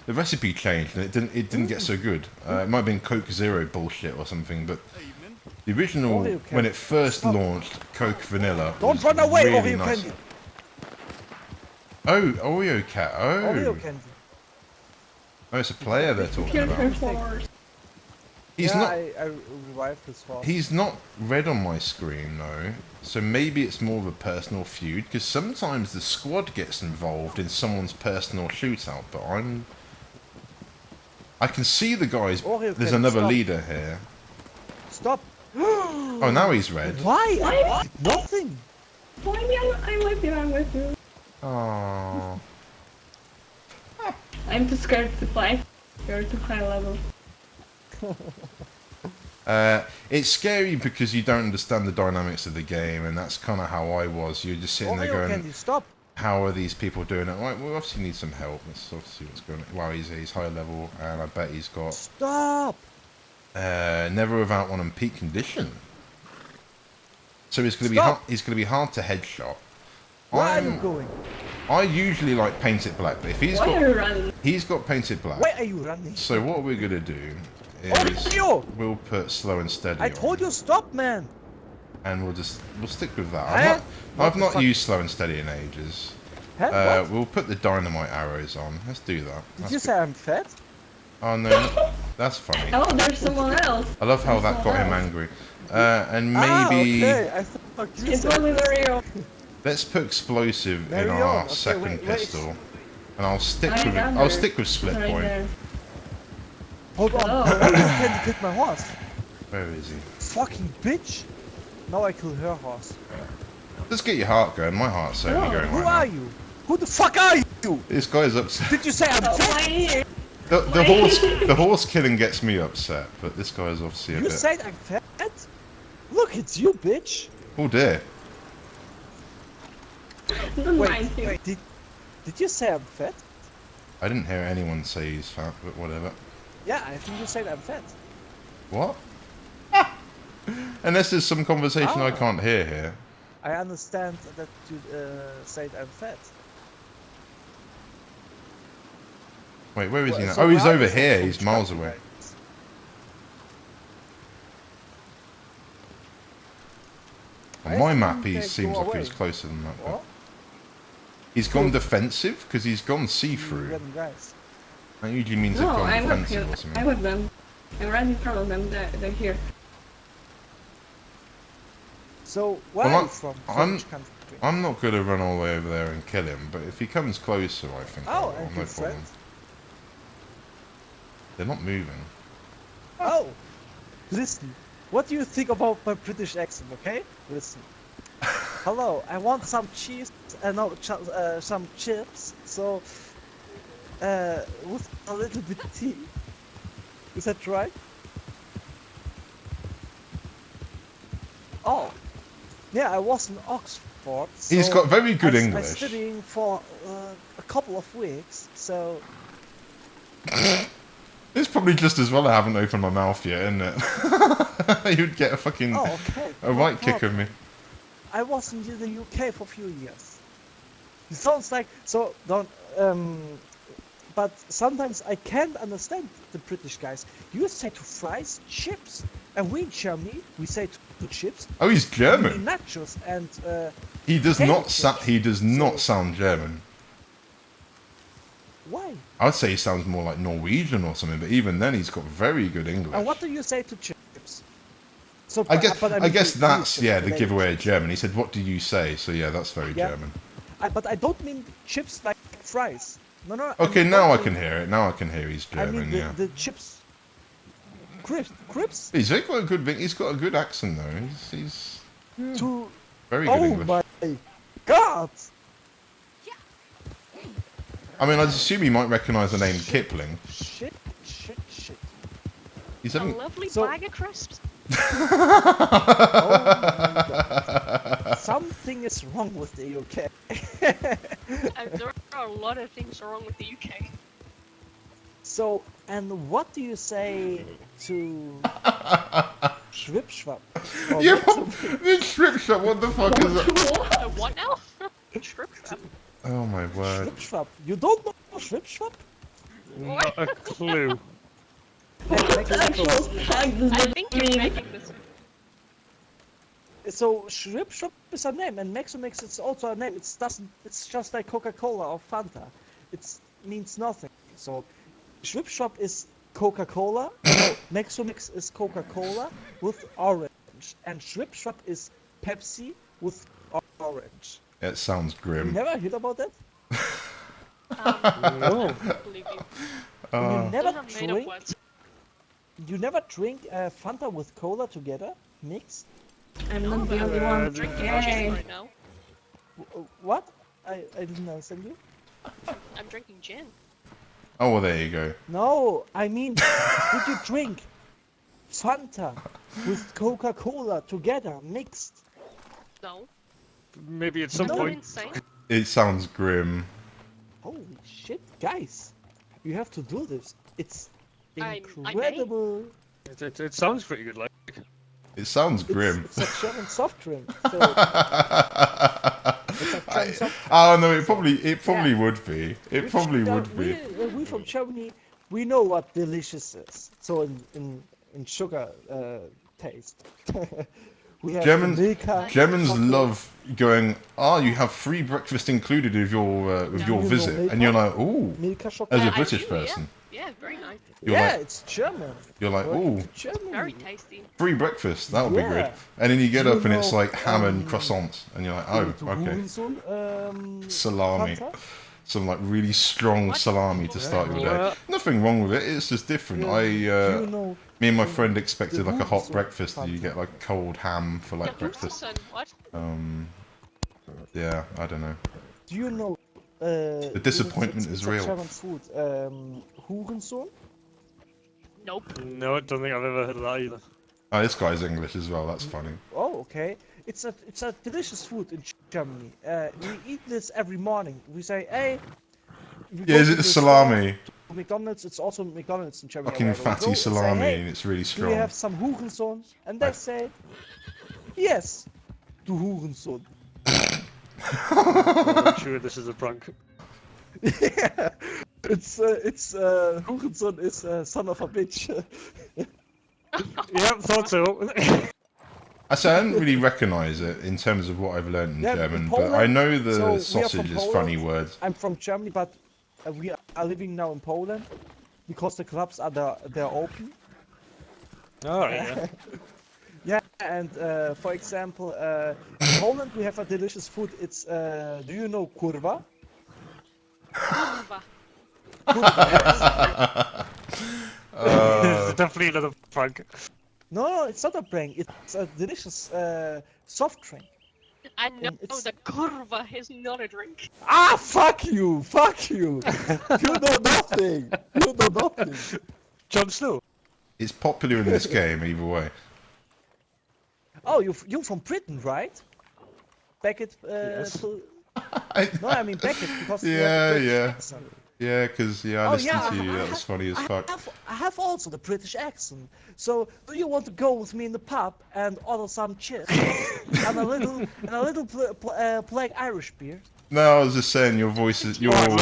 The recipe changed and it didn't get so good. It might have been Coke Zero bullshit or something, but the original, when it first launched, Coke Vanilla Don't run away, really Oreo nice. candy. Oh, Oreo Cat. Oh. Oreo candy. Oh, it's a player they're talking about. He's not. I revived his horse. He's not red on my screen though, so maybe it's more of a personal feud. Because sometimes the squad gets involved in someone's personal shootout, but I can see the guys. Oreo There's candy, another stop. leader here. Stop! Oh, now he's red. Why? What? Nothing. Why me? I'm with you. I'm with you. Oh. I'm too scared to fly. You're too high level. It's scary because you don't understand the dynamics of the game, and that's kind of how I was. You're just sitting there going, Can you stop? how are these people doing it? Right, we obviously need some help. Let's sort of see what's going on. Wow, he's high level, and I bet he's got... Stop! Never without one in peak condition. So it's going to be hard to headshot. Where are you going? I usually like paint it black, but if he's Why are you running? he's got painted black. Why are you running? So what we're gonna do is we'll put slow and steady. I told you stop, man. And we'll stick with that. I've not used slow and steady in ages. We'll put the dynamite arrows on. Let's do that. Did you say I'm fat? Oh no, that's funny. Oh, there's someone else. I love how that got him angry. And maybe okay. I thought you It wasn't real. let's put explosive in our second pistol, and I'll stick with split point. There. Hold on. Can you hit my horse? Where is he? Fucking bitch. Now I kill her horse. Let's get your heart going. My heart's certainly going Who right are now. you? Who the fuck are you? This guy's upset. Did you say I'm fat? The horse killing gets me upset, but this guy's obviously a You bit... said I'm fat? Look, it's you, bitch. Oh dear. Don't mind him. Wait, did you say I'm fat? I didn't hear anyone say he's fat, but whatever. Yeah, I think you said I'm fat. What? Unless there's some conversation I can't hear here. I understand that you said I'm fat. Wait, where is he now? So Oh, he's why over is it here. so He's miles traffic away. lights? On my I map, think he they seems go like he was away. closer than that. But What? he's gone defensive because he's gone see-through. Random guys. That usually means they've No, gone I'm with you. defensive or something. I'm with them. I'm right in front of them. They're here. So where Well, are you from? From which country? I'm not going to run all the way over there and kill him, but if he comes closer, I think I will. and No good problem. friends. They're not moving. Oh, listen. What do you think about my British accent? Okay, listen. Hello, I want some cheese and some chips. So, with a little bit of tea. Is that right? Oh, yeah. I was in Oxford. So He's got very good I'm English. studying for a couple of weeks. So. It's probably just as well I haven't opened my mouth yet, isn't it? You'd get a fucking right kick of me. I was in the UK for a few years. It sounds like so. Don't. But sometimes I can't understand the British guys. You say to fries chips, and we in Germany we say to chips. Oh, he's German. Nachos and. He does not. He does not sound German. Why? I'd say he sounds more like Norwegian or something, but even then he's got very good English. And what do you say to chips? So, I guess that's the giveaway of German. He said, "What do you say?" So yeah, that's very German. But I don't mean chips like fries. No. Okay, now I can hear it. Now I can hear he's German. I mean yeah. the chips. Crisps. He's got a good. He's got a good accent though. He's very good Oh English. my God! I mean, I'd assume he might recognise the name Kipling. Shit. He's A having... lovely bag of crisps. Something is wrong with the UK. There are a lot of things wrong with the UK. So, and what do you say to Schwipschwap? Yeah, the Schwipschwap, what the fuck is that? What now? Schwipschwap. Oh my word. Schwipschwap. You don't know Schwipschwap? Not a clue. I think you're making this. So Schwipschwap is a name, and Mexomix is also a name. It's just like Coca-Cola or Fanta. It means nothing. So Schwipschwap is Coca-Cola. No, Mexomix is Coca-Cola with orange, and Schwipschwap is Pepsi with orange. It sounds grim. You never heard about that? No. You never Those are made up drink? words. you never drink Fanta with cola together, mixed? I'm not the only one. Drinking Yay. gin right now. What? I didn't understand you. I'm drinking gin. Oh, well, there you go. No, I mean, did you drink Fanta with Coca-Cola together, mixed? No. Maybe at some No. point. Insane. It sounds grim. Holy shit, guys! You have to do this. It's I may. incredible. It sounds pretty good, like. It sounds grim. It's a German soft drink. So it's a German soft drink. Oh no, it probably would be. It probably Yeah, would be. We from Germany, we know what delicious is. So in sugar taste. We have Milka. Germans chocolate. love going. Oh, you have free breakfast included with your visit, Milka? and you're like, ooh. Milka chocolate. As a I British do, person, Yeah, very nice. you're Yeah, like, it's German. you're like, Welcome ooh, to Germany. Very tasty. free breakfast. That would be good. Yeah. And then you get Do you up and it's know, like ham and croissants, and you're like, oh, To okay. Hurensohn, Salami. Fanta? Some like really strong salami to start your day. Yeah. Nothing wrong with it. It's just different. Yeah. Do you know Me and my friend expected like a hot Hurensohn breakfast, and you Fanta? get like cold ham for like breakfast. Son, what? Yeah, I don't know. Do you know? The disappointment it's is a real. German food. Hurensohn. Nope. No, I don't think I've ever heard of that either. Oh, this guy's English as well. That's funny. Oh, okay. It's a delicious food in Germany. We eat this every morning. We say, hey. we Yeah, go is to it the salami? store, to McDonald's. It's also McDonald's in Germany. Fucking or whatever. We go fatty and say, salami, hey, and it's really do we strong. have some Hurensohn? And they say, yes, du Hurensohn. I'm sure this is a prank. Yeah, it's Hurensohn is son of a bitch. Yeah, thought so. I say I didn't really recognise it in terms of what I've learned in Yeah, German, in but Poland, I know so we the are sausage from is Poland. funny words. I'm from Germany, but we are living now in Poland because the clubs are they're open. Alright, yeah. Yeah, and for example, in Poland we have a delicious food. It's do you know kurwa? Kurwa. It's definitely another prank. No, it's not a prank. It's a delicious soft drink. I know it's- the kurva is not a drink. Ah, fuck you! Fuck you! You know nothing. You know nothing. Jon Snow. It's popular in this game either way. Oh, you're from Britain, right? Beckett. Yes. No, I mean Beckett because you Yeah, have the British yeah. accent. Yeah, because I Oh, listened yeah, to you. I That was funny as fuck. I have also the British accent. So, do you want to go with me in the pub and order some chips and a little black Irish beer? No, I was just saying your voice is your I'd love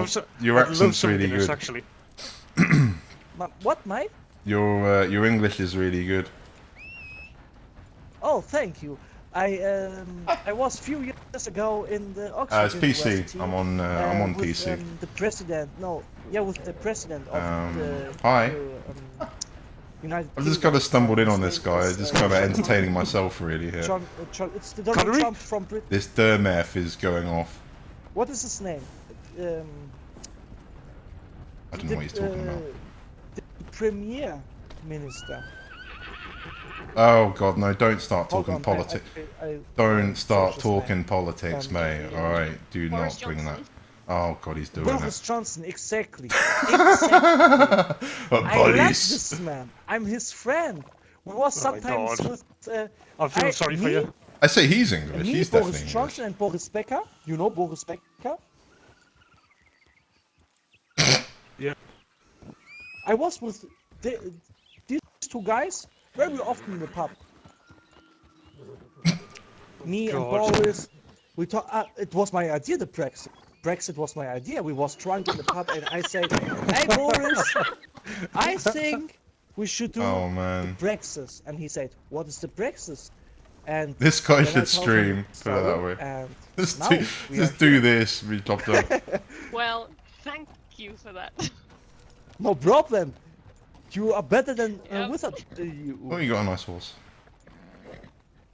accent's some really Guinness, good. actually. What, mate? Your English is really good. Oh, thank you. I was a few years ago in the Oxford It's PC. University, I'm on with, PC. The president, with the president of the hi. United I've just Kingdom. kind of stumbled in on His this name guy, is, just kind of entertaining myself really here. It's the Donald Trump from Britain. This Dermeth is going off. What is his name? I don't know what he's talking about. The Premier Minister. Oh god, no! Don't start Hold talking on, politics. I Don't start search his talking name. politics, mate. All right, do Boris not bring that. Johnson. Oh god, he's doing Boris it. Johnson, exactly. But I love buddies. this man. I'm his friend. We was Oh my sometimes God. with. I feel sorry for me, you. I say he's English. Me, He's Boris definitely English. Johnson, and Boris Becker. You know Boris Becker? Yeah. I was with these two guys very often in the pub. Me and God. Boris, we talk. It was my idea. The Brexit. Brexit was my idea. We was drunk in the pub, and I said, "Hey Boris, I think we should do Oh man, Brexit." And he said, "What is the Brexit?" And this guy then I should told him stream. Put it that way. And Just now do, we just are do here. this. We dropped up. Well, thank you for that. No problem. You are better than Yep. without you. Oh, you got a nice horse.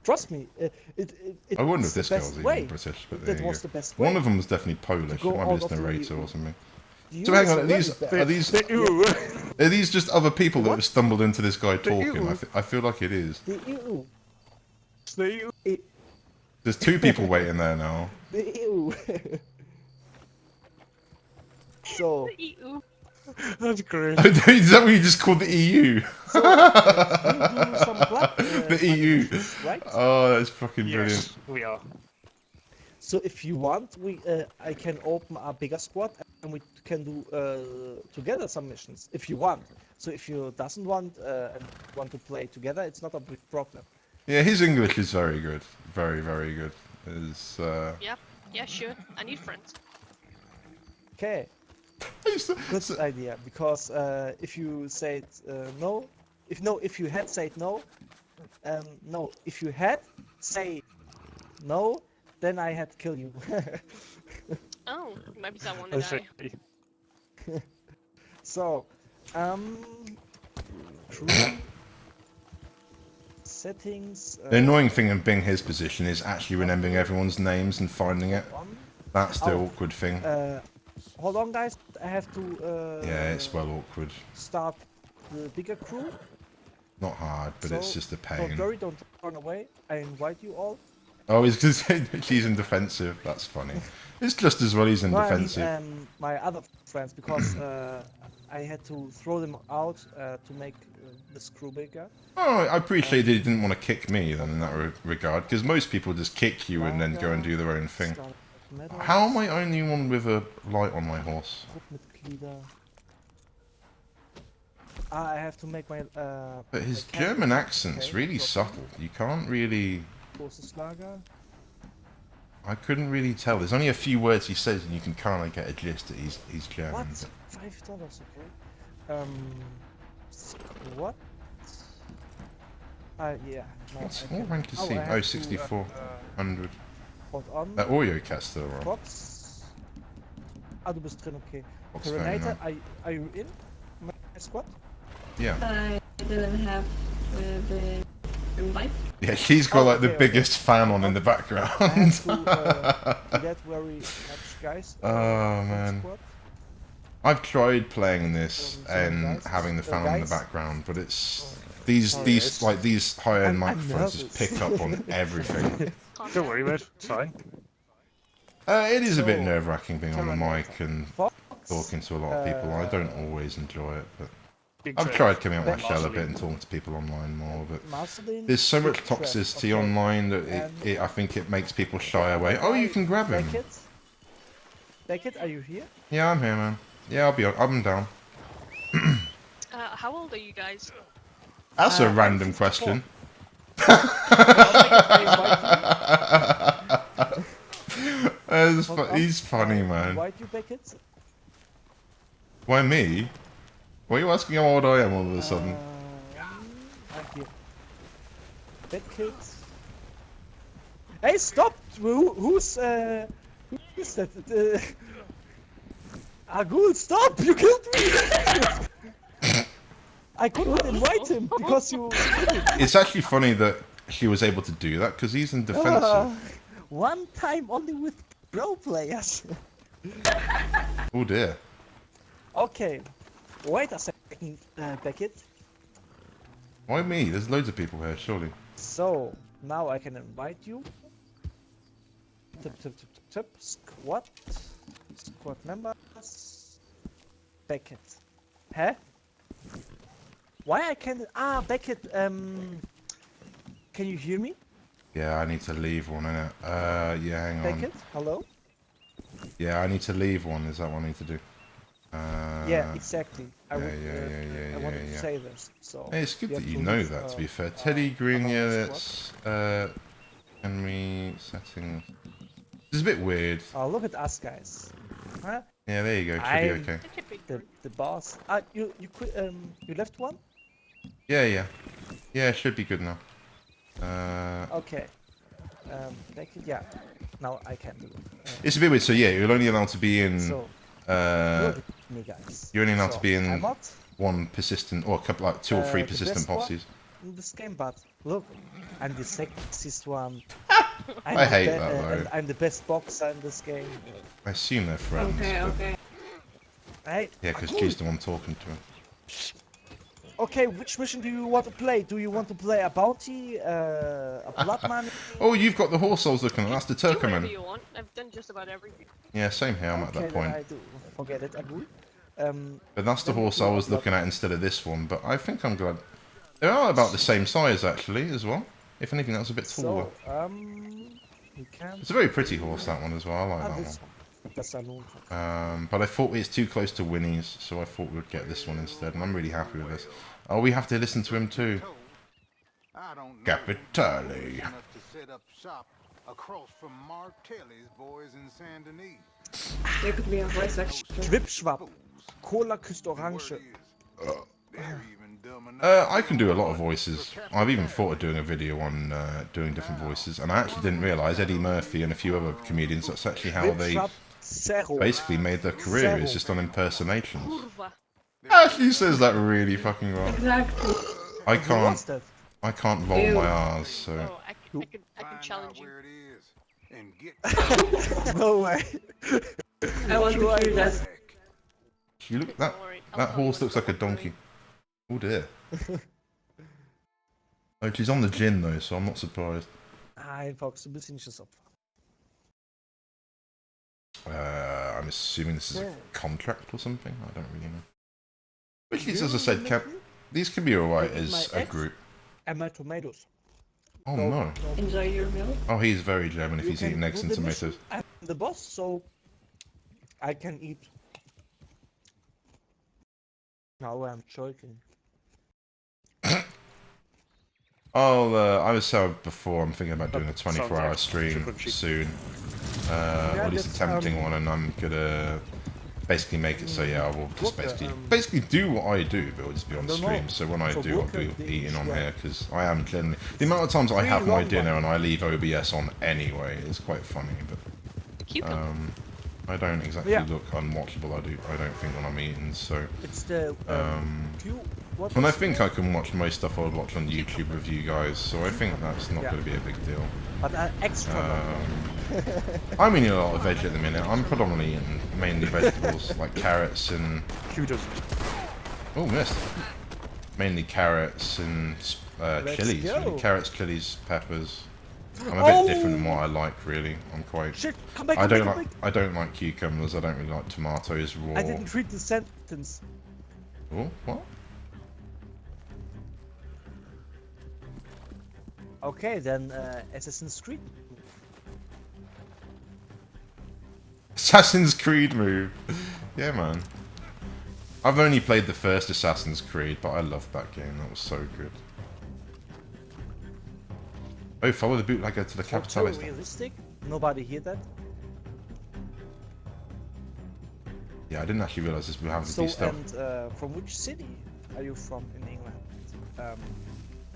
Trust me. I wonder if it's the this girl's best even way. British, but there That you was go. the best way. One of them was definitely Polish. go It might be out this of the- narrator or something. The So EU hang is on, already bad. are these just other people that What? have stumbled into this guy The talking? EU. I feel like it is. The EU. It's the EU. There's two people waiting there now. The EU. So, The EU. That's great. Is that what you just called the EU? so you do some blood, The EU. right? Oh, that's fucking brilliant. Yes, we are. So if you want, I can open a bigger squad and we can do together some missions if you want. So if you doesn't want and want to play together, it's not a big problem. Yeah, his English is very good. Very, very good. Yeah. Yeah, sure. I need friends. Okay. Good idea, because if you said no, if you had said no, if you had say no, then I had to kill you. Oh, maybe someone to die. So, crew settings. The annoying thing in being his position is actually remembering everyone's names and finding it. That's the awkward thing. Hold on, guys. I have to. Yeah, it's well awkward. Start the bigger crew. Not hard, but it's just a pain. Don't worry, don't run away. I invite you all. Oh, he's gonna say he's in defensive. That's funny. It's just as well he's in defensive. I mean, my other friends, because I had to throw them out to make this crew bigger. Oh, I appreciate that he didn't want to kick me then in that regard, because most people just kick you and then go and do their own thing. How am I only one with a light on my horse? I have to make my. But his German accent's really subtle. You can't really. I couldn't really tell. There's only a few words he says, and you can kind of get a gist that he's German. What? But... $5, okay. What? Yeah. No, What rank is he? Oh, 6400. Hold on. Oreo Cat's still around. Box. Ah, du bist drin, okay. What's going Terminator, on? are you in my squad? Yeah. I didn't have the invite. Yeah, he's got like the biggest fan on in the background. I have to get very much, guys. Oh man. I've tried playing this and having the fan on in the background, but it's these high-end microphones just pick up on everything. Don't worry, mate. It's fine. It is a bit nerve-wracking being on the mic and talking to a lot of people. I don't always enjoy it, but I've tried coming out my shell a bit and talking to people online more. But there's so much toxicity online that I think it makes people shy away. Oh, you can grab him. Beckett, are you here? Yeah, I'm here, man. Yeah, I'm down. How old are you guys? That's a random question. He's funny, man. Why do you Beckett? Why me? Why are you asking how old I am all of a sudden? Beckett. Hey, stop! Who's that? Agul, stop! You killed me! I couldn't invite him because you. It's actually funny that she was able to do that because he's in defensive. One time only with pro players. Oh dear. Okay, wait a second, Beckett. Why me? There's loads of people here, surely. So now I can invite you. Tip. Squad members. Beckett. Huh? Why I can't? Beckett. Can you hear me? Yeah, I need to leave one, innit? Yeah, hang on. Beckett, hello? Yeah, I need to leave one. Is that what I need to do? Yeah, exactly. I wanted yeah. to say this. So hey, it's good that you know that, to be fair. Teddy Green, yeah, that's... Enemy settings... It's a bit weird. Oh, look at us, guys. Huh? Yeah, there you go. Should be okay. The boss. You left one? Yeah. Yeah, it should be good now. Okay. Beckett, yeah. Now I can do it. It's a bit weird. So yeah, you're only allowed to be in. So, me, guys. You're only allowed to be in I'm not, one persistent, or a couple, like 2 or 3 persistent posses. In this game, but look, I'm the sexiest one. I hate that though. And I'm the best boxer in this game. I assume they're friends. Okay. Right? Yeah, because Cool. she's the one talking to him. Okay, which mission do you want to play? Do you want to play a bounty, a blood money? Oh, you've got the horse I was looking at. That's the Do whatever Turkoman. you want. I've done just about everything. Yeah, same here. I'm at Okay, that then point. I do. Forget it, I do. But that's the then horse you I are was blood- looking at instead of this one. But I think I'm glad. They are about the same size, actually, as well. If anything, that's a bit taller. So, we can... It's a very pretty horse, that one, as well. I like that this one. That's a long But I thought it's too close to Winnie's, so I thought we'd get this one instead, and I'm really happy with this. Oh, we have to listen to him too. Capitale. Enough to set up shop across from Martelli's boys in Saint Denis. There could be a voice action. Schwipschwapp. Cola küsst Orange. I can do a lot of voices. I've even thought of doing a video on doing different voices, and I actually didn't realise Eddie Murphy and a few other comedians, that's actually how they basically made their career, is just on impersonations. Ashley says that really fucking well. Exactly. I can't roll my R's, so... Oh, I can challenge you. No way. I want to hear that. You look, that horse looks like a donkey. Oh dear. Oh, she's on the gin though, so I'm not surprised. Einfach so ein bisschen Opfer. I'm assuming this is a contract or something. I don't really know. Which is, as I said, these can be alright as a group. And my tomatoes. Oh no. Enjoy your meal. Oh, he's very German if he's eating eggs and tomatoes. I'm the boss, so I can eat. No, I'm joking. Oh, I was said before, I'm thinking about doing a 24-hour stream soon. Or at least a tempting one, and I'm gonna basically make it so yeah, I will just basically do what I do, but it'll just be on stream. So when I do, I'll be eating on here, because I am generally... The amount of times I have my dinner and I leave OBS on anyway is quite funny, but... I don't exactly look unwatchable, I don't think, when I'm eating, so... It's the... and I think I can watch most stuff I would watch on YouTube with you guys, so I think that's not going to be a big deal. But extra. I'm eating a lot of veg at the minute. I'm predominantly eating mainly vegetables, like carrots and... Oh, missed. Mainly carrots and chilies. Really. Carrots, chilies, peppers. I'm a bit different than what I like, really. I'm quite... Shit, come back, I don't like cucumbers, I don't really like tomatoes raw. I didn't read the sentence. Oh, what? Okay, then Assassin's Creed. Assassin's Creed move. Yeah, man. I've only played the first Assassin's Creed, but I loved that game. That was so good. Oh, follow the bootlegger to the Capitale. So realistic? Nobody hear that? Yeah, I didn't actually realise this would have to be stuff. And from which city are you from in England?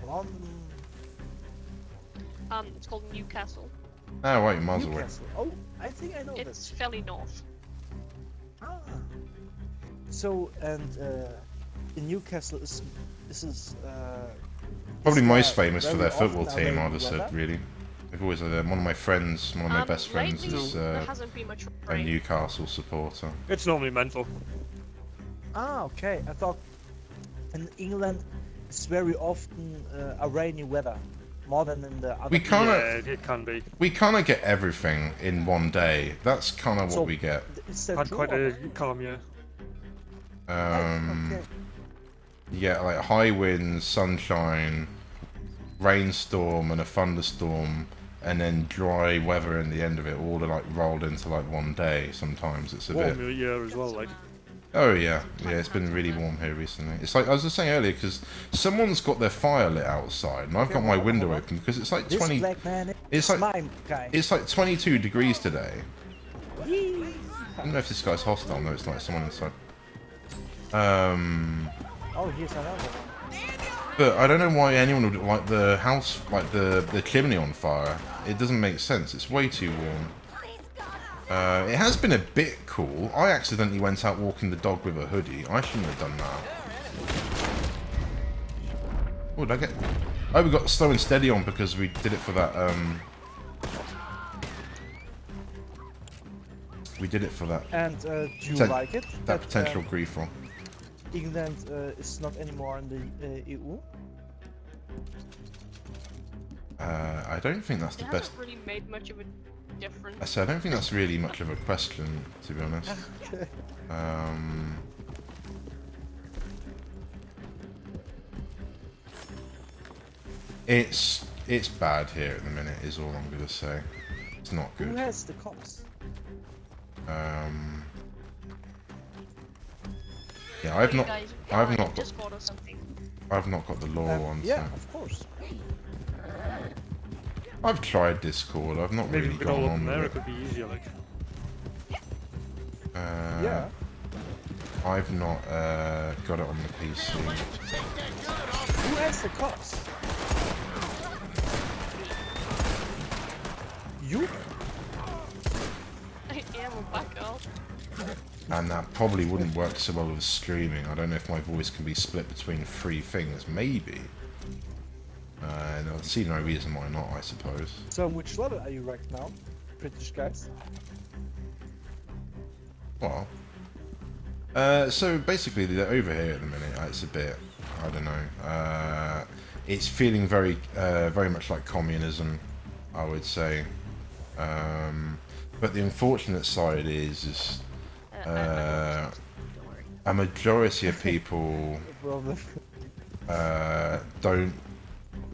London? It's called Newcastle. Oh, wait, miles away. Oh, I think I know this. It's fairly north. Ah. So, and in Newcastle, this is... Probably most famous for their football team, I'd have said, really. They've always had one of my friends, one of my best friends is a Newcastle supporter. It's normally mental. Ah, okay. I thought in England it's very often a rainy weather, more than in the other. It can be. We kind of get everything in one day. That's kind of what we get. Had quite a calm year. Okay. You get like high winds, sunshine, rainstorm, and a thunderstorm, and then dry weather in the end of it, all like rolled into like one day. Sometimes it's a bit. Warm year as well, like. Oh yeah, it's been really warm here recently. It's like I was just saying earlier, because someone's got their fire lit outside, and I've got my window open because it's like 20. It's like 22 degrees today. I don't know if this guy's hostile. No, it's not. It's someone inside. Oh, here's another one. But I don't know why anyone would light the house, like the chimney on fire. It doesn't make sense. It's way too warm. It has been a bit cool. I accidentally went out walking the dog with a hoodie. I shouldn't have done that. Oh, did I get... Oh, we got slow and steady on because we did it for that, We did it for that. And do you like it? That potential grief roll. England is not anymore in the EU. I don't think that's the It best. hasn't really made much of a difference. I don't think that's really much of a question, to be honest. It's bad here at the minute, is all I'm gonna say. It's not good. Who has the cops? Yeah, I've not got Discord or something. I've not got the law one. Yeah, So. of course. I've tried Discord. I've not Maybe really we could all gone up on there, with it could be easier, like. Yeah. I've not got it on the PC. Who has the cops? You? I am a backup. And that probably wouldn't work so well with streaming. I don't know if my voice can be split between 3 things. Maybe. And I see no reason why not, I suppose. So which level are you right now, British guys? Well, so basically over here at the minute, it's a bit, I don't know, it's feeling very much like communism, I would say. But the unfortunate side is a majority of people don't.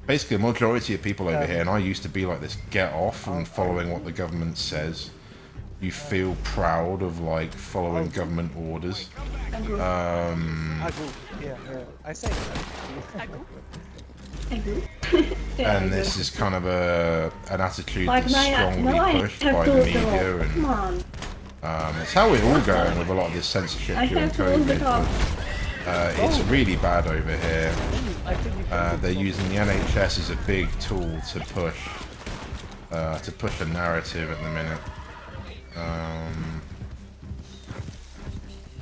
Basically, a majority of people over here, and I used to be like this, get off on following what the government says. You feel proud of like following government orders. Yeah, I say And this is kind of an attitude that's strongly pushed by the media, and it's how we're all going with a lot of this censorship during COVID. But, it's really bad over here. They're using the NHS as a big tool to push a narrative at the minute.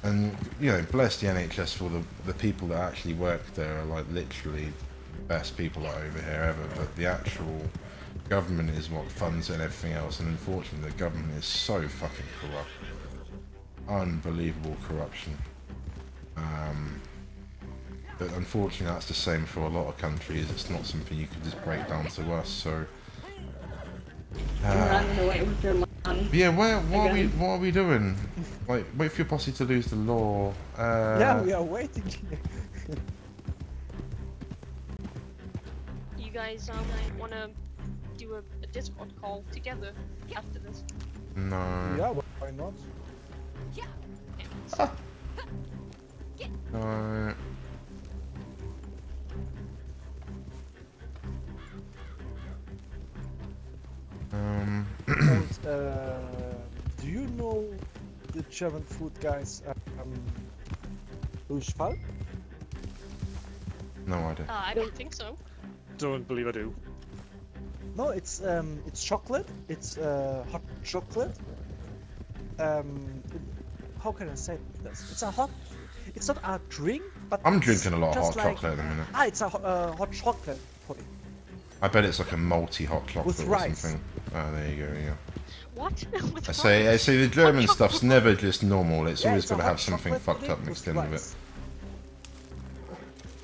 And you know, bless the NHS for the people that actually work there are like literally the best people over here ever. But the actual government is what funds it and everything else. And unfortunately, the government is so fucking corrupt, unbelievable corruption. But unfortunately, that's the same for a lot of countries. It's not something you can just break down to us. So. Yeah, what are we doing? Like, wait for your posse to lose the law. Yeah, we are waiting. You guys wanna do a Discord call together after this? No. Yeah, why not? Ah. No. And, do you know the German food guys? Durchfall? No idea. I don't think so. Don't believe I do. No, it's chocolate. It's hot chocolate. How can I say this? It's a hot. It's not a drink, but I'm drinking a lot of hot like, chocolate at the minute. It's a hot chocolate pudding. I bet it's like a multi-hot chocolate With or rice. something. Oh, there you go. Yeah. What? I say the German stuff's never just normal. It's always it's a got to have hot something chocolate fucked up pudding mixed with in with rice.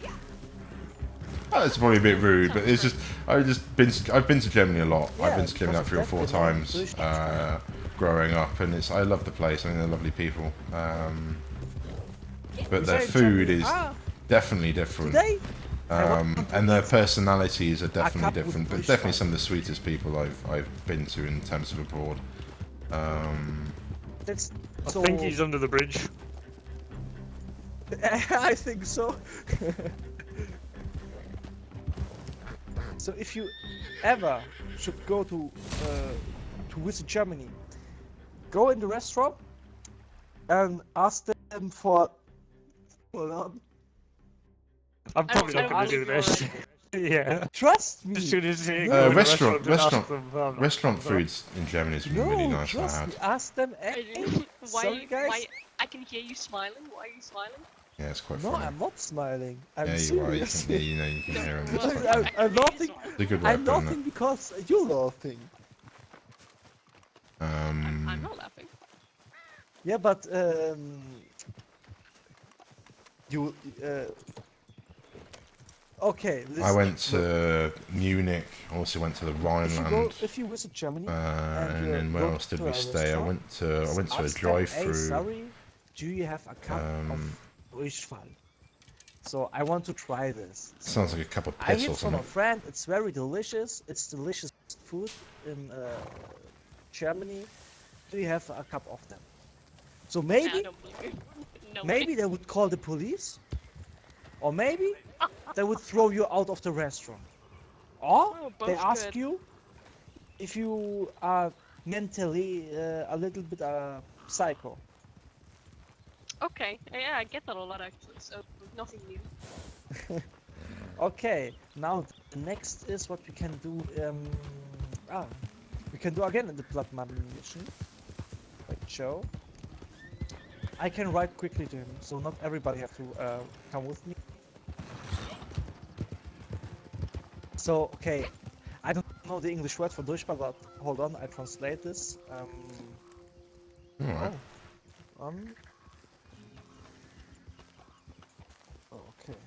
it. Oh, it's probably a bit rude, but it's just I've been to Germany a lot. Yeah, I've been to Germany like 3 or 4 times growing up, and I love the place. I think they're lovely people. But their food is definitely different. Today? And their personalities are definitely different, but definitely some of the sweetest people I've been to in terms of abroad. That's I so... think he's under the bridge. I think so. So if you ever should go to visit Germany, go in the restaurant and ask them for. Hold on. I'm probably not going to do this. Yeah. Trust me. As soon as you go in a Restaurant them, foods in Germany is No, really nice. trust I me. had. Ask them. Hey, sorry guys. Why? I can hear you smiling. Why are you smiling? Yeah, it's quite No, funny. I'm not smiling. I'm Yeah, you serious. are. You know, you can hear him. It's quite I'm, funny. I'm laughing. It's a good I'm weapon, laughing because you're laughing. I'm not laughing. Yeah, but you okay. I Listen, went look, to Munich. I also went to the Rhineland. if you visit Germany And you then where go else did to we a stay? I restaurant, went to a ask them, hey, drive-through. sorry, do you have a cup of Durchfall? So I want to try this. Sounds like a cup of I piss hear or from a something. friend, it's very delicious. It's delicious food in Germany. Do you have a cup of them? So maybe, I don't believe you. No maybe way. they would call the police, or maybe they would throw you out of the restaurant, or Oh, they both ask good. you if you are mentally a little bit psycho. Okay, yeah, I get that a lot actually, so nothing new. Okay, now the next is what we can do. We can do again in the Blood Money mission. Wait, Joe. I can write quickly to him, so not everybody have to come with me. So, okay, I don't know the English word for Durchfall, but hold on, I translate this. Alright. Okay.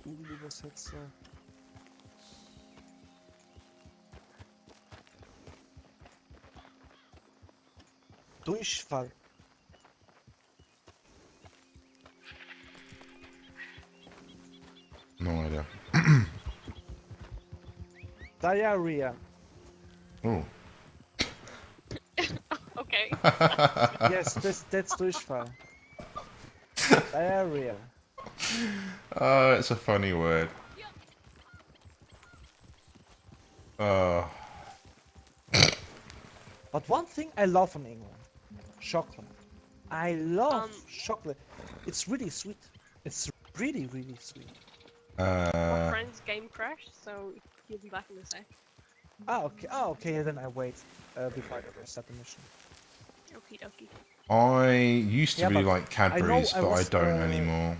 Google-Übersetzer. Durchfall. No idea. Diarrhea. Oh. Okay. Yes, that's Durchfall. Diarrhea. Oh, it's a funny word. But one thing I love in England, chocolate. I love chocolate. It's really sweet. It's really, really sweet. My friend's game crashed, so he'll be back in a sec. Okay. Oh, okay. Then I wait before I start the mission. Okie dokie. I used to Yeah, really but like Cadbury's, I but I was, don't anymore.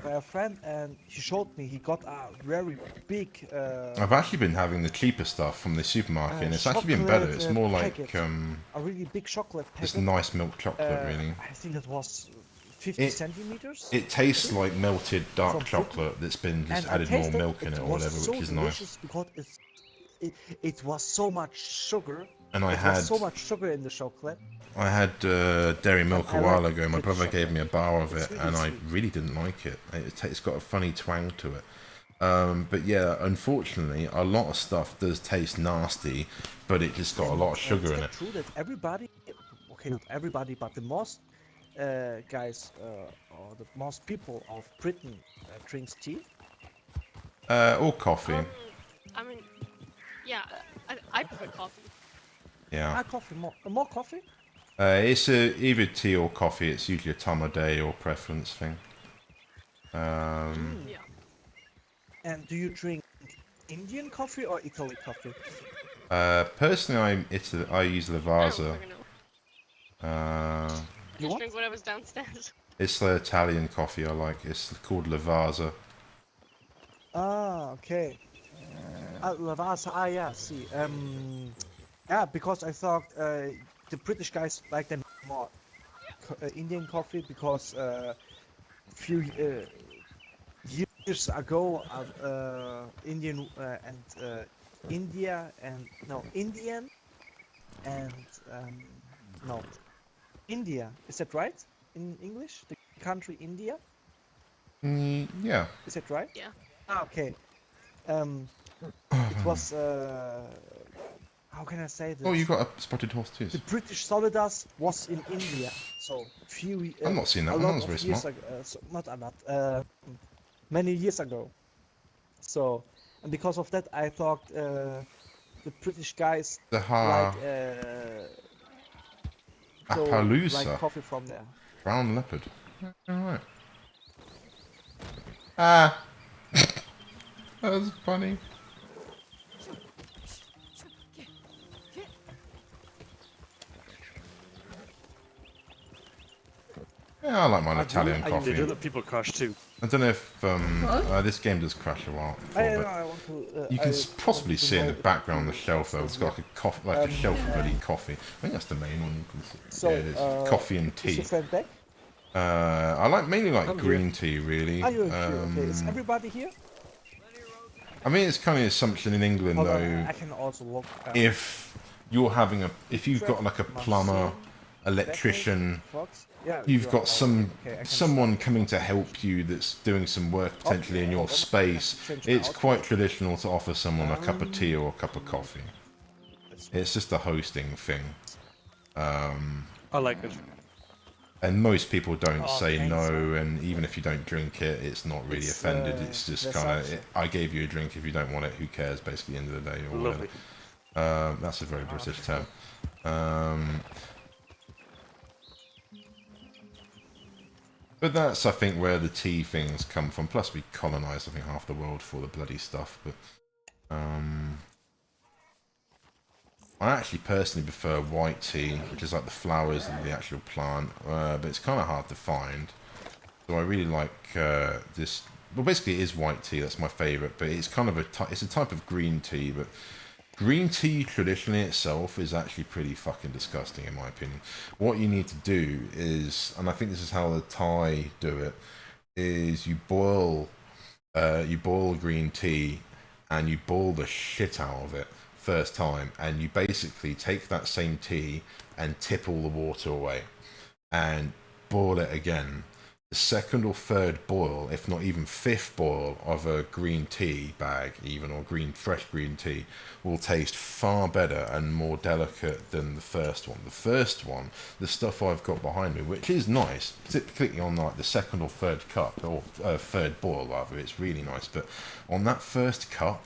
By a friend, and he showed me he got a very big. I've actually been having the cheaper stuff from the supermarket, and it's actually been better. It's more like a really big chocolate packet. just nice milk chocolate, really. I think it was 50 centimeters. It tastes like melted dark chocolate that's been just added more milk in it or whatever, which is nice. Because it was so much sugar. And There was so much sugar in the chocolate. I had dairy milk a while ago. My good brother chocolate. gave me a bar of It's it, really and I sweet. really didn't like it. It's got a funny twang to it. But yeah, unfortunately, a lot of stuff does taste nasty, but it just got a lot of sugar in it. It's true that everybody, okay, not everybody, but the most guys or the most people of Britain drinks tea. Or coffee. I mean, yeah, I prefer coffee. Yeah. Coffee, more coffee. It's either tea or coffee. It's usually a time of day or preference thing. Yeah. And do you drink Indian coffee or Italy coffee? Personally, I use Lavazza. Just drink whatever's downstairs. It's the Italian coffee I like. It's called Lavazza. Ah, okay. Lavazza, yeah, see. Yeah, because I thought the British guys like them more Indian coffee because few years ago Indian and Indian India, is that right in English? The country India? Yeah. Is that right? Yeah. Ah, okay. It was how can I say this? Oh, you got a spotted horse too. The British Soldiers was in India, so few. I'm not seeing that one. That was very smart. Not a lot. Many years ago. So, and because of that, I thought the British guys like Appaloosa. coffee from there. Brown leopard. Alright. Ah. That was funny. Yeah, I like my Italian coffee. They do let people crash too. I don't know if this game does crash a while. I want to, You can possibly see in the background on the shelf though. It's got like a coffee, like a shelf of bloody coffee. I think that's the main one. You can see. So, yeah, it is. Coffee and tea. Is your friend back? I like mainly like green tea really. Are you here? Okay, is everybody here? I mean, it's kind of an assumption in England Hold on, though. I can also walk. If you're having if you've got like a plumber, electrician, you've got someone coming to help you that's doing some work potentially in your space, it's quite traditional to offer someone a cup of tea or a cup of coffee. It's just a hosting thing. I like it. And most people don't say no, and even if you don't drink it, it's not really offended. It's just kind of, I gave you a drink. If you don't want it, who cares? Basically, end of the day, or whatever. That's a very British term. But that's, I think, where the tea things come from. Plus, we colonised, I think, half the world for the bloody stuff. But I actually personally prefer white tea, which is like the flowers of the actual plant, but it's kind of hard to find. So I really like this. Well, basically, it is white tea. That's my favourite, but it's kind of it's a type of green tea. But green tea traditionally itself is actually pretty fucking disgusting, in my opinion. What you need to do is, and I think this is how the Thai do it, is you boil green tea, and you boil the shit out of it first time, and you basically take that same tea and tip all the water away and boil it again. The second or third boil, if not even fifth boil of a green tea bag even, or fresh green tea, will taste far better and more delicate than the first one. The first one, the stuff I've got behind me, which is nice, particularly on like the second or third cup, or third boil rather, it's really nice, but on that first cup,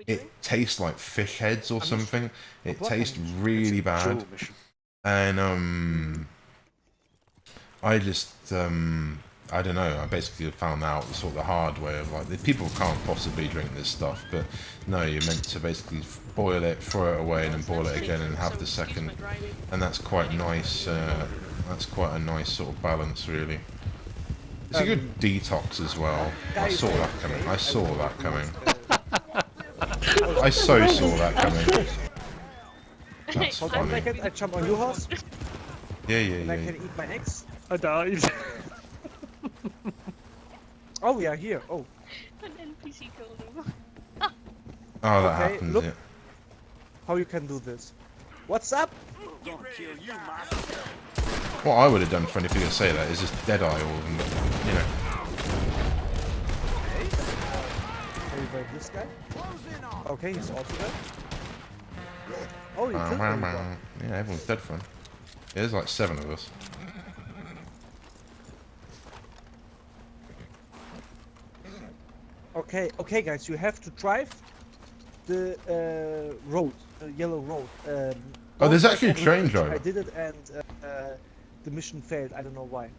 it tastes like fish heads or something. It tastes really bad. And I just I don't know, I basically found out the sort of the hard way of like, people can't possibly drink this stuff, but no, you're meant to basically boil it, throw it away, and then boil it again and have the second, and that's quite nice. That's quite a nice sort of balance, really. It's a good detox as well. I saw that coming. I saw that coming. I saw that coming. That's funny. I jump on your horse. Yeah. And I can eat my eggs. I died. Oh, we are here. Oh. An NPC killed him. Oh, that happens. Look Yeah. how you can do this. What's up? What I would have done for anything to say that is just dead eye all of them, you know. Can you break this guy? Okay, he's also dead. Oh, you killed everyone. Yeah, everyone's dead for him. There's like 7 of us. Okay, guys, you have to drive the road, the yellow road. Oh, there's actually a train driver. I did it, and the mission failed. I don't know why.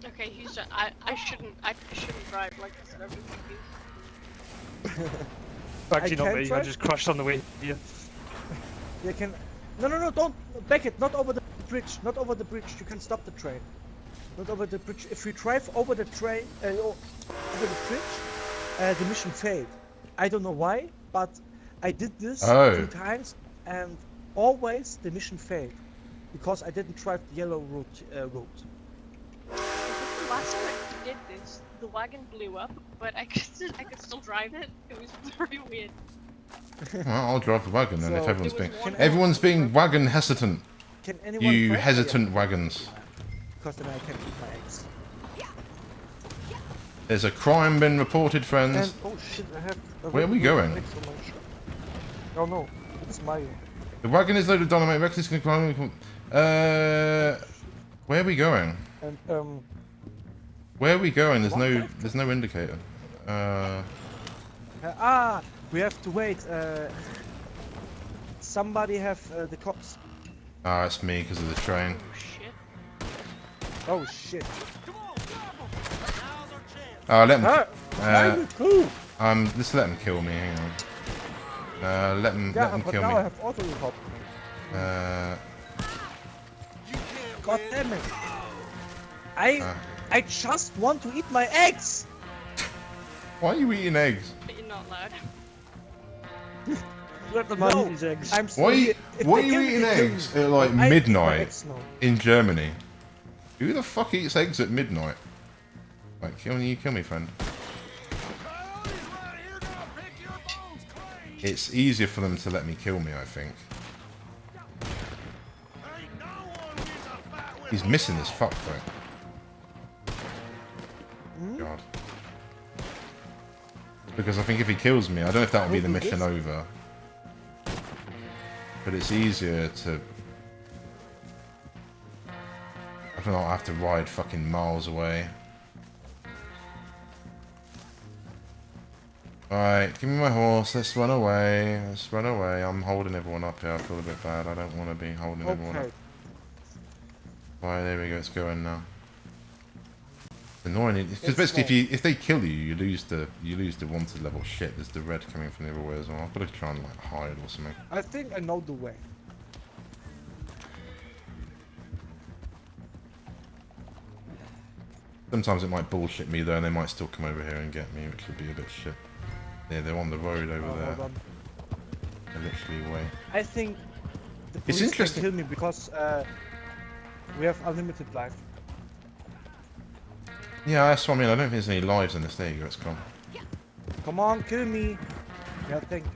Okay, he's. I shouldn't drive like this at every movie. Actually, not me. I just crashed on the way here. You can. No, don't back it. Not over the bridge. Not over the bridge. You can stop the train. Not over the bridge. If we drive over the train, over the bridge, the mission failed. I don't know why, but I did this 2 times, and always the mission failed because I didn't drive the yellow road. The last time I did this, the wagon blew up, but I could still drive it. It was very weird. Well, I'll drive the wagon then, if everyone's being wagon hesitant. Can anyone you hesitant wagons. Because then I can eat my eggs. There's a crime been reported, friends. And, oh shit, I have... Where are we going? Oh no, it's my... The wagon is loaded with dynamite. Reckless can where are we going? And, where are we going? There's no indicator. We have to wait. Somebody have the cops. Ah, it's me because of the train. Oh shit. Oh, let him. Just let him kill me. Hang on. Let him kill me. Now I have auto recall. God damn it! I just want to eat my eggs. Why are you eating eggs? But you're not allowed. Let the man eat his eggs. I'm Why if are they you kill me, eating they kill me. eggs at like But I eat my midnight eggs now. in Germany? Who the fuck eats eggs at midnight? Like, kill me, friend. It's easier for them to let me kill me, I think. He's missing his fuck though. God. Because I think if he kills me, I don't know if that will be the mission over. But it's easier to... I feel like I have to ride fucking miles away. Alright, give me my horse, let's run away. Let's run away. I'm holding everyone up here, I feel a bit bad. I don't want to be holding everyone up. Alright, there we go, it's going now. It's annoying, because basically if they kill you, you lose the wanted level shit. There's the red coming from the other way as well. I've got to try and like hide or something. I think I know the way. Sometimes it might bullshit me though, and they might still come over here and get me, which would be a bit shit. Yeah, they're on the road over there. They're literally away. I think the It's police interesting. can kill me because we have unlimited life. Yeah, that's what I mean. I don't think there's any lives in this. There you go, it's gone. Come on, kill me. Yeah, thank you.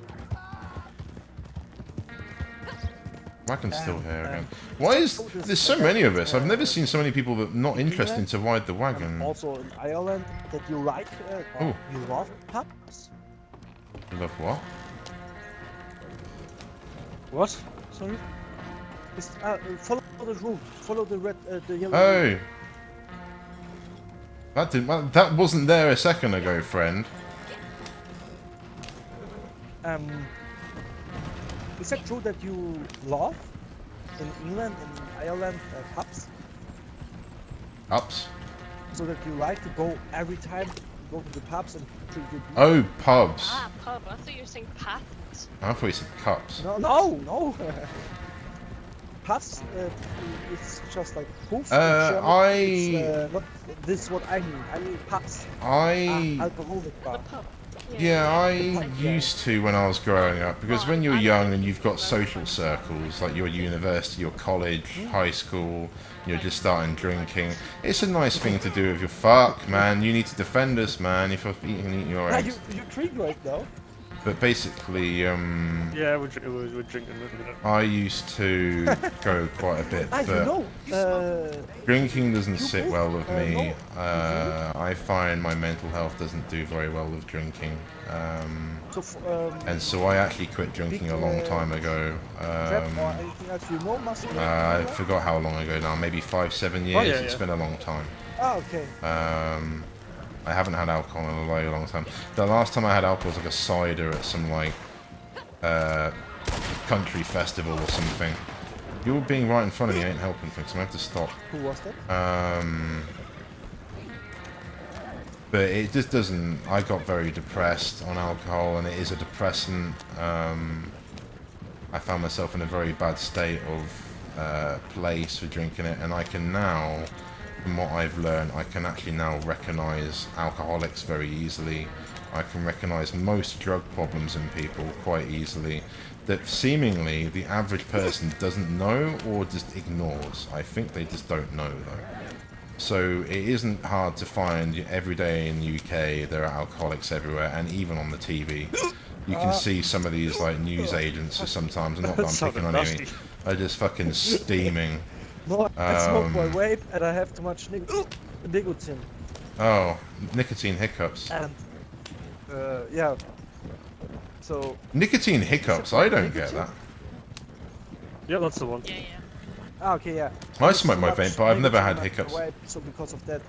Wagon's still here again. Why is there's so many of us? I've never seen so many people that not interested to ride the wagon. Also in Ireland, that you like, you love pups. You love what? What? Sorry. It's, follow the route. Follow the red, the yellow. Oh. That wasn't there a second ago, friend. Is that true that you love in England and Ireland pubs? Ups? So that you like to go every time, go to the pubs and drink your beer? Oh, pubs. Ah, pub. I thought you were saying paths. I thought you said cups. No. Pubs, it's just like proof. Not this is what I mean. I mean pubs. Alcoholic bar. Yeah, I used to when I was growing up, because when you're young and you've got social circles, like your university, your college, high school, you're just starting drinking, it's a nice thing to do with your fuck, man. You need to defend us, man, if you're eating your eggs. You drink right now? But basically, yeah, we're drinking. I used to go quite a bit, but drinking doesn't sit well with me. I find my mental health doesn't do very well with drinking. And so I actually quit drinking a long time ago. I forgot how long ago now, maybe 5-7 years. Oh, yeah, It's yeah. been a long time. Oh, okay. I haven't had alcohol in a very long time. The last time I had alcohol was like a cider at some like country festival or something. You're being right in front of me ain't helping things, so I have to stop. Who was that? But it just doesn't... I got very depressed on alcohol, and it is a depressant. I found myself in a very bad state of place for drinking it, and I can now... From what I've learned, I can actually now recognize alcoholics very easily. I can recognize most drug problems in people quite easily that seemingly the average person doesn't know or just ignores. I think they just don't know though. So it isn't hard to find every day in the UK there are alcoholics everywhere, and even on the TV. You can see some of these like news agents or sometimes, not that I'm picking on any, are just fucking steaming. No, I smoke my vape and I have too much nicotine. Oh, nicotine hiccups. And, yeah. So... Nicotine hiccups? I don't get that. Yeah, that's the one. Ah, okay, yeah. I smoke my vape, but I've never had hiccups. Vape, so because of that,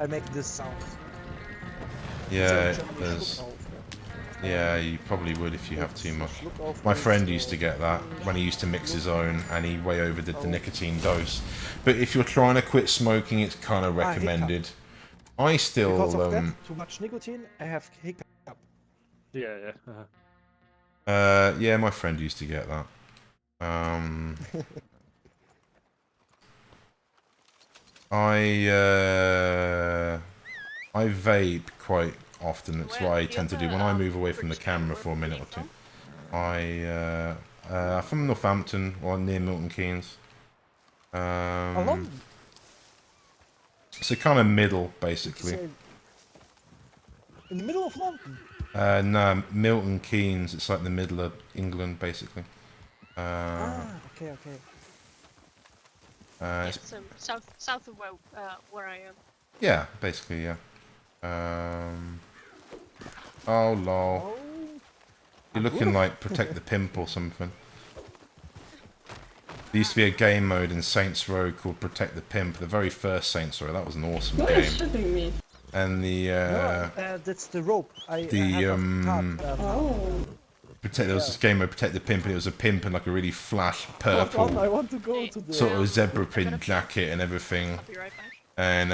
I make this sound. Yeah, there's... Yeah, you probably would if you have too much. My friend used to get that when he used to mix his own, and he way overdid the nicotine dose. But if you're trying to quit smoking, it's kind of recommended. I still... Because of that, too much nicotine, I have hiccup. Yeah. Yeah, my friend used to get that. I vape quite often. That's what I tend to do when I move away from the camera for a minute or two. I'm from Northampton, or near Milton Keynes. So kind of middle, basically. In the middle of London? No, Milton Keynes. It's like the middle of England, basically. Okay. It's south of where I am. Yeah, basically, yeah. Oh, lol. You're looking like Protect the Pimp or something. There used to be a game mode in Saints Row called Protect the Pimp, the very first Saints Row. That was an awesome game. What is shooting me? And the that's the rope. there was this game mode Protect the Pimp, and it was a pimp in like a really flash purple I want to go to the sort of zebra print jacket and everything. I'll be right back. And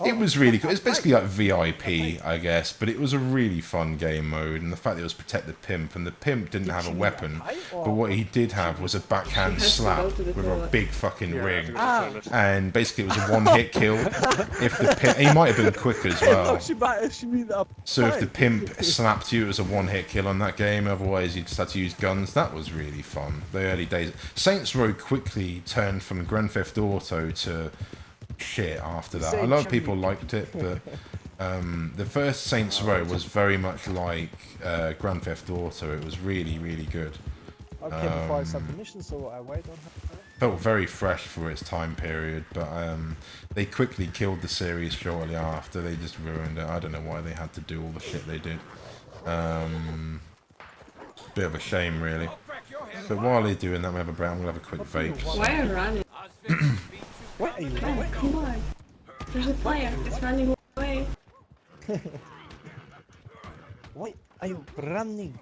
it was really cool. It's basically like VIP, I guess, but it was a really fun game mode. And the fact that it was Protect the Pimp, and the pimp didn't have a weapon, but what he did have was a backhand slap with a big fucking ring. And basically, it was a one-hit kill. If the pimp, he might have been quick as well. So if the pimp slapped you, it was a one-hit kill on that game. Otherwise, you just had to use guns. That was really fun. The early days. Saints Row quickly turned from Grand Theft Auto to shit after that. A lot of people liked it, but the first Saints Row was very much like Grand Theft Auto. It was really, really good. Okay, before I start the mission, so I wait on her. Felt very fresh for its time period, but they quickly killed the series shortly after. They just ruined it. I don't know why they had to do all the shit they did. Bit of a shame, really. But while they're doing that, we have a break. I'm gonna have a quick vape. Why are you running? Where are you Oh, running? come on. There's a player. It's running away. Why are you running?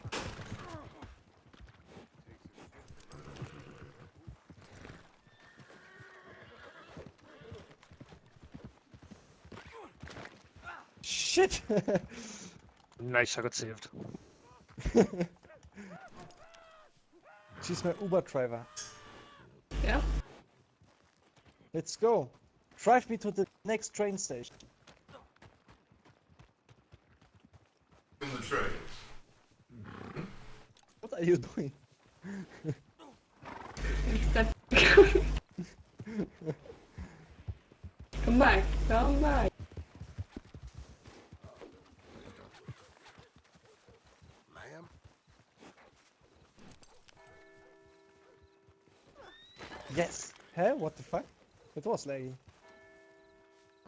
Shit! Nice, I got saved. She's my Uber driver. Yeah. Let's go. Drive me to the next train station. In the train. What are you doing? Come back. Come back. Yes. Huh? What the fuck? It was laggy.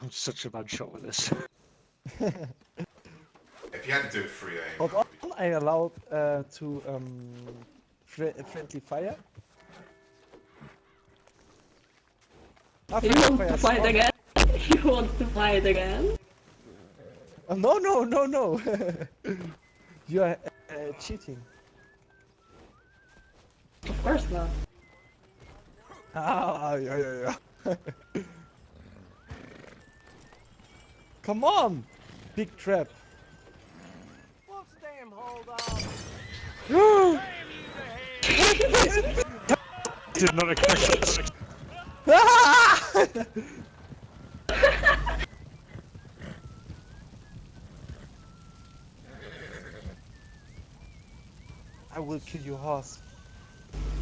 I'm such a bad shot with this. If you had to do it free aim. Hold on, I allowed to friendly fire. You want to fight again? You want to fight again? No. You are cheating. Of course not. Yeah. Come on! Big trap. What's damn hold on? Did not expect it. I will kill your horse.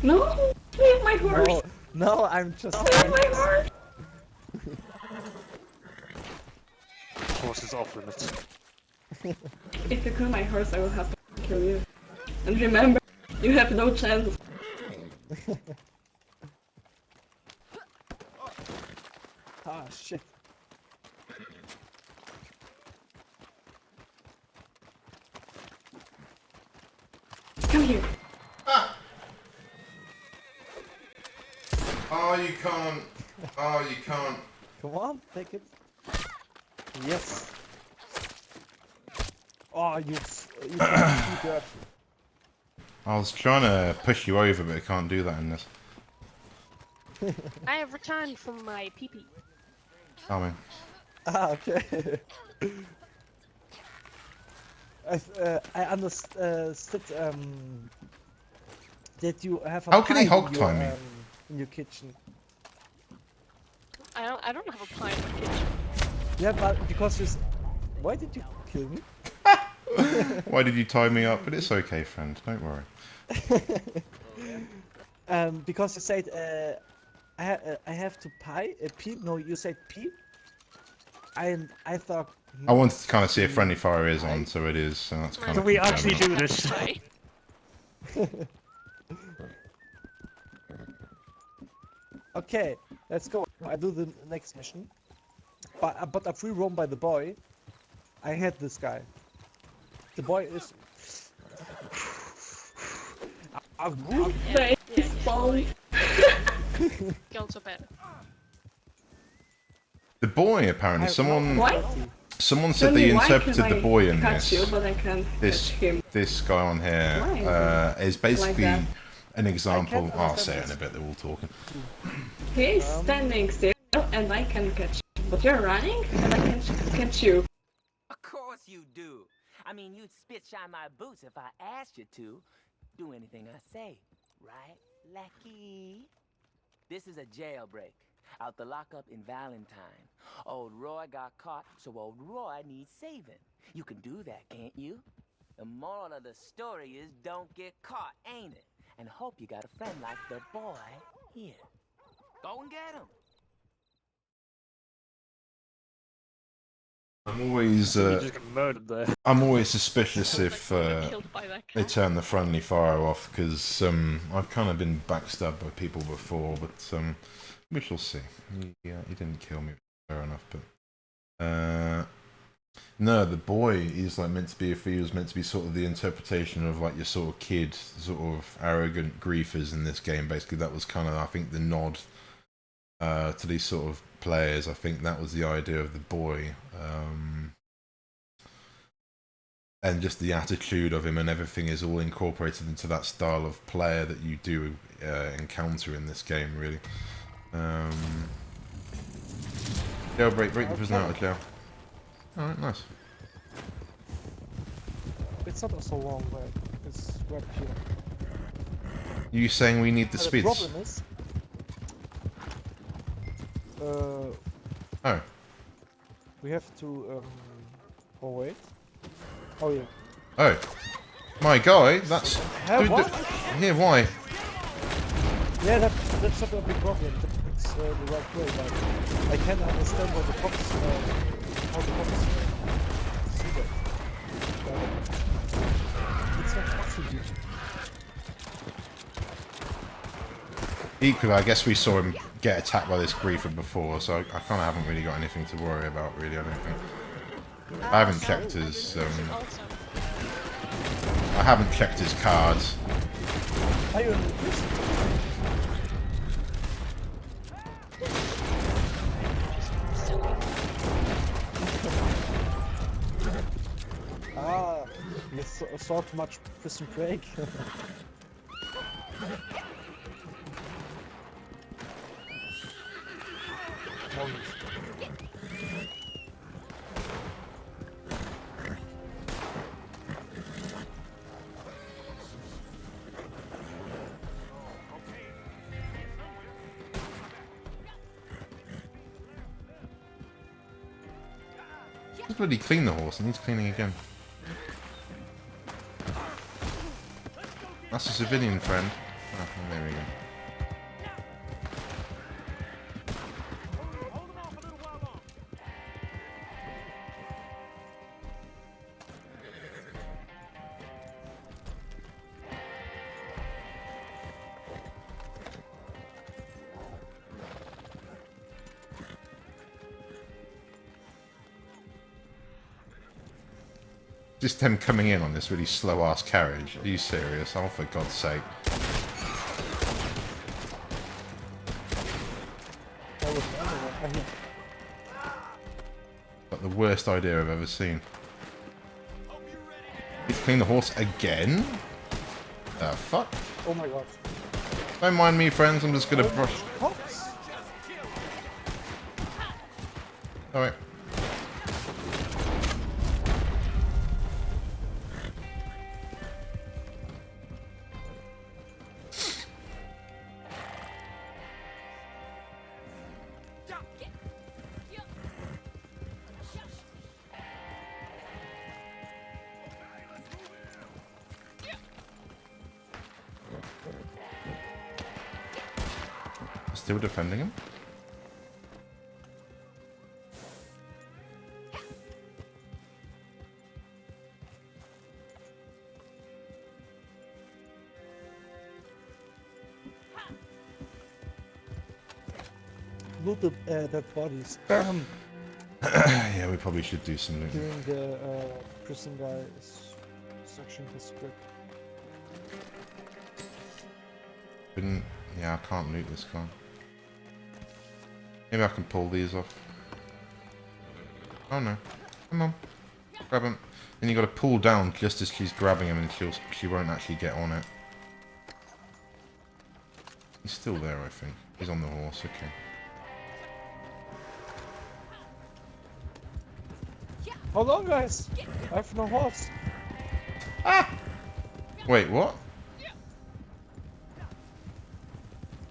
No! Leave my horse! No, I'm just... Leave my horse! Horse is off limits. If you kill my horse, I will have to kill you. And remember, you have no chance. Ah, shit. Come here. Oh, you can't. Oh, you can't. Come on, take it. Yes. Oh, you too dirty. I was trying to push you over, but I can't do that in this. I have returned from my pee-pee. Oh, man. Ah, okay. I understood that you have a How can he pie hog time me? in your kitchen. I I don't have a pie in my kitchen. Yeah, but because you... Why did you kill me? Why did you tie me up? But it's okay, friend. Don't worry. Because you said I have to pee. No, you said pee. And I thought. I wanted to kind of see if friendly fire is on, so it is. So that's kind of. Can we actually do this? Okay, let's go. I do the next mission. But a free roam by the boy. I hate this guy. The boy is. Girls are better. The boy, apparently, someone What? said they interpreted the boy in catch this. you, but I can't catch him. This guy on here is basically that. an example. I'll say it in a bit. They're all talking. He's standing still, and I can catch him. But you're running, and I can catch you. Of course you do. I mean, you'd spit shine my boots if I asked you to. Do anything I say, right, Lackey? This is a jailbreak. Out the lockup in Valentine. Old Roy got caught, so old Roy needs saving. You can do that, can't you? The moral of the story is don't get caught, ain't it? And hope you got a friend like the boy here. Go and get him. I'm always suspicious if they turn the friendly fire off, because I've kind of been backstabbed by people before, but we shall see. Yeah, he didn't kill me, fair enough, but no, the boy is like meant to be, if he was meant to be sort of the interpretation of like your sort of kid, sort of arrogant griefers in this game. Basically, that was kind of, I think, the nod to these sort of players. I think that was the idea of the boy. And just the attitude of him and everything is all incorporated into that style of player that you do encounter in this game, really. Jailbreak, break the prison out of jail. Alright, nice. It's not so long, but it's right here. You saying we need the speeds? The problem is... oh. We have to, oh wait. Oh yeah. Oh. My guy, that's... What? Yeah, why? Yeah, that's not a big problem. It's the right way, but I can't understand what the cops, how the cops see that. It's not possible. Equally, I guess we saw him get attacked by this griefer before, so I kind of haven't really got anything to worry about, really, I don't think. I haven't checked his, I haven't checked his cards. Are you in the prison? Ah, you saw too much Prison Break. Just bloody clean the horse, it needs cleaning again. That's a civilian friend. Oh, there we go. Just them coming in on this really slow-ass carriage. Are you serious? Oh, for God's sake. But the worst idea I've ever seen. He's clean the horse again? The fuck? Oh my god. Don't mind me, friends. I'm just gonna brush. Alright. Still defending him? Loot the bodies. Yeah, we probably should do something. During the prison guy is searching the script. Yeah, I can't loot this guy. Maybe I can pull these off. Oh no. Come on. Grab him. Then you gotta pull down just as she's grabbing him and she won't actually get on it. He's still there, I think. He's on the horse, okay. Hold on, guys! I have no horse. Ah! Wait, what?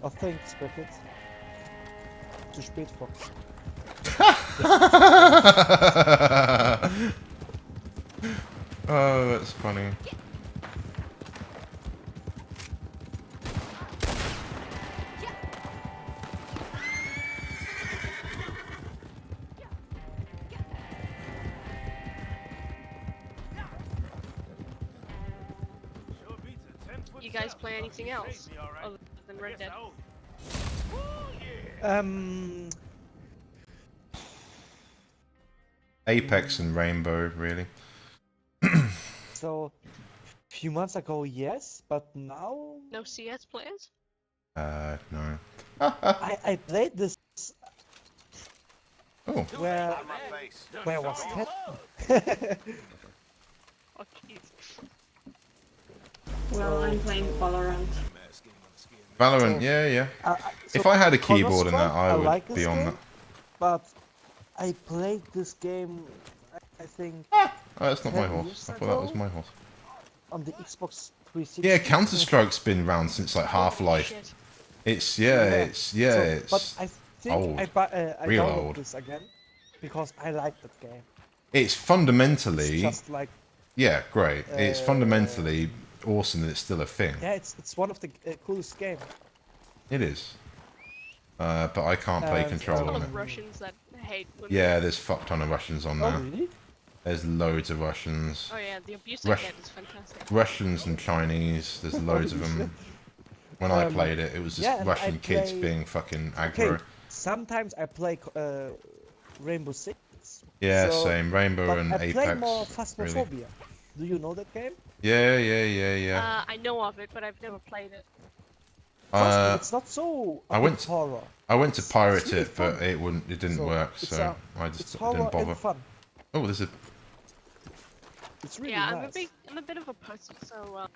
Oh, thanks, Beckett. Zu spät, Fox. Oh, that's funny. You guys play anything else other than Red Dead? Apex and Rainbow, really. So, few months ago, yes, but now... No CS players? No. I played this... Oh. Where was that? Oh, jeez. Well, I'm playing Valorant. Valorant, yeah. So if I had a keyboard and that, I would like be on that. But I played this game, I think... Oh, that's not my 10 horse. years I thought that was ago my horse. On the Xbox 360. Yeah, Counter-Strike's been around since like Half-Life. It's it's but I think old. I Real downloaded old. this again because I like that game. It's fundamentally... It's just like... Yeah, great. It's fundamentally awesome that it's still a thing. Yeah, it's one of the coolest games. It is. But I can't play controller on it. Russians that hate women. Yeah, there's fuck ton of Russians on there. Oh, really? There's loads of Russians. Oh yeah, the abuse I get is fantastic. Russians and Chinese, there's loads of them. When I played it, it was just Russian kids being fucking aggro. Okay, sometimes I play Rainbow Six. Yeah, so, same. Rainbow and I Apex. play more Phasmophobia. Really. Do you know that game? Yeah. I know of it, but I've never played it. It's not so horror. I went to pirate really it, but it didn't work, so I just didn't bother. Fun. Oh, there's a... It's really nice. nice. I'm a bit of a pussy, so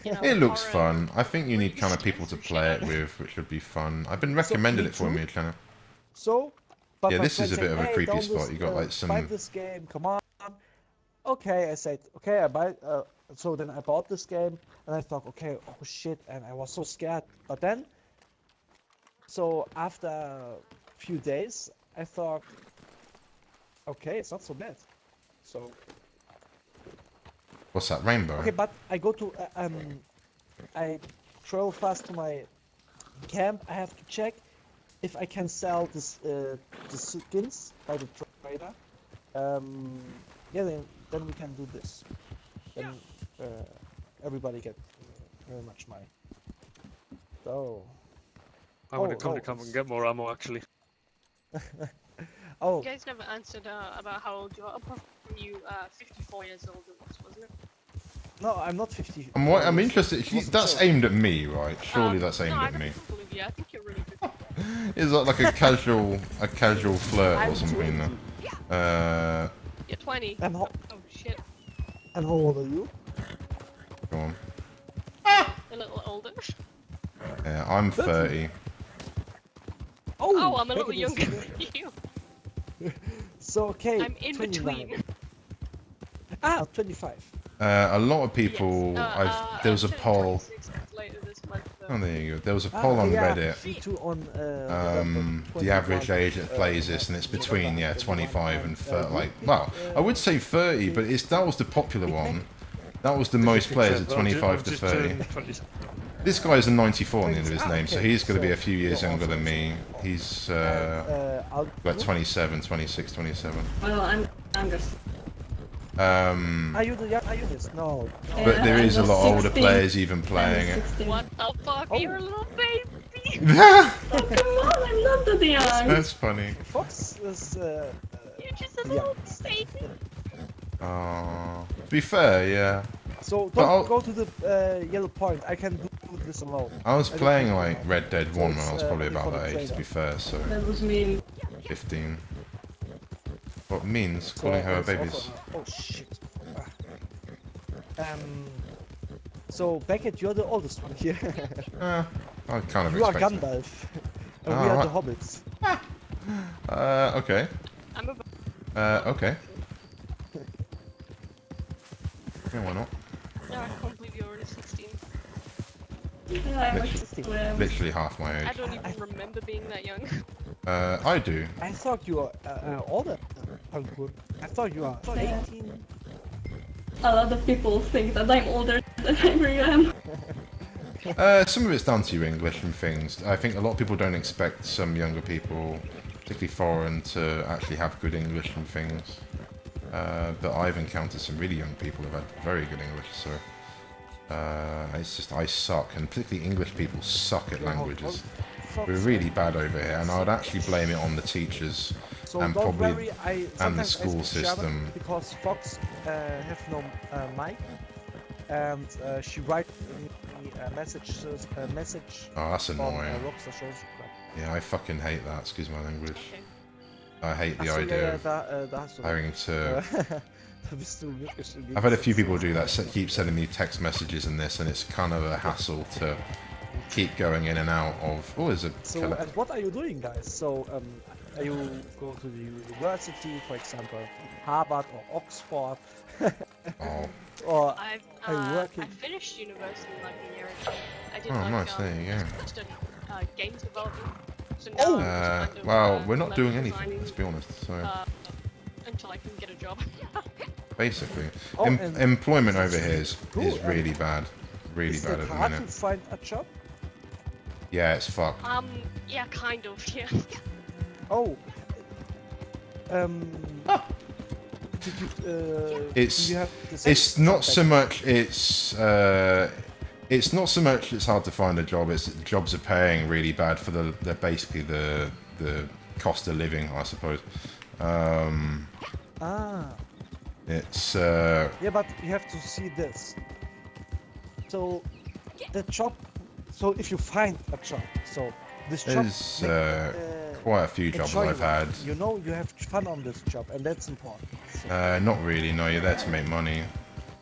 you know, It looks horror fun. I think you need kind of people to play it with, which would be fun. I've been recommended it for me, kind of. So, but Yeah, my this is a friend bit said, of a "Hey, creepy download spot. this, You got like some... buy this game, come on. Okay, I said, okay, I buy. So then I bought this game, and I thought, okay, oh shit, and I was so scared. But then, so after a few days, I thought, okay, it's not so bad. So. What's that, Rainbow? Okay, but I go to I travel fast to my camp. I have to check if I can sell this the skins by the trader. Yeah, then we can do this. Then everybody get very much money. So. I'm gonna come to come and get more ammo actually. Oh. You guys never answered about how old you are. Apart from you, 54 years old, wasn't it? No, I'm not 50. I'm interested. That's aimed at me, right? Surely that's aimed at me. I believe you. I think you're really good. Is that like a casual flirt or something? You're 20. Oh shit. And how old are you? Go on. A little older. Yeah, I'm 30. Oh, I'm a little younger than you. So okay. I'm in 29. between. 25. A lot of people. Yes. There was a poll. Later this month, Oh, there you go. There was a poll on Reddit. Me too on, The average age that plays this, and it's between 25 and 30. Like, well, I would say 30, but that was the popular one. That was the most players at 25 to 30. This guy's a 94 on the end of his Ah, name, so okay, he's going to be a so few years you're younger also- than me. He's like 27, 26, 27. Well, I'm just. Are you this? No. But Yeah, there I'm is a just lot older 16. players even playing it. 16. What the fuck? Oh. You're a little baby. Oh, come on, I'm not that young. That's funny. Fox is You're just a little baby. To be fair, yeah. So But I'll- don't go to the yellow point. I can do this alone. I was I don't playing think- like Red Dead 1 when I was it's, probably only about for the that age, to be fair, so That was mean. 15. What means So calling her a it's babies? also- oh shit. So Beckett, you're the oldest one here. I kind of You are expected. Gandalf, and we are the hobbits. Okay. I'm a Okay. Yeah, why not? No, I can't believe you're already 16. Yeah, I'm Literally, literally half my I age. don't even remember being that young. I do. I thought you were older. Good. I thought you are 18. A lot of people think that I'm older than I really am. Some of it's down to your English and things. I think a lot of people don't expect some younger people, particularly foreign, to actually have good English and things. But I've encountered some really young people who've had very good English, so it's just I suck, and particularly English people suck at languages. We're really bad over here, and I would actually blame it on the teachers So and don't probably worry, and the sometimes I school speak German system. because Fox have no mic, and she writes me a message. Oh, that's on, annoying. Rockstar shows. Yeah, I fucking hate that. Excuse my language. Okay. I hate the Ach so, idea ja, of da hast du having to. Da bist du wirklich im I've had a few Gegensatz. people do that, keep sending me text messages and this, and it's kind of a hassle to keep going in and out of. Oh, there's a So, killer. and what are you doing, guys? So, are you going to the university, for example, Harvard or Oxford? Oh. Or I've are you working? I finished university like a year ago. I did Oh, like nice, there you go. I studied games development. So now Oh! I'm just kind of, Well, we're not level doing anything, designing, let's be honest. So until I can get a job. basically, Oh, and employment over here is cool, really bad, really Is bad it at the hard minute. to find a job? Yeah, it's fucked. Yeah, kind of, yeah. Oh. Did you, It's do you have the same it's not so contact? much it's not so much it's hard to find a job. It's jobs are paying really bad for the basically the cost of living, I suppose. It's Yeah, but you have to see this. So the job. So if you find a job, so this job. there's quite a few jobs I've had. You know, you have fun on this job, and that's important. So Not really. No, you're there to make money.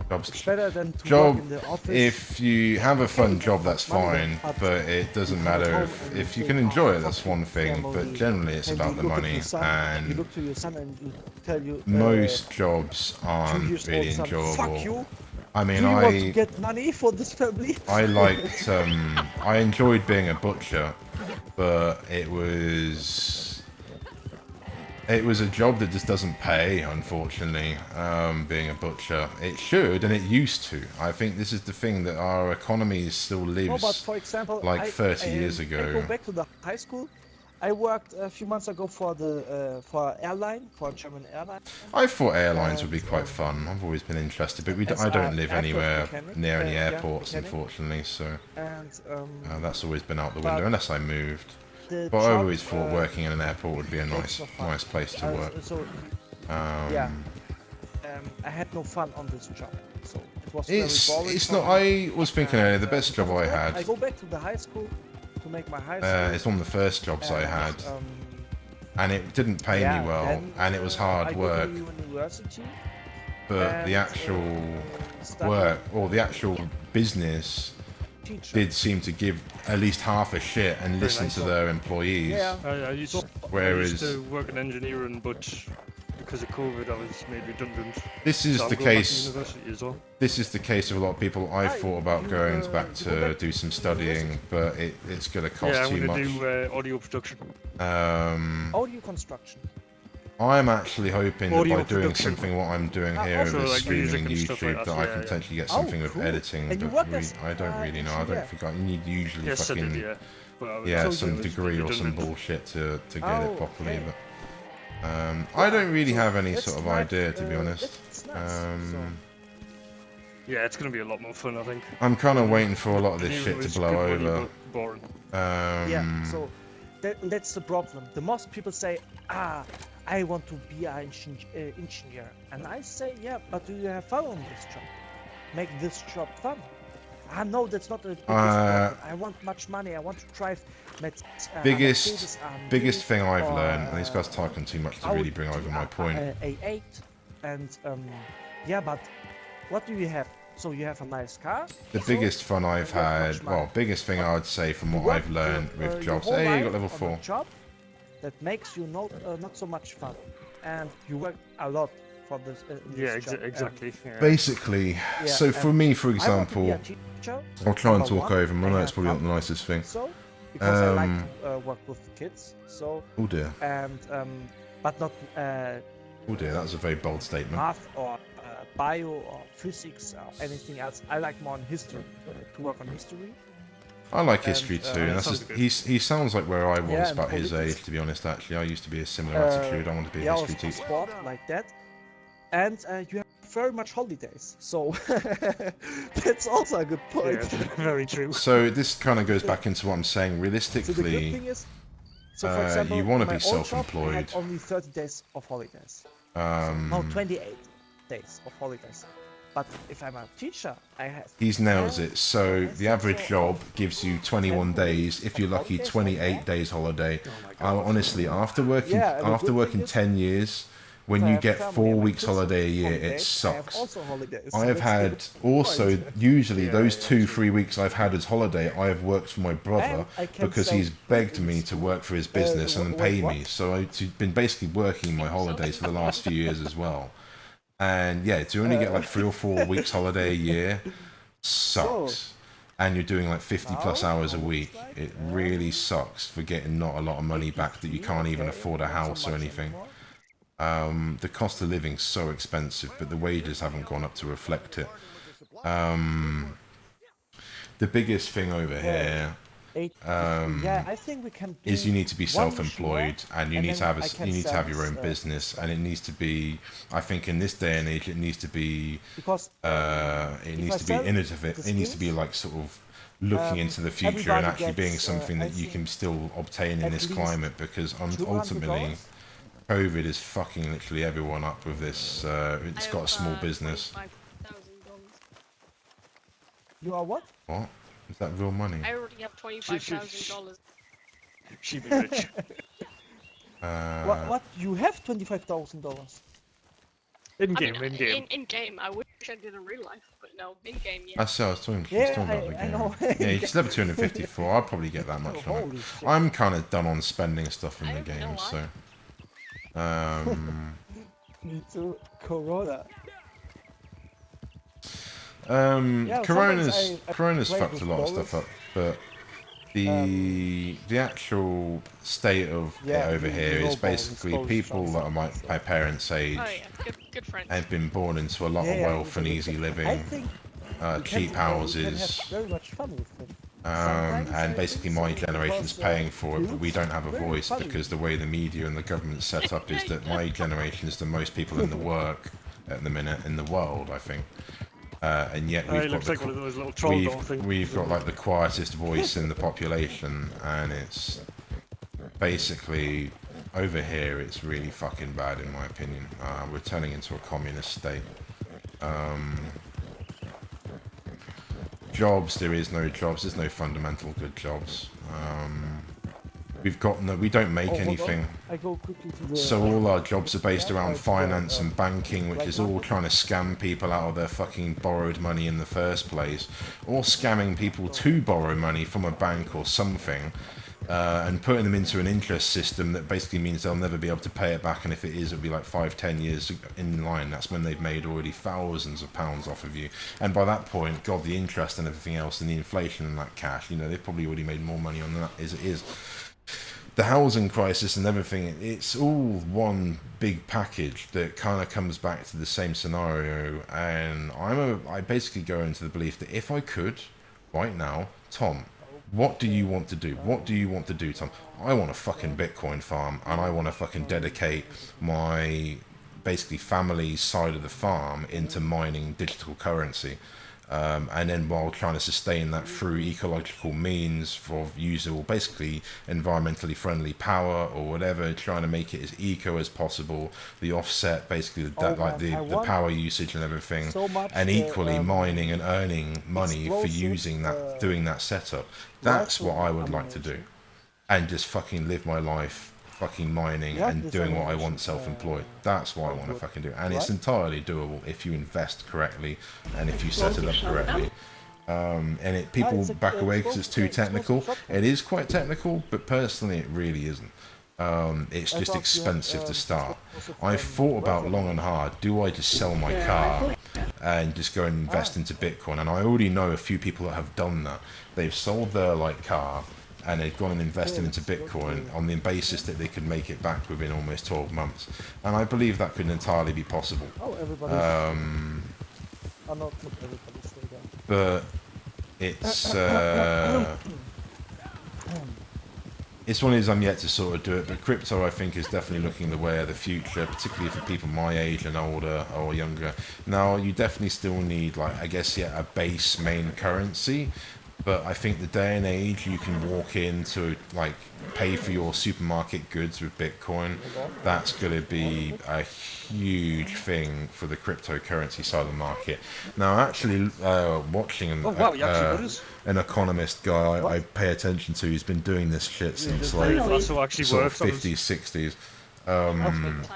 Jobs. it's better than to Job. work in the office. If you have a fun job, that's money, fine. But it doesn't matter if you can enjoy it. That's one thing. But generally, it's and about you the look at money. your son, you And look to your son and you tell you. most jobs 2 aren't years really old son, enjoyable. Fuck you. I mean, Do you want to get money for this family? I liked, I enjoyed being a butcher, but it was a job that just doesn't pay, unfortunately, being a butcher. It should, and it used to. I think this is the thing, that our economy still No, lives but for example, like 30 years I ago. go back to the high school. I worked a few months ago for the for airline, for a German airline. I thought airlines would be quite fun. I've always been interested, but I don't live aircraft anywhere mechanic, near any yeah, airports, mechanic. unfortunately, so And that's always been out the but window, unless I moved. the But I job, always thought working in an airport would be a nice place to work. Yeah, I had no fun on this job, so it was very boring. It's for not. me. I was thinking earlier, the best job I I had. go back to the high school to make my high school. It's one of the first jobs I and, had, and it didn't pay yeah, me well, then, and it was I hard go work. to university. But the and, actual study work, or the actual business, teacher. did seem to give at least half a shit and listen to their employees. Yeah. I used Whereas to work in engineering, but because of COVID, I was made redundant. this is So I'm the going back to case. university as well. This is the case of a lot of people. I thought about going back to do some studying, but it's going to cost Yeah, I'm too going much. to do audio production. Audio construction. I'm actually hoping that Audio by doing production. something what I'm doing here also with like streaming music and stuff like YouTube, that, that I yeah, can yeah. potentially get Oh, something with cool. editing, And you but work as, I don't really know. I engineer? don't think you need usually Yes, I fucking did, yeah. Well, yeah, So some you- degree or some redundant. bullshit to get Oh, it properly. okay. But I don't really So have any that's sort of nice, idea, to be honest. that's nice. So, Yeah, it's gonna be a lot more fun, I think. I'm kind of waiting for a lot of this New shit to was blow good money, over. but boring. yeah, so that's the problem. The most people say, I want to be an engineer. And I say, yeah, but do you have fun on this job? Make this job fun. No, that's not the biggest problem. I want much money. I want to drive biggest thing I've learned, and this guy's talking too much to really bring over my point. A8, and yeah, but what do you have? So you have a nice car. The biggest fun I've had, well, biggest thing I would say from what I've learned with jobs. Hey, you got level 4. Job that makes you not so much fun, and you work a lot for this. Yeah, job. exactly. Yeah. Basically, Yeah, so for me, for I want to be example, a teacher, I'll try and number talk one. over him. I know I it's probably have not the nicest thing. So, because I like to work with the kids. So. Oh dear. And but not Oh dear, that was a very bold statement. math or bio or physics or anything else. I like more on history, to work on history. I like history too, and that's just, he sounds like where I was Yeah, and about his politics. age, to be honest. Actually, I used to be a similar attitude. I want to be a history also teacher. sport like that, and you have very much holidays, so that's also a good point. Yeah, very true. So this kind of goes back into what I'm saying. So the good Realistically, thing is, so for example, you want to my be old job, I had self-employed. only 30 days of holidays. No, 28 days of holidays. But if I'm a teacher, I have. He's nails it. So the average job gives you 21 days. If you're lucky, 28 days holiday. Honestly, after working Yeah, and the good thing is, 10 years, when I you have get family 4 and weeks Christmas holiday a year, it holidays, I have sucks. also holidays. I have That's had the good also point. usually those 2-3 weeks I've had as holiday, I have worked for my brother I can because sell he's begged me to work for his business and pay me. So I've been basically working my holidays for the last few years as well. And yeah, to only get like 3 or 4 weeks holiday a year sucks. And you're doing like 50+ hours a week. It really sucks for getting not a lot of money back that you can't even afford a house or anything. The cost of living's so expensive, but the wages haven't gone up to reflect it. The biggest thing over here yeah, I think we can do is you need to be one self-employed, machine, and you and need to then have I can you need to sell have your own this, business, and it needs to be, I think in this day and age, it needs to be because it needs I to be sell innovative. the It needs to be skills, like sort of looking into the future and everybody actually being gets, something I that you think, can still obtain in at this least climate, because ultimately $200. COVID is fucking literally everyone up with this. It's got a small business. You are what? What? Is that real money? I already have $25,000. She be rich. What? You have $25,000? In game, in game. In game, I wish I did in real life, but no, in game, yeah. I was talking, Yeah, talking about the I game. know. Yeah, he's level 254. I'll probably get that much on Holy it. shit. I'm kind of done on spending stuff in the don't know game, why. so. Me too. Corona. Corona's sometimes I Corona's play fucked with a lot of stuff dollars. up, but the actual state of it over here is basically people that are my parents' age Oh yeah, good friends. have been born into a lot of wealth and easy I living, think cheap we can houses. have very much fun with them. And basically my generation's paying for it, but we don't have a very voice funny. because the way the media and the government's set up is that my generation is the most people in the work at the minute in the world, I think. And yet It looks like one of those little troll doll things. we've got like the quietest voice in the population, and it's basically over here it's really fucking bad in my opinion. We're turning into a communist state. Jobs, there is no jobs, there's no fundamental good jobs. We don't make hold on. anything. I go quickly to the. So all our jobs are based around finance and banking, which is all trying to scam people out of their fucking borrowed money in the first place, or scamming people to borrow money from a bank or something, and putting them into an interest system that basically means they'll never be able to pay it back, and if it is, it'll be like 5-10 years in line. That's when they've made already thousands of pounds off of you, and by that point, God, the interest and everything else and the inflation and that cash, they've probably already made more money on that as it is. the housing crisis and everything, it's all one big package that kind of comes back to the same scenario. And I basically go into the belief that if I could, right now, Tom, what do you want to do? What do you want to do, Tom? I want a fucking Bitcoin farm, and I want to fucking dedicate my basically family's side of the farm into mining digital currency. And then while trying to sustain that through ecological means for usable, basically environmentally friendly power or whatever, trying to make it as eco as possible, the offset, basically the power usage and everything, and equally mining and earning money for using that, doing that setup. That's what I would like to do, and just fucking live my life fucking mining and doing what I want self-employed. That's what I want to fucking do, and it's entirely doable if you invest correctly and if you set it up correctly. And people back away because it's too technical. It is quite technical, but personally it really isn't. It's just expensive to start. I've thought about long and hard, do I just sell my car and just go and invest into Bitcoin? And I already know a few people that have done that. They've sold their car and they've gone and invested into Bitcoin on the basis that they could make it back within almost 12 months. And I believe that could entirely be possible. But it's it's one of these I'm yet to sort of do it, but crypto I think is definitely looking the way of the future, particularly for people my age and older or younger. Now you definitely still need, like, I guess, a base main currency. But I think the day and age you can walk into, like, pay for your supermarket goods with Bitcoin, that's going to be a huge thing for the cryptocurrency side of the market. Now, actually, watching an economist guy I pay attention to, who's been doing this shit since, like, sort of 50s, 60s.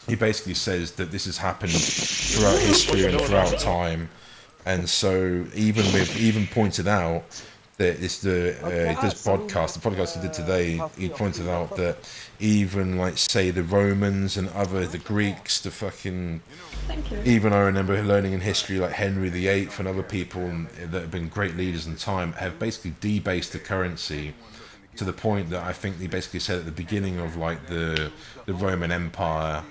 He basically says that this has happened throughout history and throughout time. And so even pointed out that this podcast, the podcast he did today, he pointed out that even, like, say, the Romans and the Greeks, the fucking, even I remember learning in history, like Henry VIII and other people that have been great leaders in time, have basically debased the currency to the point that I think they basically said at the beginning of, like, the Roman Empire,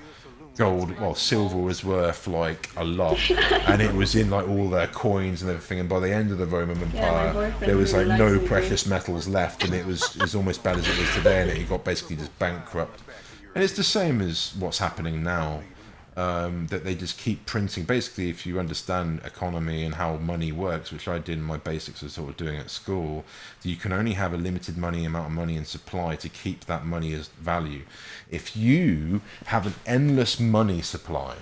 silver was worth, like, a lot, and it was in, like, all their coins and everything, and by the end of the Roman Empire there was, like, no precious metals left, and it was almost bad as it is today, and it got basically just bankrupt. And it's the same as what's happening now, that they just keep printing. Basically, if you understand economy and how money works, which I did in my basics of sort of doing at school, you can only have a limited amount of money in supply to keep that money as value. If you have an endless money supply,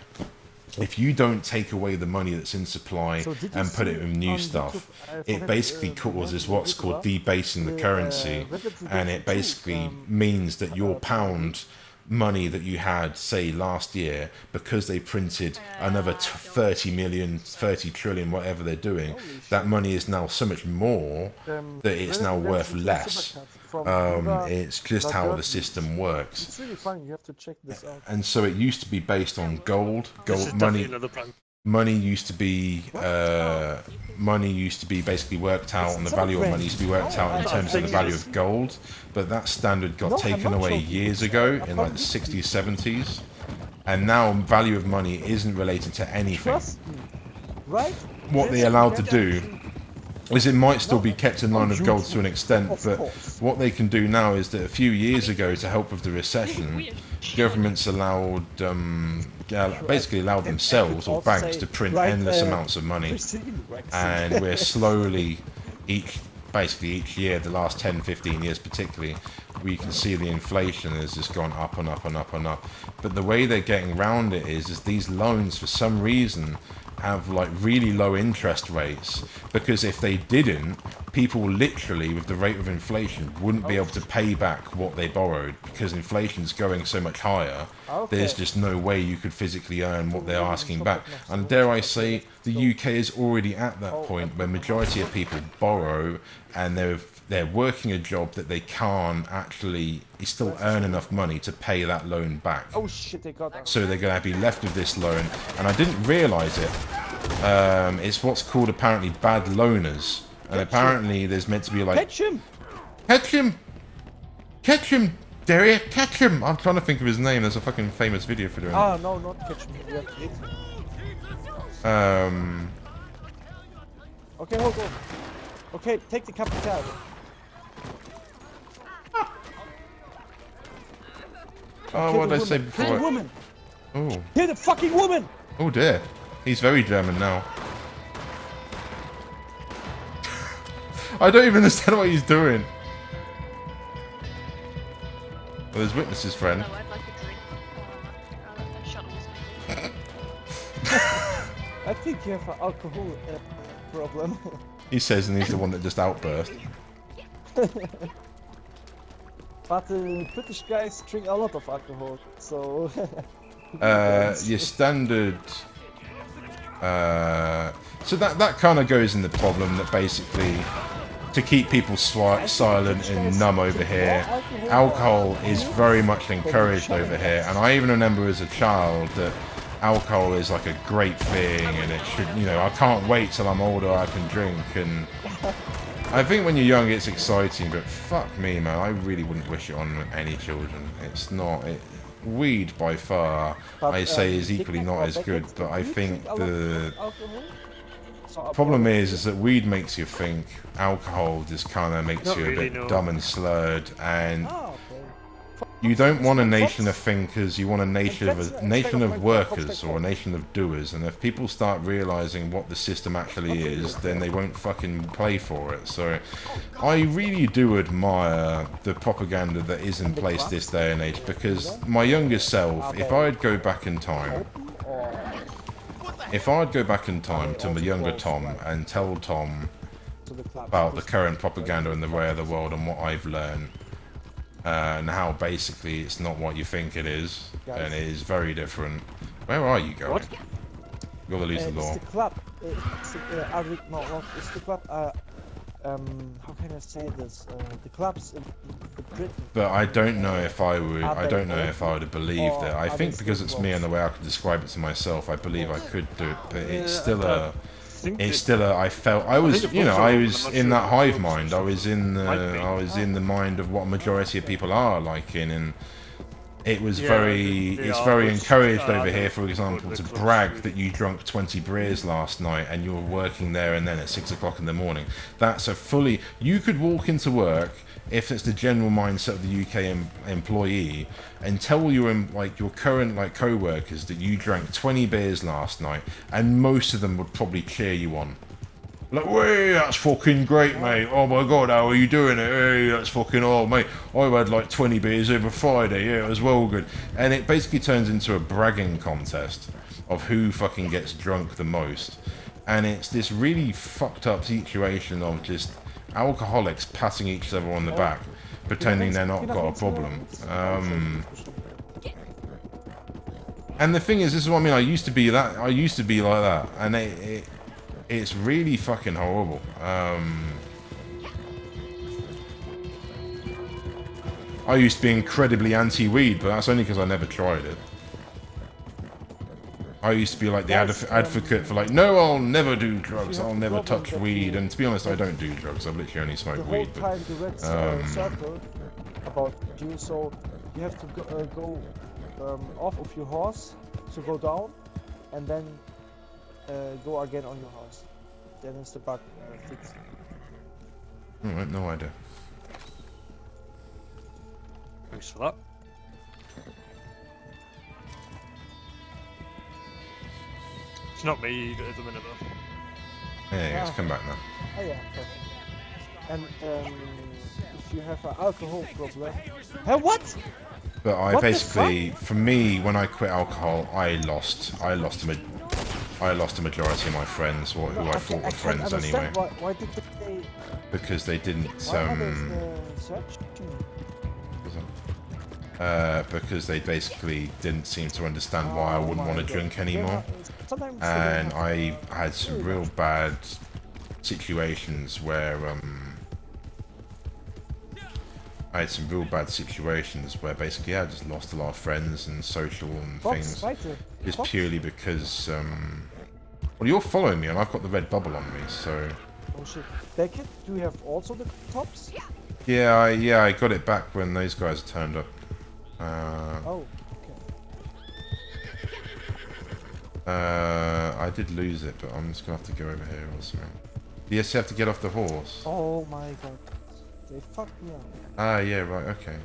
if you don't take away the money that's in supply and put it in new stuff, it basically causes what's called debasing the currency, and it basically means that your pound money that you had, say, last year, because they printed another 30 million, 30 trillion, whatever they're doing, that money is now so much more that it's now worth less. It's just how the system works. It's really funny, you have to check this out. And so it used to be based on gold money. Money used to be basically worked out, and the value of money used to be worked out in terms of the value of gold. But that standard got taken away years ago in, like, the 60s, 70s, and now value of money isn't related to anything. What they allowed to do is it might still be kept in line with gold to an extent, but what they can do now is that a few years ago, to help with the recession, governments allowed basically allowed themselves or banks to print endless amounts of money, and we're slowly each year, the last 10-15 years particularly, we can see the inflation has just gone up and up and up and up. But the way they're getting around it is these loans, for some reason, have, like, really low interest rates, because if they didn't, people literally, with the rate of inflation, wouldn't be able to pay back what they borrowed, because inflation's going so much higher. There's just no way you could physically earn what they're asking back. And dare I say, the UK is already at that point where majority of people borrow, and they're working a job that they can't actually still earn enough money to pay that loan back. So they're going to be left with this loan, and I didn't realise it. It's what's called apparently bad loaners, and apparently there's meant to be, like, catch him, There he is, catch him! I'm trying to think of his name. There's a fucking famous video for doing Ah, no, not catch me. We have to hit him. Okay, hold on. Okay, take the capital. Oh, what did I say before? Kill the woman! Oh. Kill the fucking woman! Oh dear. He's very German now. I don't even understand what he's doing. Well, there's witnesses, friend. Hello, I'd like a drink. I think you have an alcohol problem. He says, and he's the one that just outburst. But British guys drink a lot of alcohol, so... Your standard... so that kind of goes in the problem that basically, to keep people silent and numb over here, alcohol is very much encouraged over here. And I even remember as a child that alcohol is like a great thing, and it should, you know, I can't wait till I'm older I can drink. And I think when you're young it's exciting, but fuck me, man, I really wouldn't wish it on any children. It's not... Weed by far, I say, is equally not as good, but I think the problem is that weed makes you think, alcohol just kind of makes you a bit dumb and slurred, and you don't want a nation of thinkers, you want a nation of workers or a nation of doers, and if people start realizing what the system actually is, then they won't fucking play for it. So I really do admire the propaganda that is in place this day and age, because my younger self, if I'd go back in time to my younger Tom and tell Tom about the current propaganda in the way of the world and what I've learned, and how basically it's not what you think it is, and it is very different. Where are you going? You're the least of law. It's the club. It's the club. How can I say this? The clubs in Britain. But I don't know if I would. I don't know if I would have believed it. I think because it's me and the way I could describe it to myself, I believe I could do it. But it's still a. It's still a. I felt I was. You know, I was in that hive mind. I was in the. I was in the mind of what a majority of people are like in, and it was very. It's very encouraged over here, for example, to brag that you drunk 20 beers last night and you were working there and then at 6 o'clock in the morning. That's a fully. You could walk into work, if it's the general mindset of the UK employee, and tell your current co-workers that you drank 20 beers last night, and most of them would probably cheer you on. Like, hey, that's fucking great, mate. Oh my god, how are you doing it? Hey, that's fucking, oh mate, I've had like 20 beers over Friday, yeah, it was well good. And it basically turns into a bragging contest of who fucking gets drunk the most. And it's this really fucked up situation of just alcoholics patting each other on the back, pretending they're not got a problem. And the thing is, this is what I mean, I used to be like that, and it's really fucking horrible. I used to be incredibly anti-weed, but that's only because I never tried it. I used to be like the advocate for like, no, I'll never do drugs, I'll never touch weed, and to be honest, I don't do drugs, I've literally only smoked weed. But, circle about you, so you have to go off of your horse to go down, and then go again on your horse. Then is the bug fixed. Alright, no idea. Thanks for that. It's not me at the minute though. Yeah, it's come back now. Oh yeah, perfect. And if you have an alcohol problem... Hey, what? But I basically, for me, when I quit alcohol, I lost a majority of my friends, or who I thought were friends anyway. Why did they... Because they didn't, because they basically didn't seem to understand why I wouldn't want to drink anymore. And I had some real bad situations where, basically I just lost a lot of friends and social and things. Just purely because, well, you're following me and I've got the red bubble on me, so... Oh shit. Beckett, do you have also the tops? Yeah, I got it back when those guys turned up. Oh, I did lose it, but I'm just gonna have to go over here or something. Yes, you have to get off the horse. oh my god. They fucked me up. Ah, yeah, right, okay.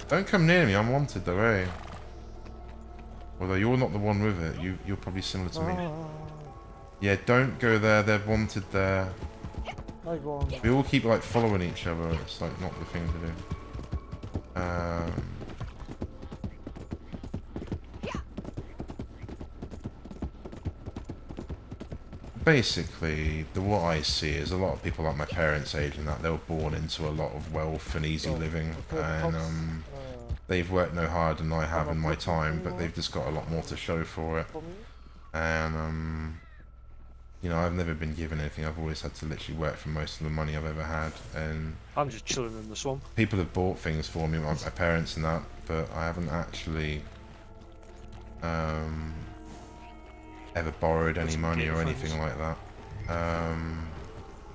Don't come near me, I'm wanted though, eh? Although you're not the one with it, you're probably similar to me. Yeah, don't go there, they're wanted there. We all keep like following each other, it's like not the thing to do. Basically, what I see is a lot of people like my parents' age and that, they were born into a lot of wealth and easy living, and they've worked no harder than I have in my time, but they've just got a lot more to show for it. And you know, I've never been given anything. I've always had to literally work for most of the money I've ever had, and I'm just chilling in the swamp. people have bought things for me, my parents and that, but I haven't actually ever borrowed any money or anything like that.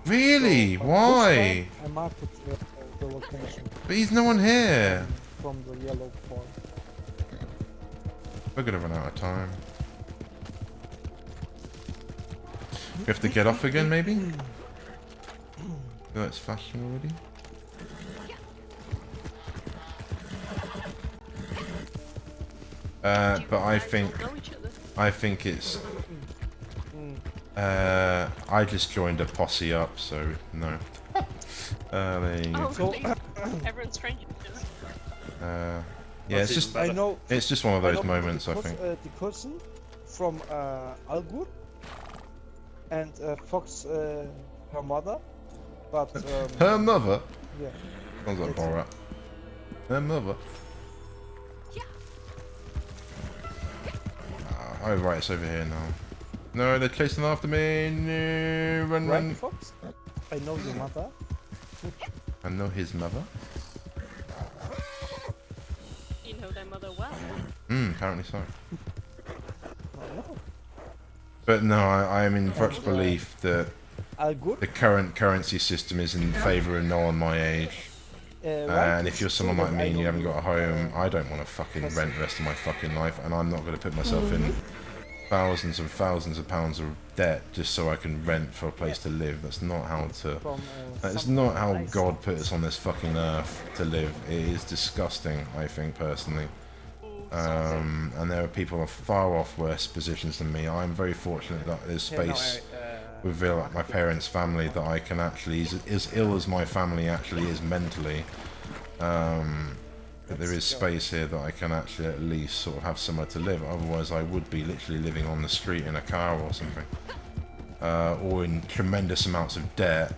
Really? Why? I marked the location. But he's no one here. From the yellow part. We're gonna run out of time. We have to get off again, maybe? Oh, it's flashing already. But I think it's. I just joined a posse up, so no. There you go. Oh, really? Everyone's strangers. Yeah, it's just. I know. It's just one of those moments, I think. The cousin from Algur and Fox, her mother, but her mother. Yeah. Sounds like Borat. Her mother. Oh right, it's over here now. No, they're chasing after me. No, run, right, run. Fox? I know your mother. I know his mother. You know their mother well. Apparently so. But no, I am in such belief that the current currency system is in favour of no one my age. And if you're someone like me and you haven't got a home, I don't want to fucking rent the rest of my fucking life, and I'm not going to put myself in thousands and thousands of pounds of debt just so I can rent for a place to live. That's not how to. That's not how God put us on this fucking earth to live. It is disgusting, I think personally. And there are people of far off worse positions than me. I'm very fortunate that there's space within my parents' family that I can actually, as ill as my family actually is mentally, that there is space here that I can actually at least sort of have somewhere to live. Otherwise I would be literally living on the street in a car or something, or in tremendous amounts of debt,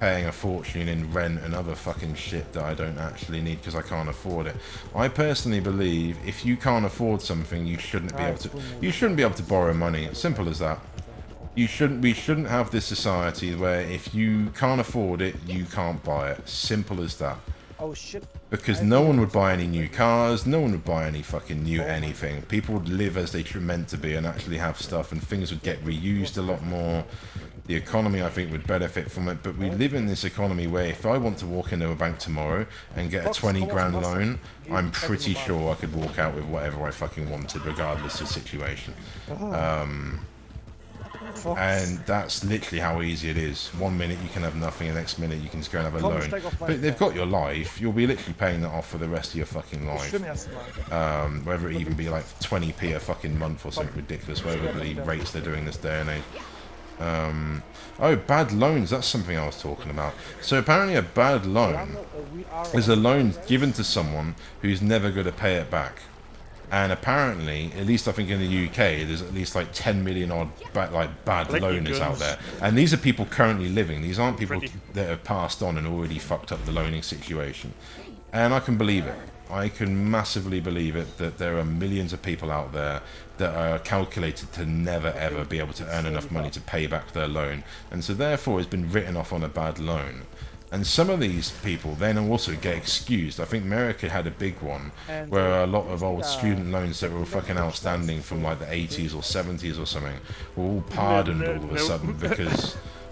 paying a fortune in rent and other fucking shit that I don't actually need because I can't afford it. I personally believe if you can't afford something, you shouldn't be able to. You shouldn't be able to borrow money. Simple as that. You shouldn't. We shouldn't have this society where if you can't afford it, you can't buy it. Simple as that. Oh shit. Because no one would buy any new cars, no one would buy any fucking new anything. People would live as they were meant to be and actually have stuff, and things would get reused a lot more. The economy, I think, would benefit from it, but we live in this economy where if I want to walk into a bank tomorrow and get a 20 grand loan, I'm pretty sure I could walk out with whatever I fucking wanted, regardless of the situation. And that's literally how easy it is. 1 minute you can have nothing, the next minute you can just go and have a loan. But they've got your life, you'll be literally paying that off for the rest of your fucking life. Whether it even be like 20p a fucking month or something ridiculous, whatever the rates they're doing this day and age. Oh, bad loans, that's something I was talking about. So apparently a bad loan is a loan given to someone who's never going to pay it back. And apparently, at least I think in the UK, there's at least like 10 million odd bad loaners out there. And these are people currently living. These aren't people that have passed on and already fucked up the loaning situation. And I can believe it. I can massively believe it that there are millions of people out there that are calculated to never ever be able to earn enough money to pay back their loan. And so therefore it's been written off on a bad loan. And some of these people then also get excused. I think America had a big one where a lot of old student loans that were fucking outstanding from like the 80s or 70s or something were all pardoned all of a sudden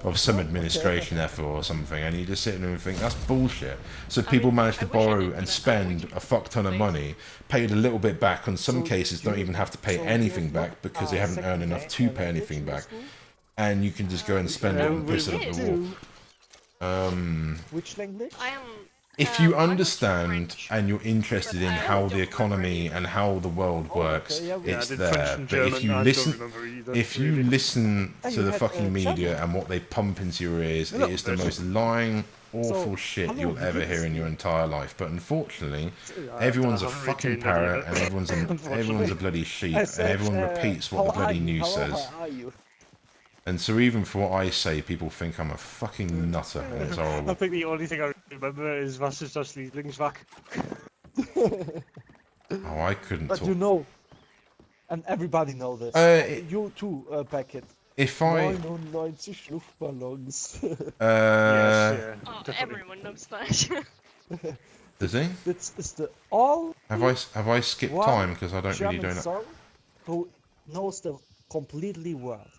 of some administration effort or something, and you just sit there and think that's bullshit. So people manage to borrow and spend a fuck ton of money, pay it a little bit back. On some cases, don't even have to pay anything back because they haven't earned enough to pay anything back, and you can just go and spend it and piss it up the wall. Which language? I am. If you understand and you're interested in how the economy and how the world works, it's there. But if you listen to the fucking media and what they pump into your ears, it is the most lying, awful shit you'll ever hear in your entire life. But unfortunately, everyone's a fucking parrot and everyone's a bloody sheep, and everyone repeats what the bloody news says. And so even for what I say, people think I'm a fucking nutter, and it's horrible. I think the only thing I remember is was is das Lieblingswag. Oh, I couldn't but talk. You know, and everybody know this. You too, Packet. If I... 99 Luftballons. Yes, yeah. Oh, everyone knows that. Does he? This is the all... Have I skipped time? Because I don't really do that. Song who knows the completely word.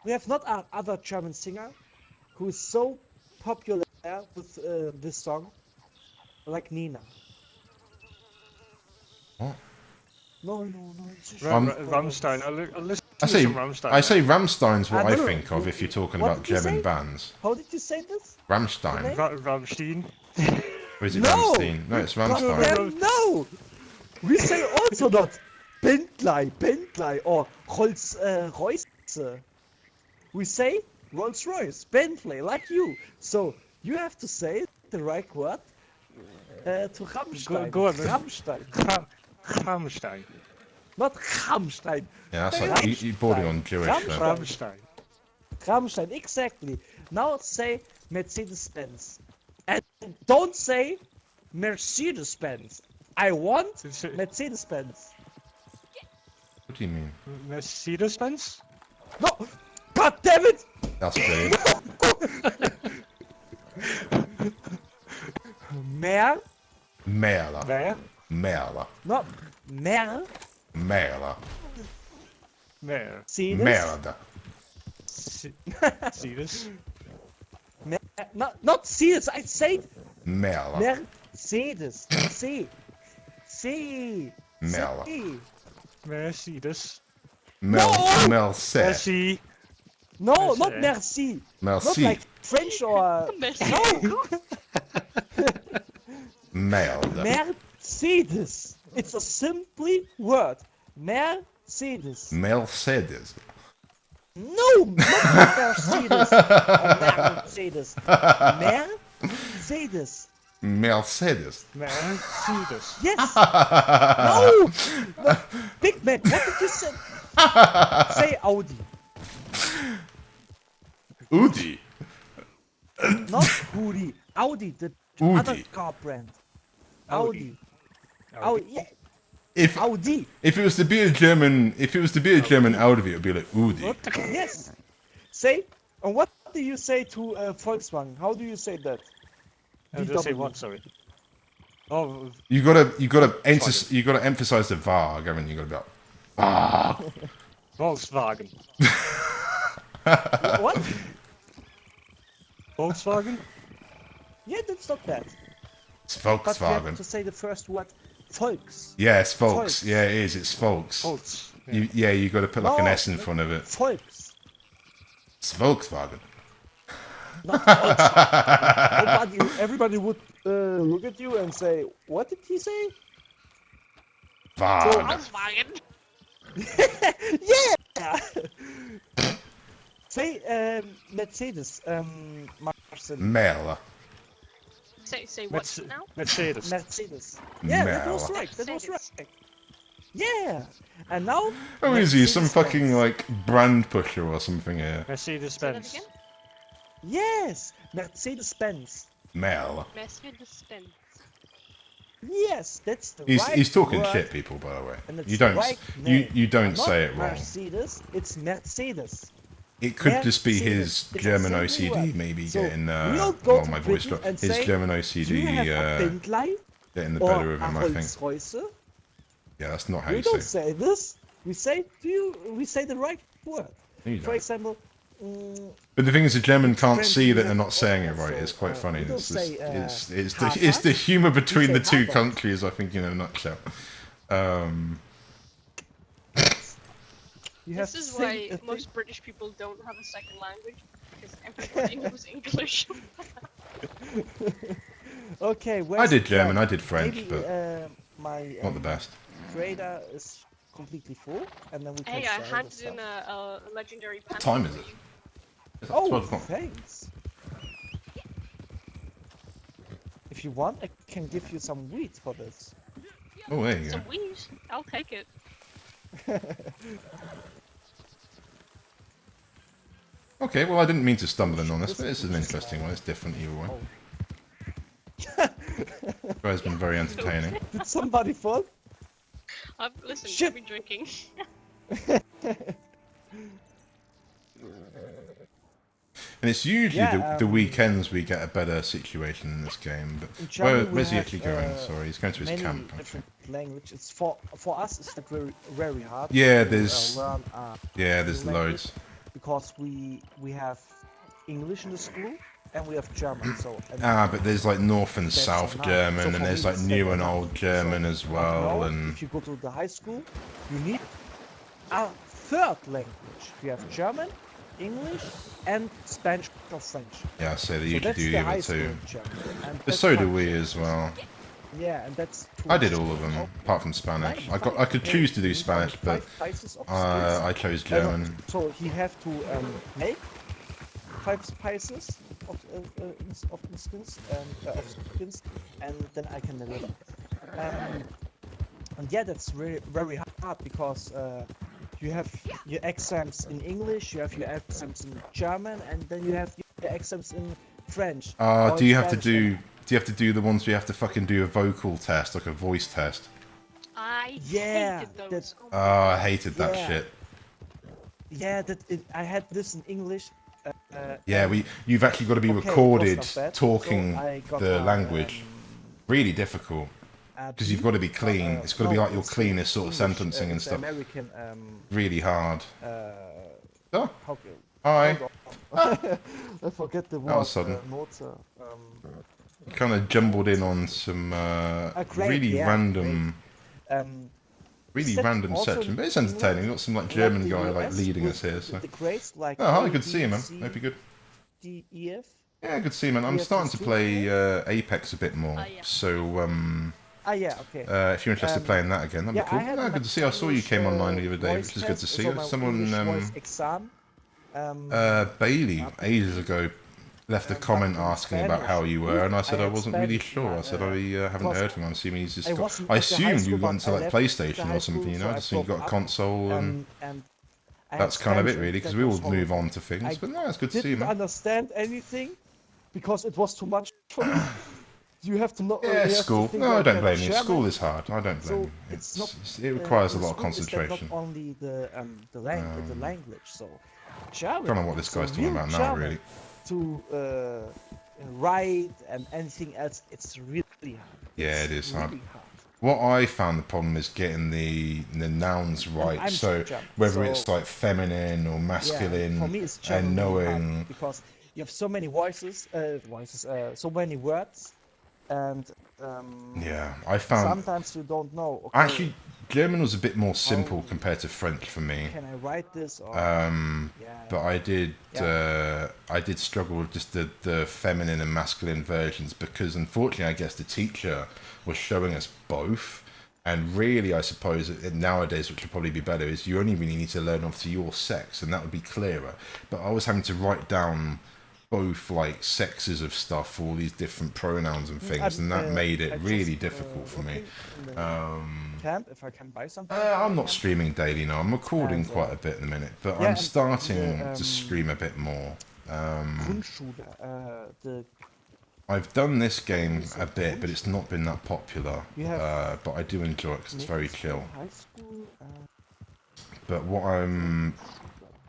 We have not another German singer who is so popular with this song like Nina. What? No. Rammstein. I listen to some Rammstein. I say Rammstein's what I think of if you're talking about German bands. How did you say this? Rammstein. Rammstein. Or is it Rammstein? No, it's Rammstein. No! We say also not Bentley, or Rolls-Royce. We say Rolls-Royce, Bentley, like you. So you have to say the right word to Rammstein. Go on, Rammstein. Rammstein. Not Rammstein. Yeah, that's like you bought it on Jewish. Rammstein. Rammstein, exactly. Now say Mercedes-Benz. And don't say Mercedes-Benz. I want Mercedes-Benz. What do you mean? Mercedes-Benz? No! God damn it! That's brilliant. Mer? Merla. Not Mer. Merla. Mercedes? Merda. Mercedes? Not Mercedes, I said Merla. Mercedes. C. Merla. Mercedes. Merci. No, not merci. Merci. Not like French or... No. Merda. Mercedes. It's a simply word. Mercedes. Mercedes. No, not Mercedes. Mercedes. Mercedes. Mercedes. Mercedes. Yes. No. Big man, what did you say? Say Audi. Audi. Not Audi. Audi, the other car brand. Audi. Yeah. Audi. If it was to be a German, Audi, it would be like Audi. Yes. Say. And what do you say to Volkswagen? How do you say that? How do you say what? Sorry. Oh. You gotta emphasize the var, haven't you? You gotta be like, Volkswagen. What? Volkswagen? Yeah, that's not bad. It's But you Volkswagen. have to say the first word, Volks. Yeah, it's Volks. Yeah, it is. It's Volks. Volks. Yeah, you got to put like an S in front of it. Volks. It's Volkswagen. Not Volkswagen. Everybody would look at you and say, "What did he say?" Volkswagen. Yeah. Say Mercedes. Marcel. Merla. Say what now? Mercedes. Mercedes. Yeah, that was right. That was right. Yeah. And now. Oh, is he some fucking like brand pusher or something here? Mercedes-Benz. Yes, Mercedes-Benz. Merla. Mercedes-Benz. Yes, that's the right He's talking word. shit, people. By the way, And it's you don't right name. you don't Not say it wrong. Mercedes, it's Mercedes. It could just be Mercedes. his It's a German simple OCD, word. maybe So getting we don't go to my voice Britain and his say, German "Do OCD you have a Bentley getting the or better of him, a I think. Rolls-Royce?" Yeah, that's not how We you don't say. say this. We say, we say the right word. You For don't. example, But the thing is, the German can't French, see we that they're have not saying it also, right. It's quite funny. we don't It's, just, say, it's the humour between say the two Harvard. countries, I think, in a nutshell. You have This is to why think a thing. most British people don't have a second language, because everybody knows English. Okay, I where's did the German, plan? I did French, Maybe, but my not the best. trader is completely full, and then we can Hey, I sell the handed stuff. in a legendary What panther time is for it? you. It's Oh, 12 o'clock. thanks. If you want, I can give you some wheat for this. Oh, there you go. Some weed, I'll take it. Okay, well, I didn't mean to stumble in on this, but this is an interesting one. It's different either way. You guys been very entertaining. Did somebody fall? Listen, Shit. I've been drinking. And it's usually Yeah, the weekends we get a better situation in this game. But In Germany, we where's he have, actually going? Sorry, he's going to his many camp. Okay. different languages. For us, it's like very hard. Yeah, to, there's learn, there's new language loads. because we have English in the school and we have German. So But there's like North and that's South nice. German, So and for there's me, like it's New like and enough. Old German So, as well, now, and if you go to the high school, you need a third language. You have German, English, and Spanish or French. yeah, so they So usually that's do the the high other school two. in Germany, and But that's so do fun. we as well. Yeah, and that's too I did much. all of them, Oh, apart from Spanish. I could Yeah, choose to do you need Spanish, only but 5 spices of I chose skills. German. So he have to make 5 spices of skins and then I can deliver. And yeah, that's very hard because you have your exams in English, you have your exams in German, and then you have your exams in French. or Do in you have to Spanish. do you have to do the ones where you have to fucking do a vocal test, like a voice test? I Yeah, hated those. that's- Oh my Oh, I hated that Yeah. shit. Yeah, I had this in English. Yeah, and- you've actually got to be okay, it was recorded not bad. talking So I got the a, language. Really difficult. Because you've got to be clean. It's got to be like your it's cleanest sort of English, sentencing and it's stuff. American, Really hard. Oh, how, hi. I forget the word. sudden. Mozart. Kind of jumbled in on some great, really yeah, random, really Is that random also section, but it's in entertaining. We've got some like German the guy like US leading with us here. So, the grades like oh hi, A, good to see you, B, man. C, Hope you're good. D, E, F. Yeah, good to see you, man. I'm Yeah, starting to for play Apex a bit more. yeah. So Yeah, okay. if you're interested in playing that again, that'd yeah, be cool. I had Oh, an good to see you. I saw you came online the other day, voice which is good to test, see so you. my Someone English voice exam. Bailey, ages ago, left a comment in asking about Spanish. how you were, and I said I I had wasn't really Spanish, sure. I said I haven't because heard from him. I'm assuming he's just I got... wasn't I at the high assumed you school, went but to I like left the PlayStation high or something, school, you know? so I I just think you got a broke up, console, and I had that's kind of it, Spanish, really, and because that we all was move horrible. on to things. I But no, it's good to see you, didn't man. understand anything because it was too much for me. You have to know. you Yeah, have to school. think No, I like don't that blame you. German. School is hard. I don't blame So you. it's not. It requires a in lot of school is that concentration. Not only the language. So German. I don't know what this so guy's talking real about now, German really. To write and anything else, it's really hard. Yeah, it is hard. Really hard. What I found the problem is getting the nouns right. I'm So German, whether so- it's like feminine or masculine, for me it's and German really hard knowing. because you have so many so many words, and Yeah, I found sometimes you don't know. Okay, actually German was a bit more simple compared to French for me. can I write this? Or, But I did struggle with just the feminine and masculine versions because unfortunately I guess the teacher was showing us both, and really I suppose nowadays, which would probably be better, is you only really need to learn off to your sex and that would be clearer. But I was having to write down both like sexes of stuff for all these different pronouns and things, and that made it really difficult for me. camp if I can buy something. I'm not streaming daily now. I'm recording And, quite a bit in a minute, but yeah, I'm and starting the, to stream a bit more. Grundschule, the I've done this game a bit, but it's not been that popular. You have But I do enjoy it because it's very chill. high school. But what I'm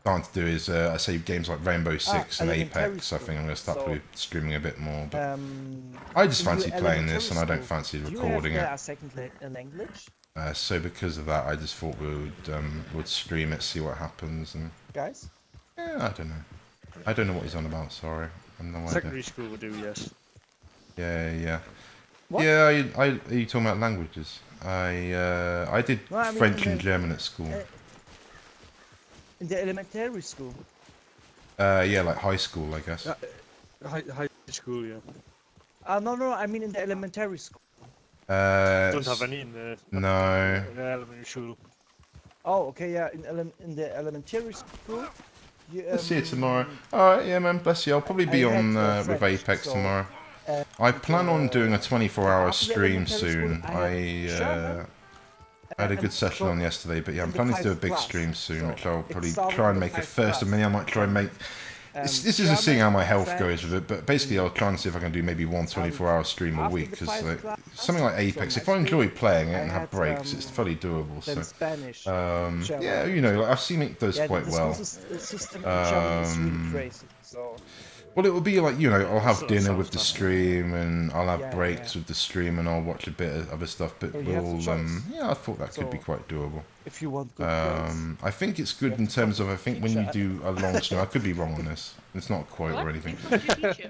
starting to do is, I say games like Rainbow Six and elementary Apex. I school. think I'm going to start So, probably streaming a bit more. But I I just fancy playing this, and I don't fancy recording it. A second language, So because of that, I just thought we would stream it, see what happens, and guys. Yeah, I don't know. I don't know what he's on about. Sorry, I'm no idea. Secondary school would do, yes. Yeah. What? Yeah, are you talking about languages? I did French and German at school. In the elementary school. Yeah, like high school, I guess. High school, yeah. No, I mean in the elementary school. Don't have any in the elementary school. Oh, okay, yeah. In the elementary school. Let's see you tomorrow. Alright, yeah, man, bless you. I'll probably be on with Apex tomorrow. I plan on doing a 24-hour stream soon. I had a good session on yesterday, but yeah, I'm planning to do a big stream soon, which I'll probably try and make a first of many. I might try and make... This is just seeing how my health goes with it, but basically I'll try and see if I can do maybe one 24-hour stream a week, because like, something like Apex, if I enjoy playing it and have breaks, it's fully doable, so... yeah, you know, like, I've seen it does quite well. Well, it will be like, you know, I'll have dinner with the stream, and I'll have breaks with the stream, and I'll watch a bit of other stuff, but we'll, yeah, I thought that could be quite doable. If you want I think it's good in terms of, I think when you do a long stream, I could be wrong on this, it's not a quote or anything, but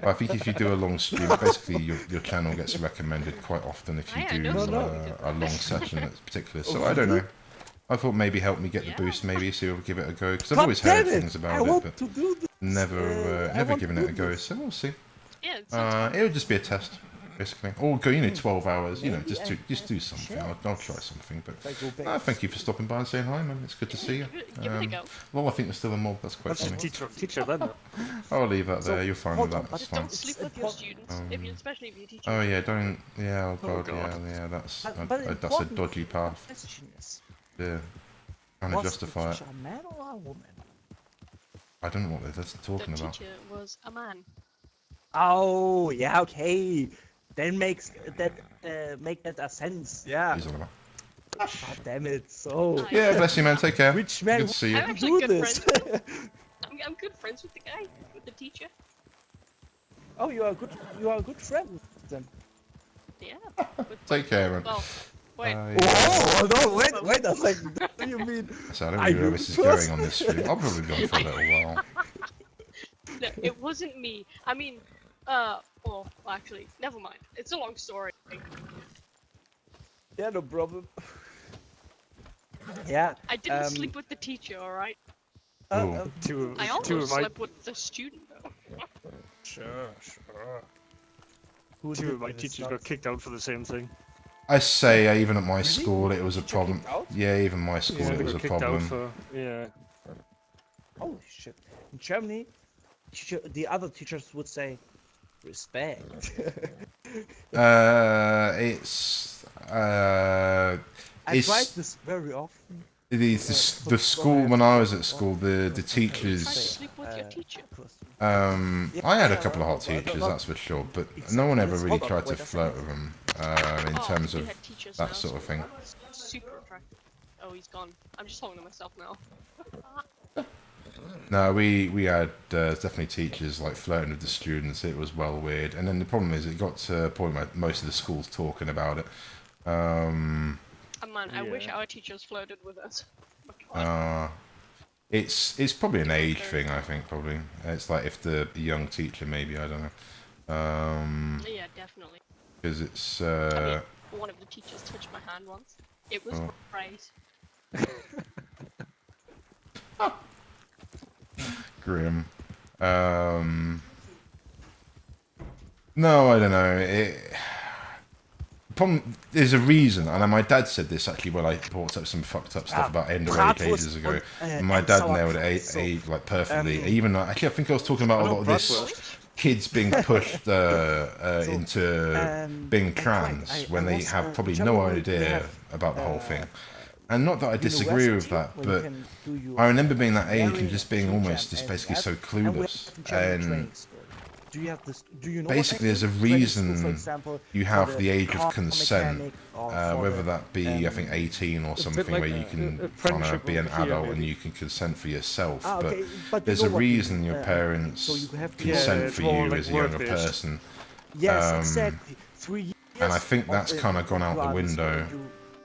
I think if you do a long stream, basically your channel gets recommended quite often if you do a long session that's particular, so I don't know. I thought maybe help me get the boost, maybe, so we'll give it a go, because I've always heard things about it, but never given it a go, so we'll see. Yeah, it'll just be a test, basically. Or go, you know, 12 hours, you know, just do something. I'll try something, but thank you for stopping by and saying hi, man. It's good to see you. Give it a go. Well, I think we're still a mob, that's quite funny. Teacher then. I'll leave that there, you're fine with that, that's Just fine. don't sleep with your students, especially if you teach. Oh yeah, don't, yeah, oh god, yeah, that's a dodgy path. Yeah, trying to justify it. A man or a woman? I don't know what they're talking about. The teacher was a man. Oh, yeah, okay. Then make that a sense. Yeah. He's all about. God damn it. So. Yeah, bless you, man. Take care. Which man good to see you. I'm actually good friends. I'm good friends with the guy, with the teacher. Oh, you are a good friend then. Yeah. Take care, man. Well, wait. Oh no! Wait a second. What do you mean? So I don't really know where this is going on this stream. I'll probably be on for a little while. No, it wasn't me. I mean, well, actually, never mind. It's a long story. Yeah, no problem. Yeah. I didn't sleep with the teacher, alright? Oh. I almost slept with the student, though. Sure. Two of my teachers got kicked out for the same thing. I say, even at my school, it was a problem. Yeah, even my school, it was a problem. Holy shit. In Germany, the other teachers would say, respect. It's I tried this very often. The school, when I was at school, the teachers... I had a couple of hot teachers, that's for sure, but no one ever really tried to flirt with them in terms of that sort of thing. Super attractive. Oh, he's gone. I'm just talking to myself now. No, we had definitely teachers like flirting with the students. It was well weird, and then the problem is it got to a point where most of the schools talking about it. Man, I wish our teachers flirted with us. It's probably an age thing, I think. Probably it's like if the young teacher, maybe, I don't know. Yeah, definitely. Because it's. I mean, one of the teachers touched my hand once. It was for praise. Grim. No, I don't know. There's a reason, and my dad said this actually when I brought up some fucked up stuff about underage ages ago. My dad nailed it like perfectly. Even actually, I think I was talking about a lot of this kids being pushed into being trans when they have probably no idea about the whole thing. And not that I disagree with that, but I remember being that age and just being almost just basically so clueless. And basically there's a reason you have the age of consent, whether that be, I think, 18 or something, where you can kind of be an adult and you can consent for yourself. But there's a reason your parents consent for you as a younger person. Yes, exactly. 3 years. And I think that's kind of gone out the window.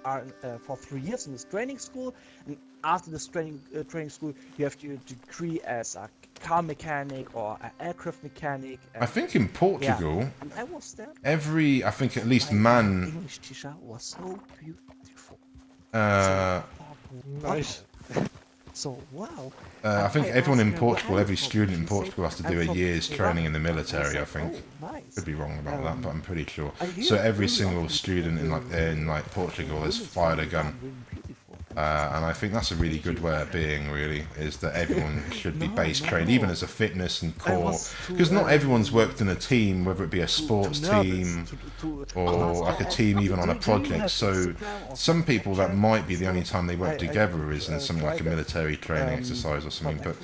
Are for 3 years in this training school, and after this training school, you have your degree as a car mechanic or an aircraft mechanic. I think in Portugal, yeah. And I was there. I think at least My man. English teacher was so beautiful. Nice. So wow. I think everyone in Portugal, every student in Portugal has to do a year's training in the military. I think. Could be wrong about that, but I'm pretty sure. So every single student in Portugal has fired a gun. And I think that's a really good way of being, really, is that everyone should be base trained, even as a fitness and core. Because not everyone's worked in a team, whether it be a sports team or like a team even on a project. So some people, that might be the only time they work together is in something like a military training exercise or something. But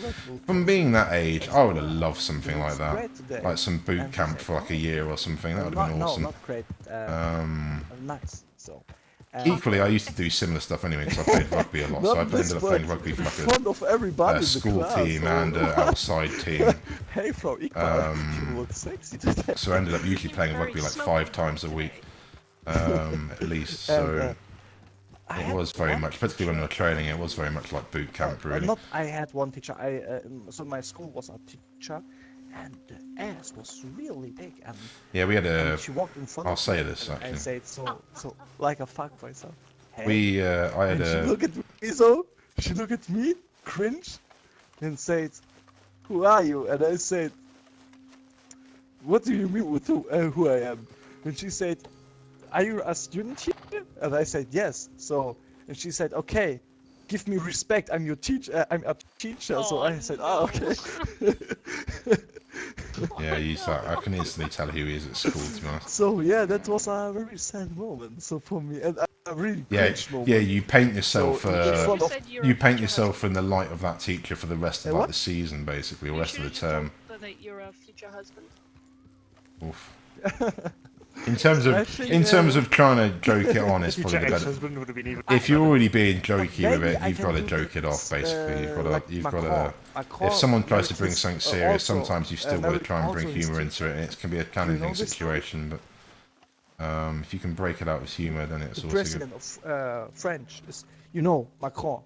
from being that age, I would have loved something like that. Like some boot camp for like a year or something. That would have been awesome. Nice. So. Equally, I used to do similar stuff anyway because I played rugby a lot, so I ended up playing rugby for like a school team and an outside team. So I ended up usually playing rugby like 5 times a week, at least. So it was very much, particularly when we were training, it was very much like boot camp, really. I had one teacher. So my school was a teacher. And the ass was really big, and yeah, we had a. She walked in front I'll of say me, this actually. I said so like a fuckboy. So hey. I had She looked at me, so she looked at me, cringe, and said, "Who are you?" And I said, "What do you mean with who I am?" And she said, "Are you a student here?" And I said, "Yes." So and she said, "Okay. Give me respect. I'm your teacher. I'm a teacher." So I said, "Oh, okay." Yeah, I can instantly tell who he is at school, to be honest. So yeah, that was a very sad moment. So for me, and a really cringe moment. Yeah, you paint yourself. So, you paint yourself in the light of that teacher for the rest of like the season, basically, or the rest of the term. That you're a future husband. Oof. In terms of trying to joke it on, it's probably the better. If you're already being jokey with it, you've got to joke it off. Basically, you've got to. If someone tries to bring something serious, sometimes you've still got to try and bring humour into it, and it can be a challenging situation. But if you can break it out with humour, then it's also good. The president of French is, Macron,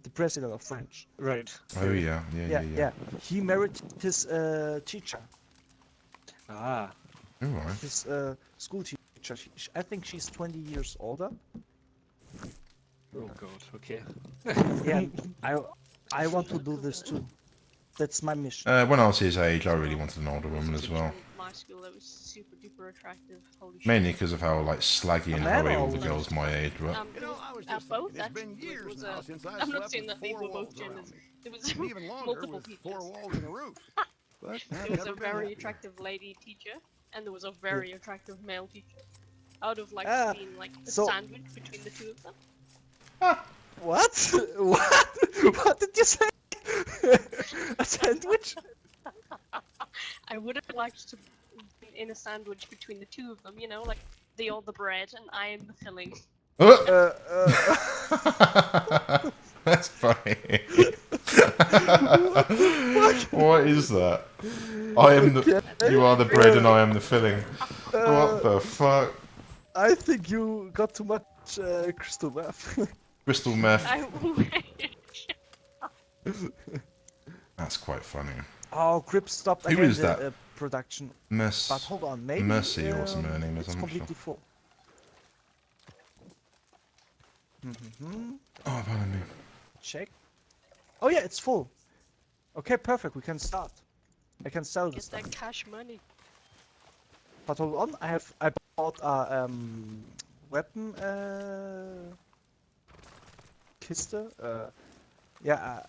the president of French. Right. Oh yeah. He married his teacher. Ah. Alright. His school teacher. I think she's 20 years older. Oh god. Okay. Yeah. I want to do this too. That's my mission. When I was his age, I really wanted an older woman as well. My school, that was super duper attractive. Holy shit. Mainly because of how like slaggy and hoey all the girls my age were. Both actually. I'm not saying that these were both genders. There was multiple teachers. 4 walls and a roof. But there was a very attractive lady teacher, and there was a very attractive male teacher. Out of like being like a sandwich between the two of them. What? What did you say? A sandwich? I would have liked to be in a sandwich between the two of them, like they are the bread and I am the filling. That's funny. What is that? You are the bread and I am the filling. What the fuck? I think you got too much crystal meth. Crystal meth. I wish. That's quite funny. Oh, Grip stopped Who again is that? the production. But hold on, maybe Mercy or something her name is, it's I'm not completely sure. full. Oh, pardon me. Check. Oh yeah, it's full. Okay, perfect. We can start. I can sell this. Get that cash money. But hold on, I bought a weapon kiste. Yeah.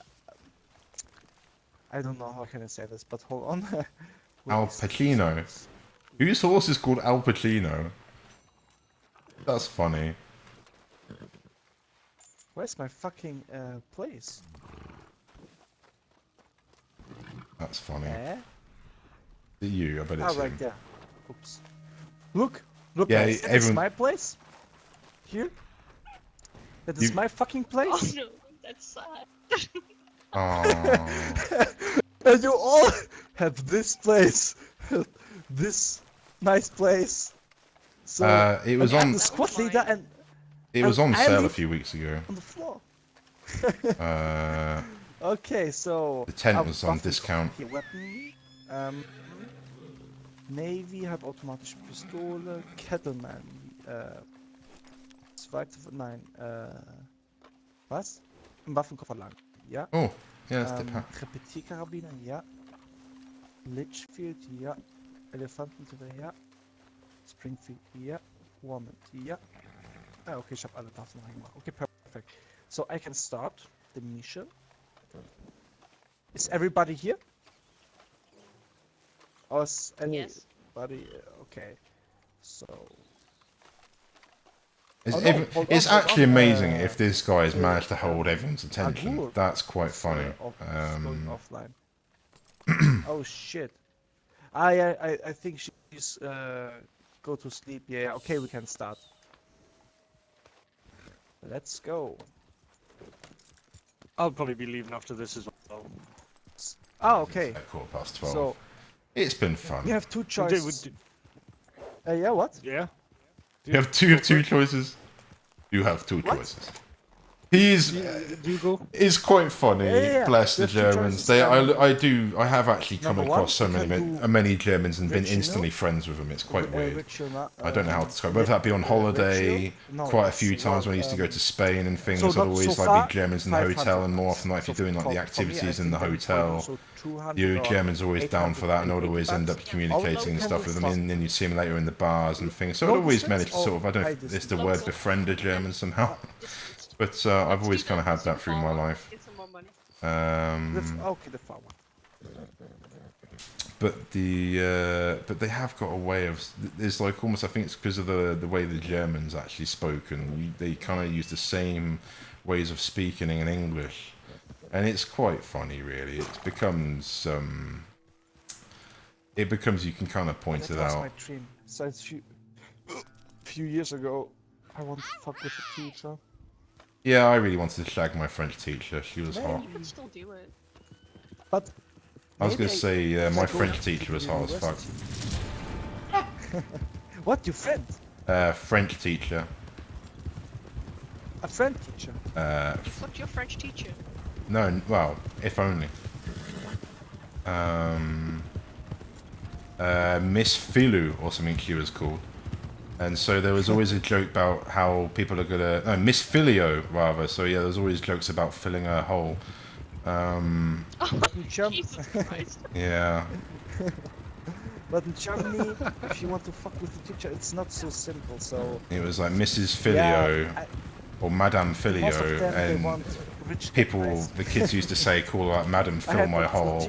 I don't know how can I say this, but hold on. Al Pacino. Whose horse is called Al Pacino? That's funny. Where's my fucking place? That's funny. You, I bet it's right him. there. Oops. Look, Yeah, guys, everyone... That's my place. Here. That is my fucking place. Oh no, that's sad. Oh. And you all have this place, this nice place. So it was on the squad leader and it was on I sale a live few weeks ago. on the floor. Okay, so... The tent was on discount. Weapon. Navy, halbautomatische Pistole, Kettleman. Nein, was? Im Waffenkoffer lang. Ja. Oh, ja, das ist der Pack. Repetierkarabiner, ja. Litchfield, ja. Elefantengewehr, ja. Springfield, ja. Warmint, ja. Ah, okay, ich habe alle Waffen reingemacht. Okay, perfect. So I can start the mission. Is everybody here? Or is anybody? Okay. So. It's actually amazing if this guy has managed to hold everyone's attention. That's quite funny. Offline. Oh shit! I think she's go to sleep. Yeah. Okay, we can start. Let's go. I'll probably be leaving after this as well. Oh, okay. 12:15. So it's been fun. You have two choices. Yeah. What? Yeah. You have two choices. You have two choices. He's is quite funny. Yeah. Bless the Germans. I have actually come across so many Germans and been instantly friends with them. It's quite weird. I don't know how to describe. Whether that be on holiday, quite a few times when I used to go to Spain and things. I'd always like be Germans in the hotel, and more often like if you're doing like the activities in the hotel, you Germans are always down for that, and I'd always end up communicating and stuff with them. And then you'd see them later in the bars and things. So I'd always manage to sort of, I don't know if it's the word befriend a German somehow. But I've always kind of had that through my life. But they have got a way of, it's like almost, I think it's because of the way the Germans actually spoke, and they kind of use the same ways of speaking in English, and it's quite funny really. It becomes you can kind of point it out. My dream. So few years ago, I wanted to fuck with a teacher. Yeah, I really wanted to shag my French teacher. She was hot. You can still do it. But I was gonna say my French teacher was hot as fuck. What, your friend? French teacher. A French teacher? You fucked your French teacher. No, well, if only. Miss Filou or something she was called. And so there was always a joke about how people are gonna... No, Miss Filio, rather. So yeah, there's always jokes about filling a hole. Jesus Christ. Yeah. But in Germany, if you want to fuck with the teacher, it's not so simple, so... It was like Mrs. Filio, or Madame Filio, and people, the kids used to say, call her like, Madam, fill my hole.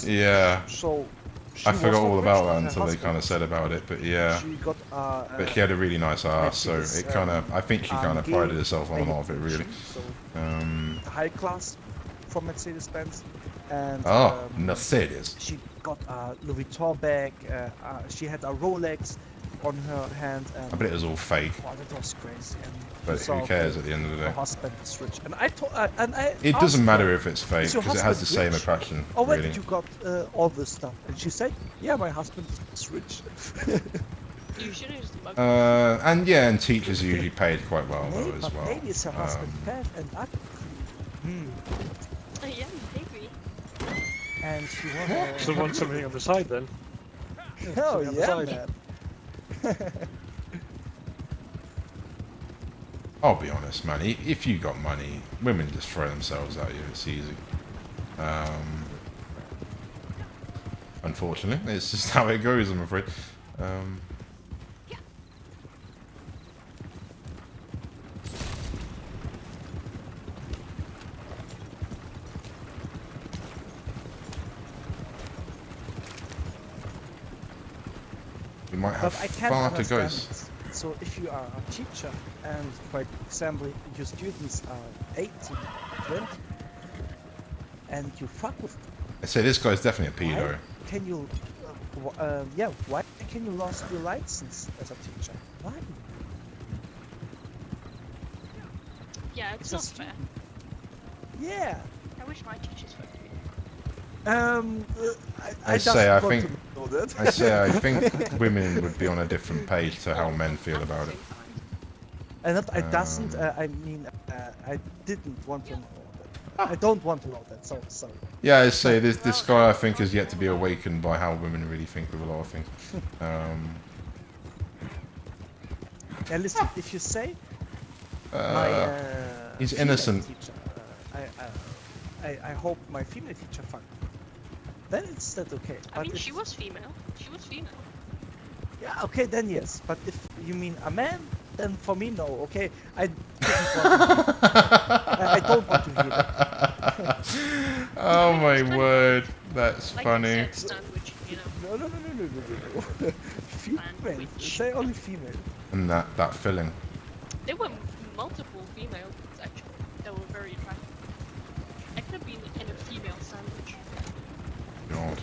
Yeah. So I forgot all about that until they kind of said about it, but yeah. She got, but she had a really nice ass, so it kind of, I think she kind of prided herself on a lot of it, really. High class from Mercedes-Benz. And, Mercedes. She got a Louis Vuitton bag, she had a Rolex on her hand. And I bet it was all fake. Oh, that was crazy. And but who cares at the end of the day? Her husband is rich. And it doesn't matter if it's fake, because it has the same attraction. Oh, where really. did you got all this stuff? And she said, yeah, my husband is rich. You should have just mugged and teachers are usually paid quite well, though, as well. Maybe is her husband fat and ugly. Yeah, maybe. And she wants... Still want something on the side, then? Oh, yeah, man. I'll be honest, man. If you got money, women just throw themselves at you. It's easy. Unfortunately, it's just how it goes, I'm afraid. We might have far to go. So if you are a teacher and, for example, your students are 18, 20, and you fuck with them. I say this guy's definitely a pedo. Why can you, why can you lose your license as a teacher? Why? Yeah, it's not fair. Yeah. I wish my teachers fucked me. I think women would be on a different page to how men feel about it. I doesn't. I mean, I didn't want to know that. I don't want to know that. So sorry. Yeah, I say this guy I think is yet to be awakened by how women really think of a lot of things. Yeah, listen. If you say he's female innocent. Teacher, I hope my female teacher fucked. Then it's that okay. I mean, she was female. She was female. Yeah, okay, then yes. But if you mean a man, then for me, no. Okay, I didn't want to I don't want to hear that. Oh my word, that's Like funny. the sex sandwich, you know. No. Female. Say only female. And that filling. There were multiple females actually that were very attractive. I could have been in a female sandwich. God.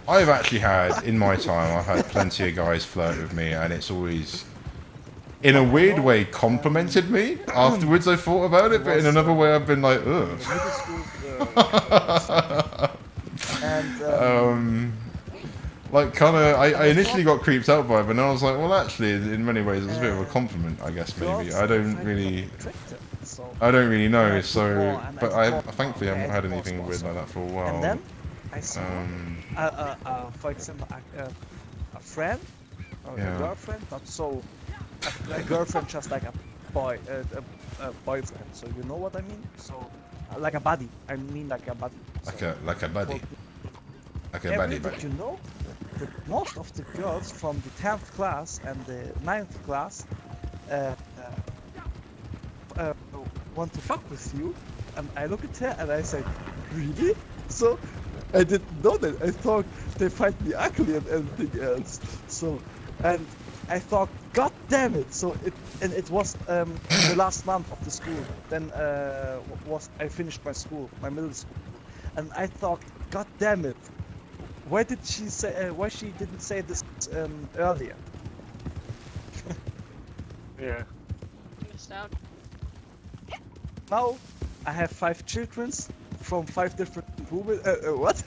I've actually had, in my time, I've had plenty of guys flirt with me, and it's always, in a weird way, complimented me. Afterwards, I thought about it, but in another way, I've been like, ugh. Like, kind of, I initially got creeped out by it, but then I was like, well, actually, in many ways, it's a bit of a compliment, I guess, maybe. I don't really know, so, but thankfully, I haven't had anything weird like that for a while. And then I saw, for example, a friend, or a girlfriend, not so, a girlfriend just like a boyfriend. So you know what I mean? So, like a buddy. I mean like a buddy. So, like a buddy. Like a buddy. You know that most of the girls from the 10th class and the 9th class want to fuck with you, and I look at her and I say, really? So I didn't know that. I thought they find me ugly and everything else. So, and I thought, God damn it! So it was the last month of the school. Then I finished my school, my middle school, and I thought, God damn it! Why did she say? Why she didn't say this earlier? Yeah. Missed out. Now I have 5 children from 5 different women. What?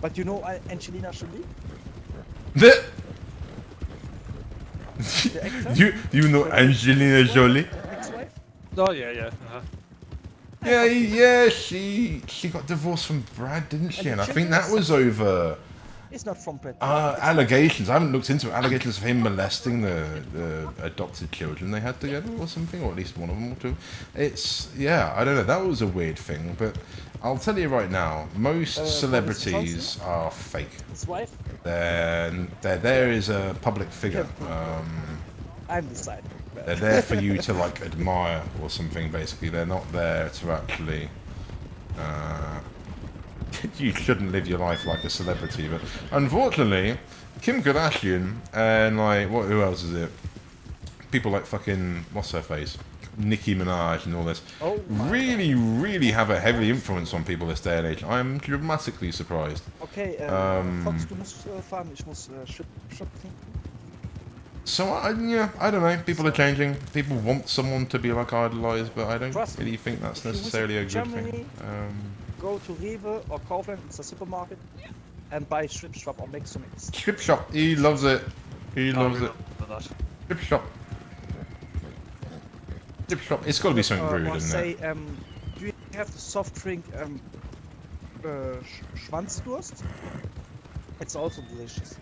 But you know Angelina Jolie? The you know Angelina Jolie? Ex-wife? Oh yeah. Yeah, she got divorced from Brad, didn't she? And I think that was over. It's not from Brad. Allegations. I haven't looked into it. Allegations of him molesting the adopted children they had together, or something, or at least one of them or two. It's I don't know. That was a weird thing, but I'll tell you right now, most celebrities are fake. His wife? They're there as a public figure. I'm deciding. They're there for you to like admire or something. Basically, they're not there to actually. You shouldn't live your life like a celebrity, but unfortunately, Kim Kardashian and like who else is it? People like fucking what's her face, Nicki Minaj and all this, really have a heavy influence on people this day and age. I'm dramatically surprised. Okay, Fox, du musst fahren. Ich muss Shop trinken. So I don't know. People are changing. People want someone to be like idolized, but I don't really think that's necessarily a good thing. Go to Rewe or Kaufland, it's a supermarket, and buy Strip Shop or Mix to Mix. Strip Shop, he loves it. He loves it. Strip Shop. Strip Shop. It's got to be something rude, isn't it? Do you have the soft drink Schwanzdurst? It's also delicious.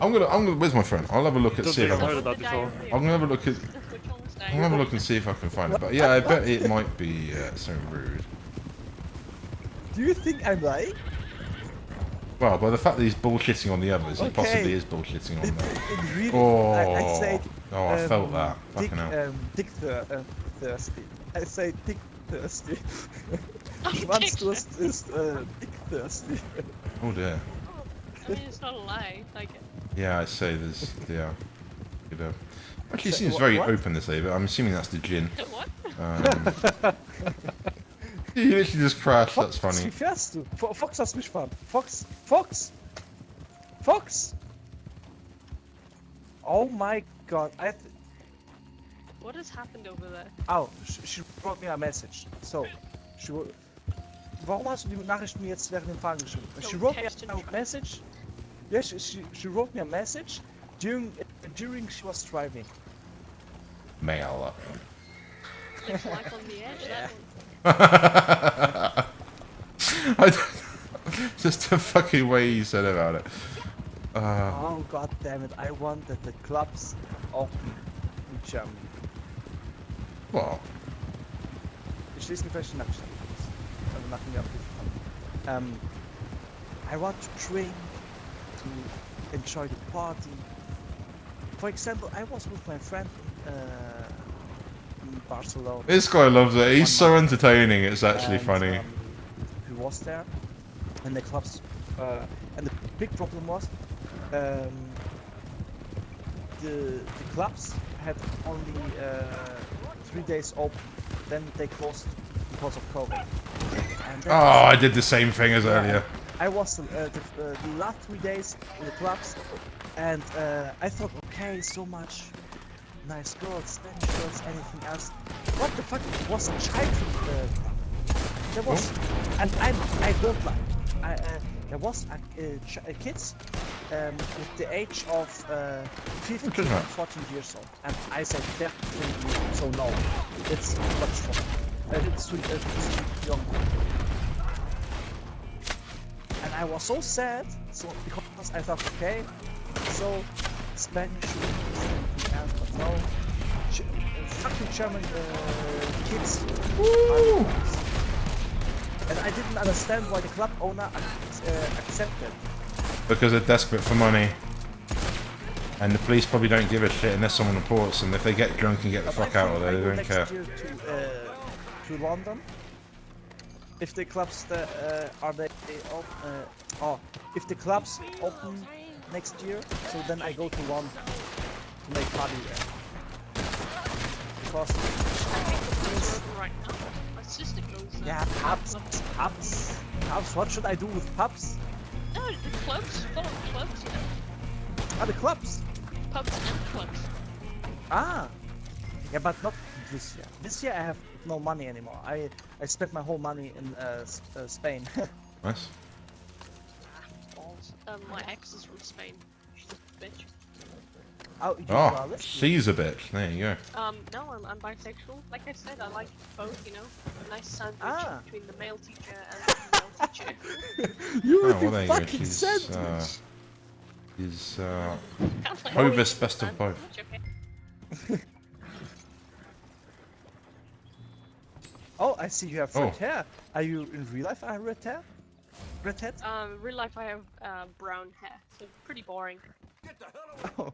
I'm gonna. Where's my friend? I'll have a look at see if I can. I'm gonna have a look at. I'm gonna have a look and see if I can find it. But yeah, I bet it might be something rude. Do you think I'm lying? Well, by the fact that he's bullshitting on the others, he possibly is bullshitting on them. Really, I said, I felt that. Fucking hell. Dick thirsty. I say dick thirsty. Schwanzdurst is dick thirsty. Oh dear. I mean, it's not a lie. Like it. Yeah, I say there's Actually, it seems very open this day, but I'm assuming that's the gin. What? He literally just crashed. That's funny. Wie fährst du? Fox, lass mich fahren. Fox. Oh my God! What has happened over there? Oh, she brought me a message. So, warum hast du die Nachrichten mir jetzt während dem Fahren geschrieben? She wrote me a message. Yeah, she wrote me a message during she was driving. Mail. Looks like on the edge, that one. Just the fucking way you said about it. Oh god damn it! I wanted the clubs open in Germany. What? Ich lese mir vielleicht nach. Also nach mir abgefahren. I want to drink, to enjoy the party. For example, I was with my friend in Barcelona. This guy loves it. He's so entertaining. It's actually funny. He was there, and the clubs, and the big problem was, the clubs had only 3 days open. Then they closed because of COVID. And I did the same thing as earlier. I was the last 3 days in the clubs, and I thought, okay, so much nice girls, Spanish girls, anything else. What the fuck? It was a child there was, and I don't like. There was a kids with the age of 15 and 14 years old, and I said definitely so no. It's too much for me. It's too young. And I was so sad, because I thought, okay, so Spanish something else, but no. Fucking German kids. Woo! And I didn't understand why the club owner accepted. Because they're desperate for money. And the police probably don't give a shit unless someone reports them. If they get drunk and get the fuck out of there, they don't care. To London. If the clubs are they open? If the clubs open next year, so then I go to London to make party there. Because right now, my sister goes. Yeah, pubs. What should I do with pubs? No, the clubs. Full of clubs, you know. Ah, the clubs. Pubs and clubs. Ah. Yeah, but not this year. This year I have no money anymore. I spent my whole money in Spain. Nice. My ex is from Spain. She's a bitch. Oh, she's a bitch. There you go. No, I'm bisexual. Like I said, I like both, you know. A nice sandwich between the male teacher and the female teacher. You're well, there you go. fucking sandwich. She's Hovis best of both. Oh, I see you have red hair. Are you in real life a red hair? Redhead? Real life I have brown hair, so pretty boring. Oh.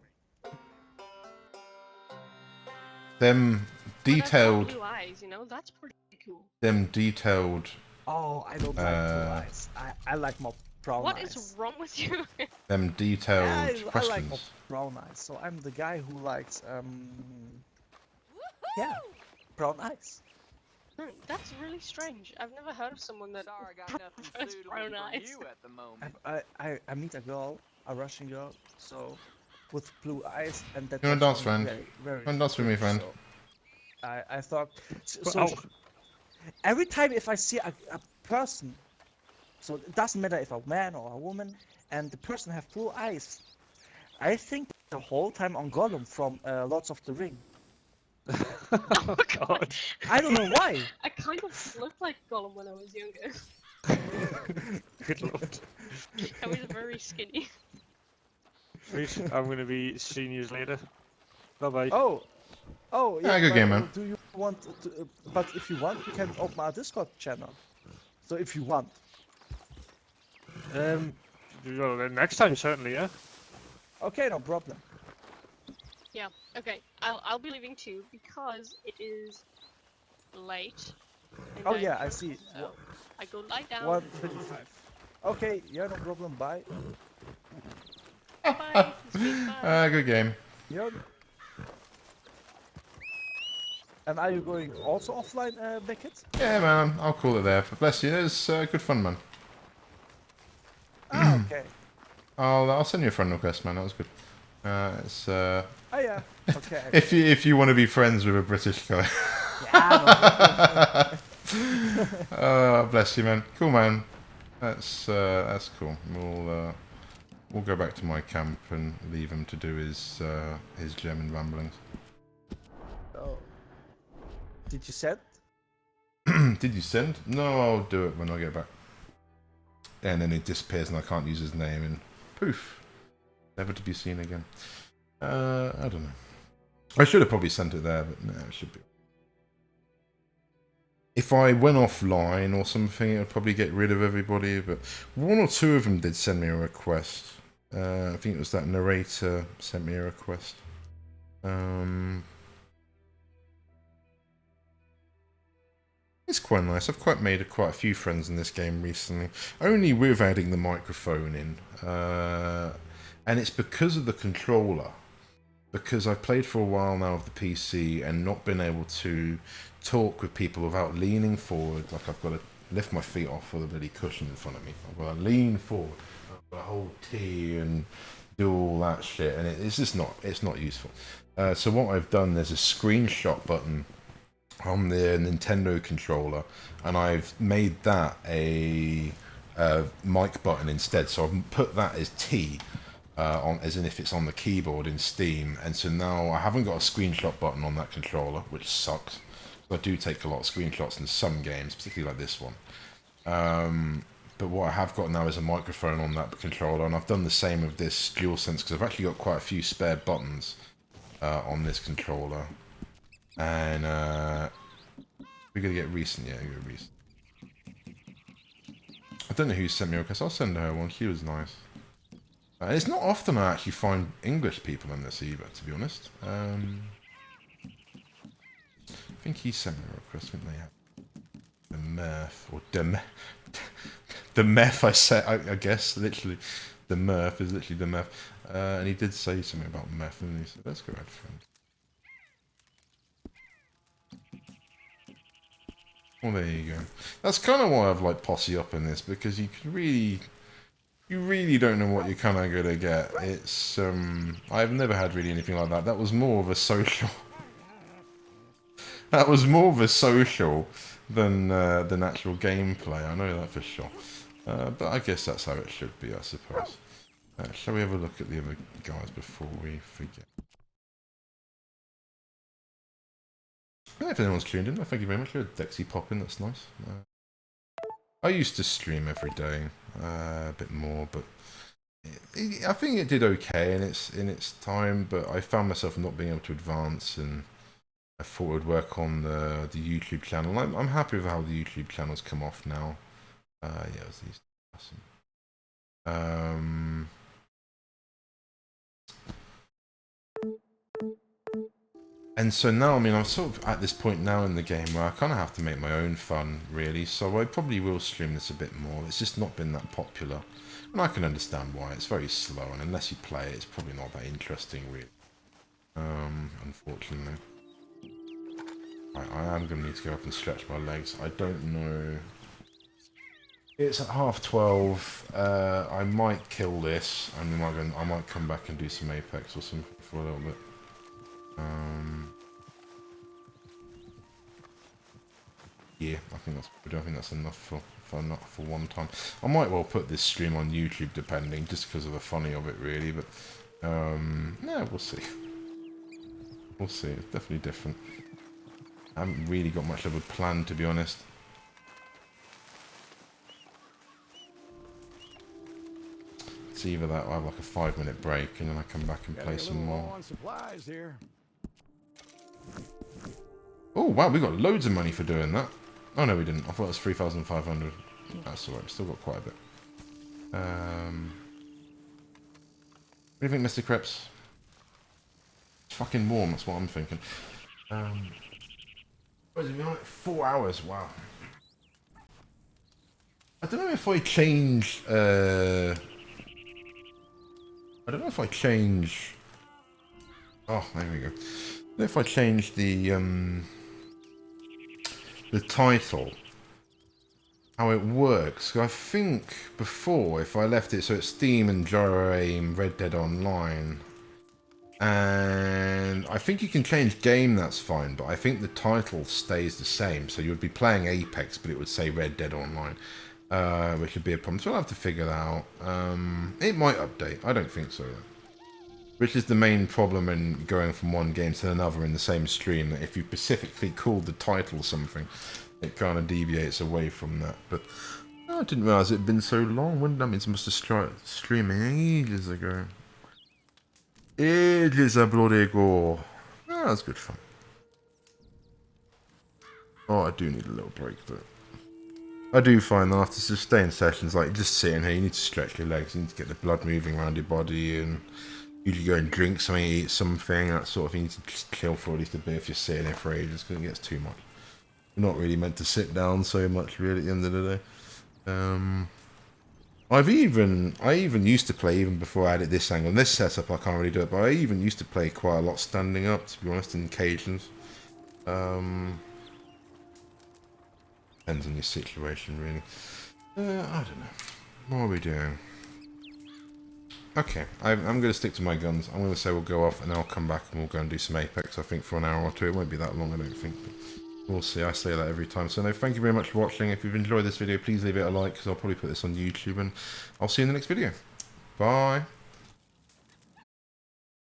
Them detailed. Blue eyes, you know, that's pretty cool. Them detailed. Oh, I don't like blue eyes. I like more brown eyes. What is wrong with you? Them detailed I questions. like more brown eyes, so I'm the guy who likes brown eyes. That's really strange. I've never heard of someone that prefers brown eyes. I meet a girl, a Russian girl, so with blue eyes, and that. You wanna dance, friend? Very Come and dance with me, friend. So I thought. So every time if I see a person, so it doesn't matter if a man or a woman, and the person have blue eyes, I think the whole time on Gollum from Lords of the Ring. Oh god. I don't know why. I kind of looked like Gollum when I was younger. Good lord. I was very skinny. I'm gonna be seeing you later. Bye bye. Oh yeah. Good game, man. Do you want to? But if you want, you can open our Discord channel. So if you want. Well, next time certainly, yeah. Okay, no problem. Yeah. Okay. I'll be leaving too because it is late. Oh yeah, I see. So I go lie down. 1:25. Okay, yeah, no problem. Bye. Bye. Good game. Yeah. And are you going also offline, Beckett? Yeah, man. I'll call it there. Bless you. It was good fun, man. Ah, okay. I'll send you a friend request, man. That was good. It's Oh yeah. Okay. if you want to be friends with a British guy. Yeah. Oh, bless you, man. Cool, man. That's cool. we'll go back to my camp and leave him to do his German ramblings. Oh. Did you send? Did you send? No, I'll do it when I get back. And then it disappears and I can't use his name and poof. Never to be seen again. I don't know. I should have probably sent it there, but no, it should be. If I went offline or something, it would probably get rid of everybody, but one or two of them did send me a request. I think it was that narrator sent me a request. It's quite nice. I've made quite a few friends in this game recently, only with adding the microphone in. And it's because of the controller. Because I've played for a while now with the PC and not been able to talk with people without leaning forward. Like I've got to lift my feet off with a bloody cushion in front of me. I've got to lean forward. I've got to hold T and do all that shit. And it's just not, it's not useful. So what I've done, there's a screenshot button on the Nintendo controller. And I've made that a mic button instead. So I've put that as T. As in if it's on the keyboard in Steam, and so now I haven't got a screenshot button on that controller, which sucks. I do take a lot of screenshots in some games, particularly like this one. But what I have got now is a microphone on that controller, and I've done the same with this DualSense because I've actually got quite a few spare buttons on this controller. And we're gonna get recent, yeah, recent. I don't know who sent me a request. I'll send her one. She was nice. It's not often I actually find English people in this either, to be honest. I think he sent me a request, didn't they? The Murph, or the Meth, I guess, literally. The Murph is literally the Meth. And he did say something about meth, and he said, let's go ahead, friend. Well, there you go. That's kind of why I've like posse up in this, because you could really... You really don't know what you're kind of gonna get. It's I've never had really anything like that. That was more of a social. That was more of a social than actual gameplay. I know that for sure. But I guess that's how it should be, I suppose. Shall we have a look at the other guys before we forget? I don't know if anyone's tuned in. Thank you very much. You're a Dexy popping. That's nice. I used to stream every day, a bit more, but I think it did okay in its time. But I found myself not being able to advance, and I thought I'd work on the YouTube channel. I'm happy with how the YouTube channel's come off now. Yeah, it was these awesome. And so now, I mean, I'm sort of at this point now in the game where I kind of have to make my own fun, really. So I probably will stream this a bit more. It's just not been that popular. And I can understand why. It's very slow, and unless you play it, it's probably not that interesting, really. Unfortunately. I am going to need to go up and stretch my legs. I don't know. It's at 12:30. I might kill this, and then I might come back and do some Apex or something for a little bit. Yeah, I think that's enough for one time. I might well put this stream on YouTube, depending, just because of the funny of it, really. But yeah, we'll see. We'll see. It's definitely different. I haven't really got much of a plan, to be honest. It's either that or I have like a 5-minute break, and then I come back and play some more. Supplies here. Oh wow, we got loads of money for doing that. Oh no, we didn't. I thought it was 3,500. That's alright. Still got quite a bit. What do you think, Mr. Krebs? It's fucking warm. That's what I'm thinking. What is it been like 4 hours? Wow. I don't know if I change. I don't know if I change. Oh, there we go. I don't know if I change the title, how it works. I think before, if I left it so it's Steam and Gyro Aim, Red Dead Online, and I think you can change game, that's fine, but I think the title stays the same. So you would be playing Apex, but it would say Red Dead Online. which would be a problem. So I'll have to figure that out. It might update. I don't think so, though. Which is the main problem in going from one game to another in the same stream. That if you specifically called the title something, it kind of deviates away from that. But I didn't realise it had been so long. When that means I must have started streaming ages ago. Ages a bloody ago. Oh, that's good fun. Oh, I do need a little break, but I do find that after sustained sessions, like just sitting here, you need to stretch your legs, you need to get the blood moving around your body, and usually go and drink something, eat something, that sort of thing. You need to just chill for at least a bit if you're sitting there for ages, because it gets too much. You're not really meant to sit down so much, really, at the end of the day. I even used to play, even before I added this angle. And this setup, I can't really do it, but I even used to play quite a lot standing up, to be honest, in occasions. Depends on your situation, really. I don't know. What are we doing? Okay, I'm going to stick to my guns. I'm going to say we'll go off, and then I'll come back and we'll go and do some Apex, I think, for an hour or two. It won't be that long, I don't think. But we'll see. I say that every time. So, no, thank you very much for watching. If you've enjoyed this video, please leave it a like, because I'll probably put this on YouTube, and I'll see you in the next video. Bye.